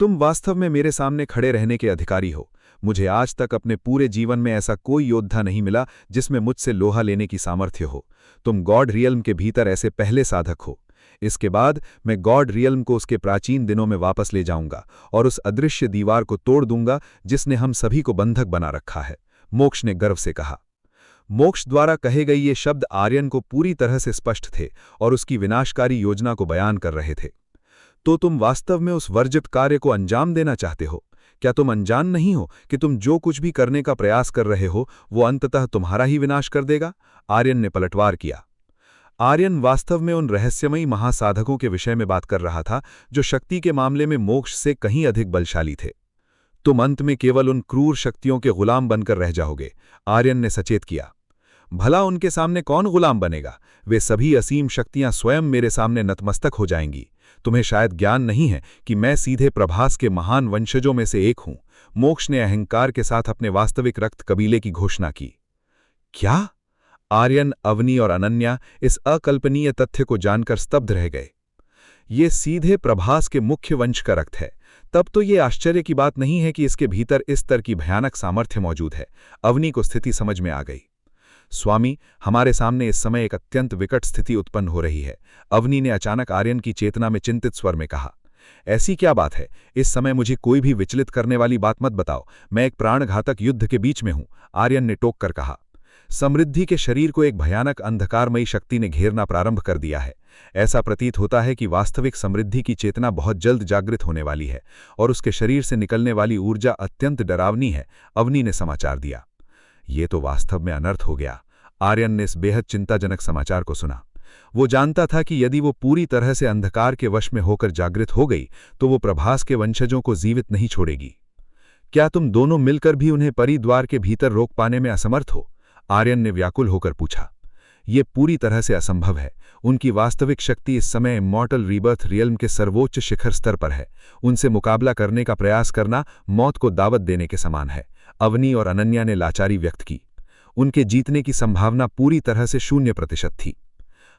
तुम वास्तव में मेरे सामने खड़े रहने के अधिकारी हो। मुझे आज तक अपने पूरे जीवन में ऐसा कोई योद्धा नहीं मिला जिसमें मुझसे लोहा लेने की सामर्थ्य हो। तुम गॉड रियल्म के भीतर ऐसे पहले साधक हो। इसके बाद मैं गॉड रियल्म को उसके प्राचीन दिनों में वापस ले जाऊंगा और उस अदृश्य दीवार को तोड़ दूंगा जिसने हम सभी को बंधक बना रखा है, मोक्ष ने गर्व से कहा। मोक्ष द्वारा कहे गए ये शब्द आर्यन को पूरी तरह से स्पष्ट थे और उसकी विनाशकारी योजना को बयान कर रहे थे। तो तुम वास्तव में उस वर्जित कार्य को अंजाम देना चाहते हो। क्या तुम अनजान नहीं हो कि तुम जो कुछ भी करने का प्रयास कर रहे हो वो अंततः तुम्हारा ही विनाश कर देगा? आर्यन ने पलटवार किया। आर्यन वास्तव में उन रहस्यमयी महासाधकों के विषय में बात कर रहा था जो शक्ति के मामले में मोक्ष से कहीं अधिक बलशाली थे। तुम अंत में केवल उन क्रूर शक्तियों के गुलाम बनकर रह जाओगे, आर्यन ने सचेत किया। भला उनके सामने कौन गुलाम बनेगा? वे सभी असीम शक्तियां स्वयं मेरे सामने नतमस्तक हो जाएंगी। तुम्हें शायद ज्ञान नहीं है कि मैं सीधे प्रभास के महान वंशजों में से एक हूं। मोक्ष ने अहंकार के साथ अपने वास्तविक रक्त कबीले की घोषणा की। क्या? आर्यन, अवनी और अनन्या इस अकल्पनीय तथ्य को जानकर स्तब्ध रह गए। ये सीधे प्रभास के मुख्य वंश का रक्त है। तब तो ये आश्चर्य की बात नहीं है कि इसके भीतर इस तरह की भयानक सामर्थ्य मौजूद है। अवनी को स्थिति समझ में आ गई। स्वामी, हमारे सामने इस समय एक अत्यंत विकट स्थिति उत्पन्न हो रही है, अवनी ने अचानक आर्यन की चेतना में चिंतित स्वर में कहा। ऐसी क्या बात है? इस समय मुझे कोई भी विचलित करने वाली बात मत बताओ। मैं एक प्राणघातक युद्ध के बीच में हूं, आर्यन ने टोक कर कहा। समृद्धि के शरीर को एक भयानक अंधकारमयी शक्ति ने घेरना प्रारंभ कर दिया है। ऐसा प्रतीत होता है कि वास्तविक समृद्धि की चेतना बहुत जल्द जागृत होने वाली है और उसके शरीर से निकलने वाली ऊर्जा अत्यंत डरावनी है, अवनी ने समाचार दिया। ये तो वास्तव में अनर्थ हो गया। आर्यन ने इस बेहद चिंताजनक समाचार को सुना। वो जानता था कि यदि वो पूरी तरह से अंधकार के वश में होकर जागृत हो गई तो वो प्रभास के वंशजों को जीवित नहीं छोड़ेगी। क्या तुम दोनों मिलकर भी उन्हें परिद्वार के भीतर रोक पाने में असमर्थ हो? आर्यन ने व्याकुल होकर पूछा। ये पूरी तरह से असंभव है। उनकी वास्तविक शक्ति इस समय इमॉर्टल रीबर्थ रियल्म के सर्वोच्च शिखर स्तर पर है। उनसे मुकाबला करने का प्रयास करना मौत को दावत देने के समान है, अवनी और अनन्या ने लाचारी व्यक्त की। उनके जीतने की संभावना पूरी तरह से 0% थी।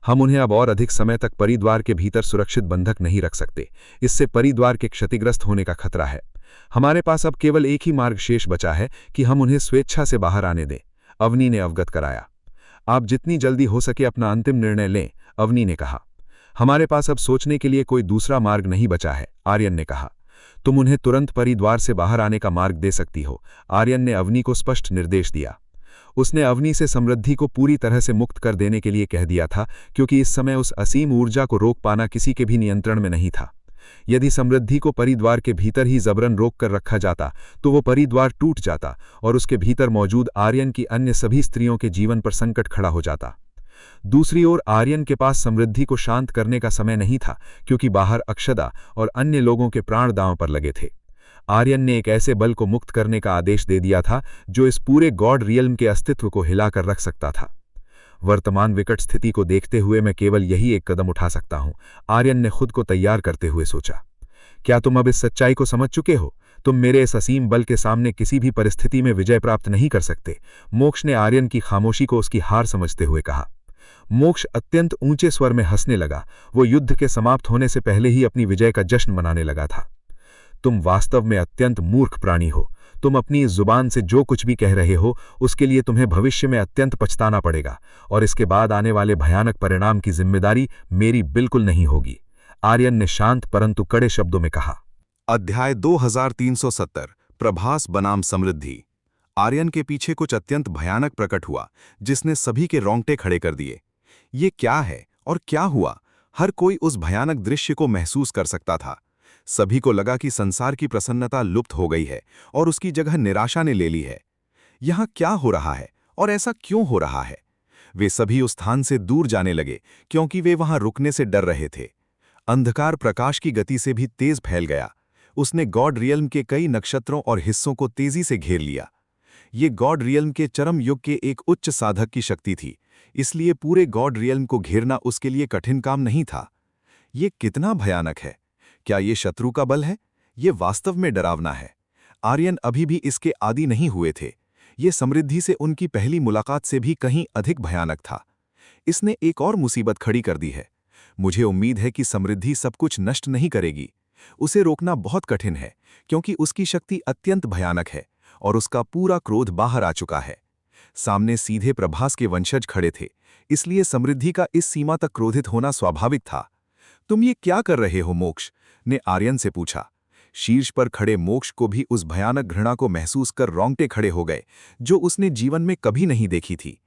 हम उन्हें अब और अधिक समय तक परिद्वार के भीतर सुरक्षित बंधक नहीं रख सकते। इससे परिद्वार के क्षतिग्रस्त होने का खतरा है। हमारे पास अब केवल एक ही मार्ग शेष बचा है कि हम उन्हें स्वेच्छा से बाहर आने दें, अवनी ने अवगत कराया। आप जितनी जल्दी हो सके अपना अंतिम निर्णय लें, अवनी ने कहा। हमारे पास अब सोचने के लिए कोई दूसरा मार्ग नहीं बचा है, आर्यन ने कहा। तुम उन्हें तुरंत परिद्वार से बाहर आने का मार्ग दे सकती हो, आर्यन ने अवनी को स्पष्ट निर्देश दिया। उसने अवनी से समृद्धि को पूरी तरह से मुक्त कर देने के लिए कह दिया था, क्योंकि इस समय उस असीम ऊर्जा को रोक पाना किसी के भी नियंत्रण में नहीं था। यदि समृद्धि को परिद्वार के भीतर ही जबरन रोक कर रखा जाता तो वो परिद्वार टूट जाता और उसके भीतर मौजूद आर्यन की अन्य सभी स्त्रियों के जीवन पर संकट खड़ा हो जाता। दूसरी ओर आर्यन के पास समृद्धि को शांत करने का समय नहीं था, क्योंकि बाहर अक्षदा और अन्य लोगों के प्राण दांव पर लगे थे। आर्यन ने एक ऐसे बल को मुक्त करने का आदेश दे दिया था जो इस पूरे गॉड रियल्म के अस्तित्व को हिलाकर रख सकता था। वर्तमान विकट स्थिति को देखते हुए मैं केवल यही एक कदम उठा सकता हूं, आर्यन ने खुद को तैयार करते हुए सोचा। क्या तुम अब इस सच्चाई को समझ चुके हो? तुम मेरे इस असीम बल के सामने किसी भी परिस्थिति में विजय प्राप्त नहीं कर सकते, मोक्ष ने आर्यन की खामोशी को उसकी हार समझते हुए कहा। मोक्ष अत्यंत ऊंचे स्वर में हंसने लगा। वो युद्ध के समाप्त होने से पहले ही अपनी विजय का जश्न मनाने लगा था। तुम वास्तव में अत्यंत मूर्ख प्राणी हो। तुम अपनी इस जुबान से जो कुछ भी कह रहे हो उसके लिए तुम्हें भविष्य में अत्यंत पछताना पड़ेगा और इसके बाद आने वाले भयानक परिणाम की जिम्मेदारी मेरी बिल्कुल नहीं होगी, आर्यन ने शांत परंतु कड़े शब्दों में कहा। अध्याय 2370 प्रभास बनाम समृद्धि। आर्यन के पीछे कुछ अत्यंत भयानक प्रकट हुआ जिसने सभी के रोंगटे खड़े कर दिए। ये क्या है और क्या हुआ? हर कोई उस भयानक दृश्य को महसूस कर सकता था। सभी को लगा कि संसार की प्रसन्नता लुप्त हो गई है और उसकी जगह निराशा ने ले ली है। यहाँ क्या हो रहा है और ऐसा क्यों हो रहा है? वे सभी उस स्थान से दूर जाने लगे क्योंकि वे वहां रुकने से डर रहे थे। अंधकार प्रकाश की गति से भी तेज फैल गया। उसने गॉड रियल्म के कई नक्षत्रों और हिस्सों को तेजी से घेर लिया। ये गॉड रियल्म के चरम युग के एक उच्च साधक की शक्ति थी, इसलिए पूरे गॉड रियल्म को घेरना उसके लिए कठिन काम नहीं था। ये कितना भयानक है! क्या ये शत्रु का बल है? ये वास्तव में डरावना है। आर्यन अभी भी इसके आदी नहीं हुए थे। ये समृद्धि से उनकी पहली मुलाकात से भी कहीं अधिक भयानक था। इसने एक और मुसीबत खड़ी कर दी है। मुझे उम्मीद है कि समृद्धि सब कुछ नष्ट नहीं करेगी। उसे रोकना बहुत कठिन है क्योंकि उसकी शक्ति अत्यंत भयानक है और उसका पूरा क्रोध बाहर आ चुका है। सामने सीधे प्रभास के वंशज खड़े थे, इसलिए समृद्धि का इस सीमा तक क्रोधित होना स्वाभाविक था। तुम ये क्या कर रहे हो मोक्ष? ने आर्यन से पूछा। शीर्ष पर खड़े मोक्ष को भी उस भयानक घृणा को महसूस कर रोंगटे खड़े हो गए जो उसने जीवन में कभी नहीं देखी थी।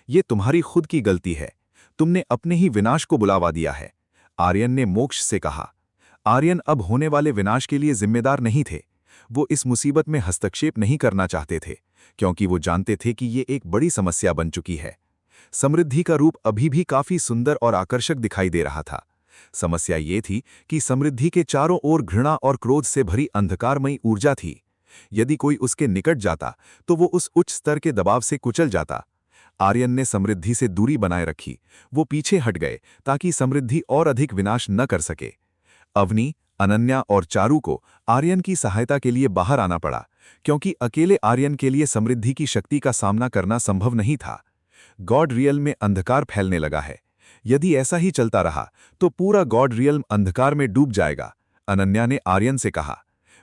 ये तुम्हारी खुद की गलती है। तुमने अपने ही विनाश को बुलावा दिया है, आर्यन ने मोक्ष से कहा। आर्यन अब होने वाले विनाश के लिए जिम्मेदार नहीं थे। वो इस मुसीबत में हस्तक्षेप नहीं करना चाहते थे, क्योंकि वो जानते थे कि ये एक बड़ी समस्या बन चुकी है। समृद्धि का रूप अभी भी काफी सुंदर और आकर्षक दिखाई दे रहा था। समस्या ये थी कि समृद्धि के चारों ओर घृणा और क्रोध से भरी अंधकारमयी ऊर्जा थी। यदि कोई उसके निकट जाता तो वो उस उच्च स्तर के दबाव से कुचल जाता। आर्यन ने समृद्धि से दूरी बनाए रखी। वो पीछे हट गए ताकि समृद्धि और अधिक विनाश न कर सके। अवनी, अनन्या और चारू को आर्यन की सहायता के लिए बाहर आना पड़ा, क्योंकि अकेले आर्यन के लिए समृद्धि की शक्ति का सामना करना संभव नहीं था। गॉड रियल में अंधकार फैलने लगा है। यदि ऐसा ही चलता रहा तो पूरा गॉड रियल अंधकार में डूब जाएगा। अनन्या ने आर्यन से कहा,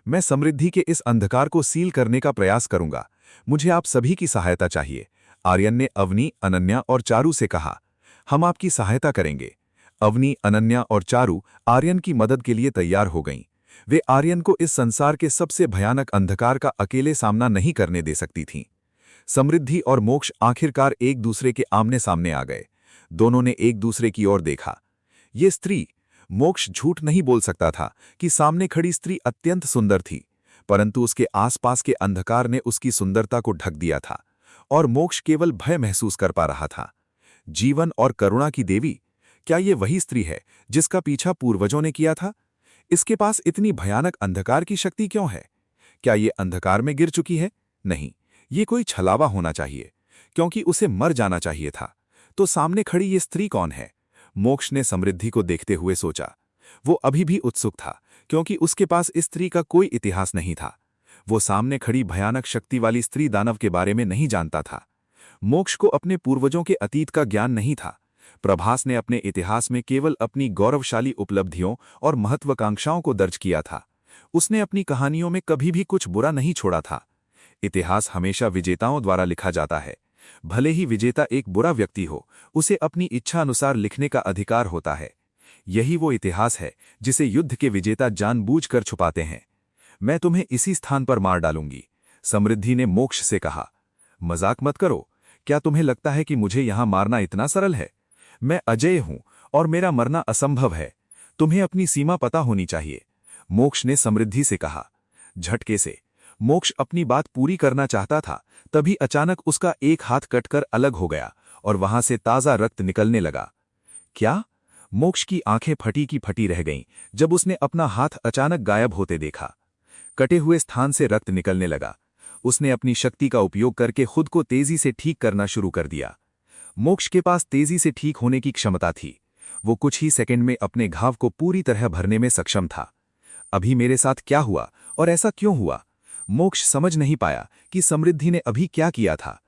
मैं समृद्धि के इस अंधकार को सील करने का प्रयास करूंगा। मुझे आप सभी की सहायता चाहिए। आर्यन ने अवनी, अनन्या और चारू से कहा, हम आपकी सहायता करेंगे। अवनी, अनन्या और चारू आर्यन की मदद के लिए तैयार हो गईं। वे आर्यन को इस संसार के सबसे भयानक अंधकार का अकेले सामना नहीं करने दे सकती थीं। समृद्धि और मोक्ष आखिरकार एक दूसरे के आमने सामने आ गए। दोनों ने एक दूसरे की ओर देखा। ये स्त्री, मोक्ष झूठ नहीं बोल सकता था कि सामने खड़ी स्त्री अत्यंत सुंदर थी, परंतु उसके आसपास के अंधकार ने उसकी सुंदरता को ढक दिया था और मोक्ष केवल भय महसूस कर पा रहा था। जीवन और करुणा की देवी, क्या ये वही स्त्री है जिसका पीछा पूर्वजों ने किया था? इसके पास इतनी भयानक अंधकार की शक्ति क्यों है? क्या ये अंधकार में गिर चुकी है? नहीं, ये कोई छलावा होना चाहिए, क्योंकि उसे मर जाना चाहिए था। तो सामने खड़ी ये स्त्री कौन है? मोक्ष ने समृद्धि को देखते हुए सोचा। वो अभी भी उत्सुक था, क्योंकि उसके पास इस स्त्री का कोई इतिहास नहीं था। वो सामने खड़ी भयानक शक्ति वाली स्त्री दानव के बारे में नहीं जानता था। मोक्ष को अपने पूर्वजों के अतीत का ज्ञान नहीं था। प्रभास ने अपने इतिहास में केवल अपनी गौरवशाली उपलब्धियों और महत्वाकांक्षाओं को दर्ज किया था। उसने अपनी कहानियों में कभी भी कुछ बुरा नहीं छोड़ा था। इतिहास हमेशा विजेताओं द्वारा लिखा जाता है। भले ही विजेता एक बुरा व्यक्ति हो, उसे अपनी इच्छा अनुसार लिखने का अधिकार होता है। यही वो इतिहास है जिसे युद्ध के विजेता जानबूझकर छुपाते हैं। मैं तुम्हें इसी स्थान पर मार डालूंगी, समृद्धि ने मोक्ष से कहा। मजाक मत करो। क्या तुम्हें लगता है कि मुझे यहां मारना इतना सरल है? मैं अजेय हूं और मेरा मरना असंभव है। तुम्हें अपनी सीमा पता होनी चाहिए, मोक्ष ने समृद्धि से कहा। झटके से मोक्ष अपनी बात पूरी करना चाहता था, तभी अचानक उसका एक हाथ कटकर अलग हो गया और वहां से ताजा रक्त निकलने लगा। क्या? मोक्ष की आंखें फटी की फटी रह गईं जब उसने अपना हाथ अचानक गायब होते देखा। कटे हुए स्थान से रक्त निकलने लगा। उसने अपनी शक्ति का उपयोग करके खुद को तेजी से ठीक करना शुरू कर दिया। मोक्ष के पास तेजी से ठीक होने की क्षमता थी। वो कुछ ही सेकंड में अपने घाव को पूरी तरह भरने में सक्षम था। अभी मेरे साथ क्या हुआ और ऐसा क्यों हुआ? मोक्ष समझ नहीं पाया कि समृद्धि ने अभी क्या किया था।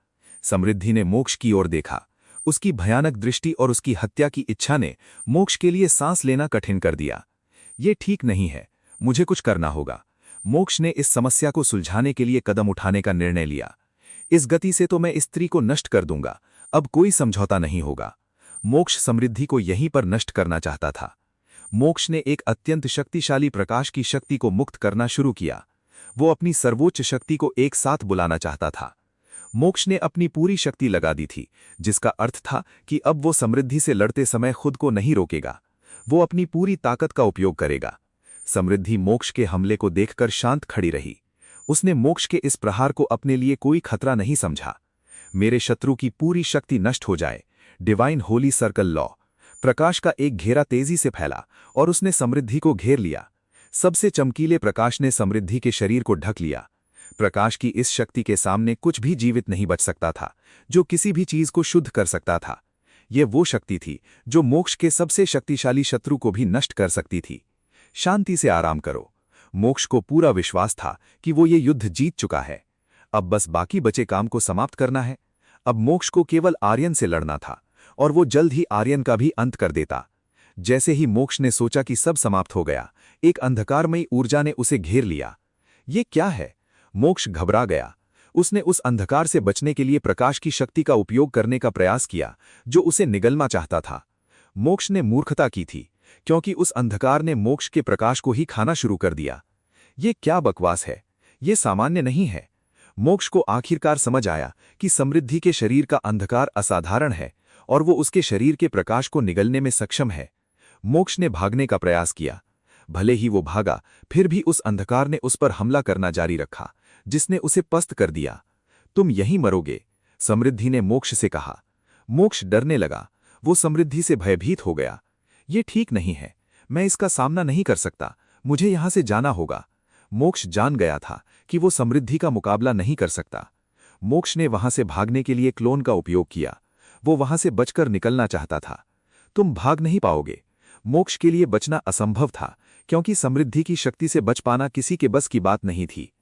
समृद्धि ने मोक्ष की ओर देखा। उसकी भयानक दृष्टि और उसकी हत्या की इच्छा ने मोक्ष के लिए सांस लेना कठिन कर दिया। ये ठीक नहीं है, मुझे कुछ करना होगा। मोक्ष ने इस समस्या को सुलझाने के लिए कदम उठाने का निर्णय लिया। इस गति से तो मैं इस स्त्री को नष्ट कर दूंगा, अब कोई समझौता नहीं होगा। मोक्ष समृद्धि को यहीं पर नष्ट करना चाहता था। मोक्ष ने एक अत्यंत शक्तिशाली प्रकाश की शक्ति को मुक्त करना शुरू किया। वो अपनी सर्वोच्च शक्ति को एक साथ बुलाना चाहता था। मोक्ष ने अपनी पूरी शक्ति लगा दी थी, जिसका अर्थ था कि अब वो समृद्धि से लड़ते समय खुद को नहीं रोकेगा। वो अपनी पूरी ताकत का उपयोग करेगा। समृद्धि मोक्ष के हमले को देखकर शांत खड़ी रही। उसने मोक्ष के इस प्रहार को अपने लिए कोई खतरा नहीं समझा। मेरे शत्रु की पूरी शक्ति नष्ट हो जाए, डिवाइन होली सर्कल लॉ। प्रकाश का एक घेरा तेजी से फैला और उसने समृद्धि को घेर लिया। सबसे चमकीले प्रकाश ने समृद्धि के शरीर को ढक लिया। प्रकाश की इस शक्ति के सामने कुछ भी जीवित नहीं बच सकता था, जो किसी भी चीज को शुद्ध कर सकता था। यह वो शक्ति थी जो मोक्ष के सबसे शक्तिशाली शत्रु को भी नष्ट कर सकती थी। शांति से आराम करो। मोक्ष को पूरा विश्वास था कि वो ये युद्ध जीत चुका है। अब बस बाकी बचे काम को समाप्त करना है। अब मोक्ष को केवल आर्यन से लड़ना था और वो जल्द ही आर्यन का भी अंत कर देता। जैसे ही मोक्ष ने सोचा कि सब समाप्त हो गया, एक अंधकारमयी ऊर्जा ने उसे घेर लिया। ये क्या है? मोक्ष घबरा गया। उसने उस अंधकार से बचने के लिए प्रकाश की शक्ति का उपयोग करने का प्रयास किया, जो उसे निगलना चाहता था। मोक्ष ने मूर्खता की थी, क्योंकि उस अंधकार ने मोक्ष के प्रकाश को ही खाना शुरू कर दिया। ये क्या बकवास है? ये सामान्य नहीं है। मोक्ष को आखिरकार समझ आया कि समृद्धि के शरीर का अंधकार असाधारण है और वो उसके शरीर के प्रकाश को निगलने में सक्षम है। मोक्ष ने भागने का प्रयास किया। भले ही वो भागा, फिर भी उस अंधकार ने उस पर हमला करना जारी रखा, जिसने उसे पस्त कर दिया। तुम यहीं मरोगे, समृद्धि ने मोक्ष से कहा। मोक्ष डरने लगा, वो समृद्धि से भयभीत हो गया। ये ठीक नहीं है, मैं इसका सामना नहीं कर सकता, मुझे यहां से जाना होगा। मोक्ष जान गया था कि वो समृद्धि का मुकाबला नहीं कर सकता। मोक्ष ने वहां से भागने के लिए क्लोन का उपयोग किया। वो वहां से बचकर निकलना चाहता था। तुम भाग नहीं पाओगे। मोक्ष के लिए बचना असंभव था, क्योंकि समृद्धि की शक्ति से बच पाना किसी के बस की बात नहीं थी।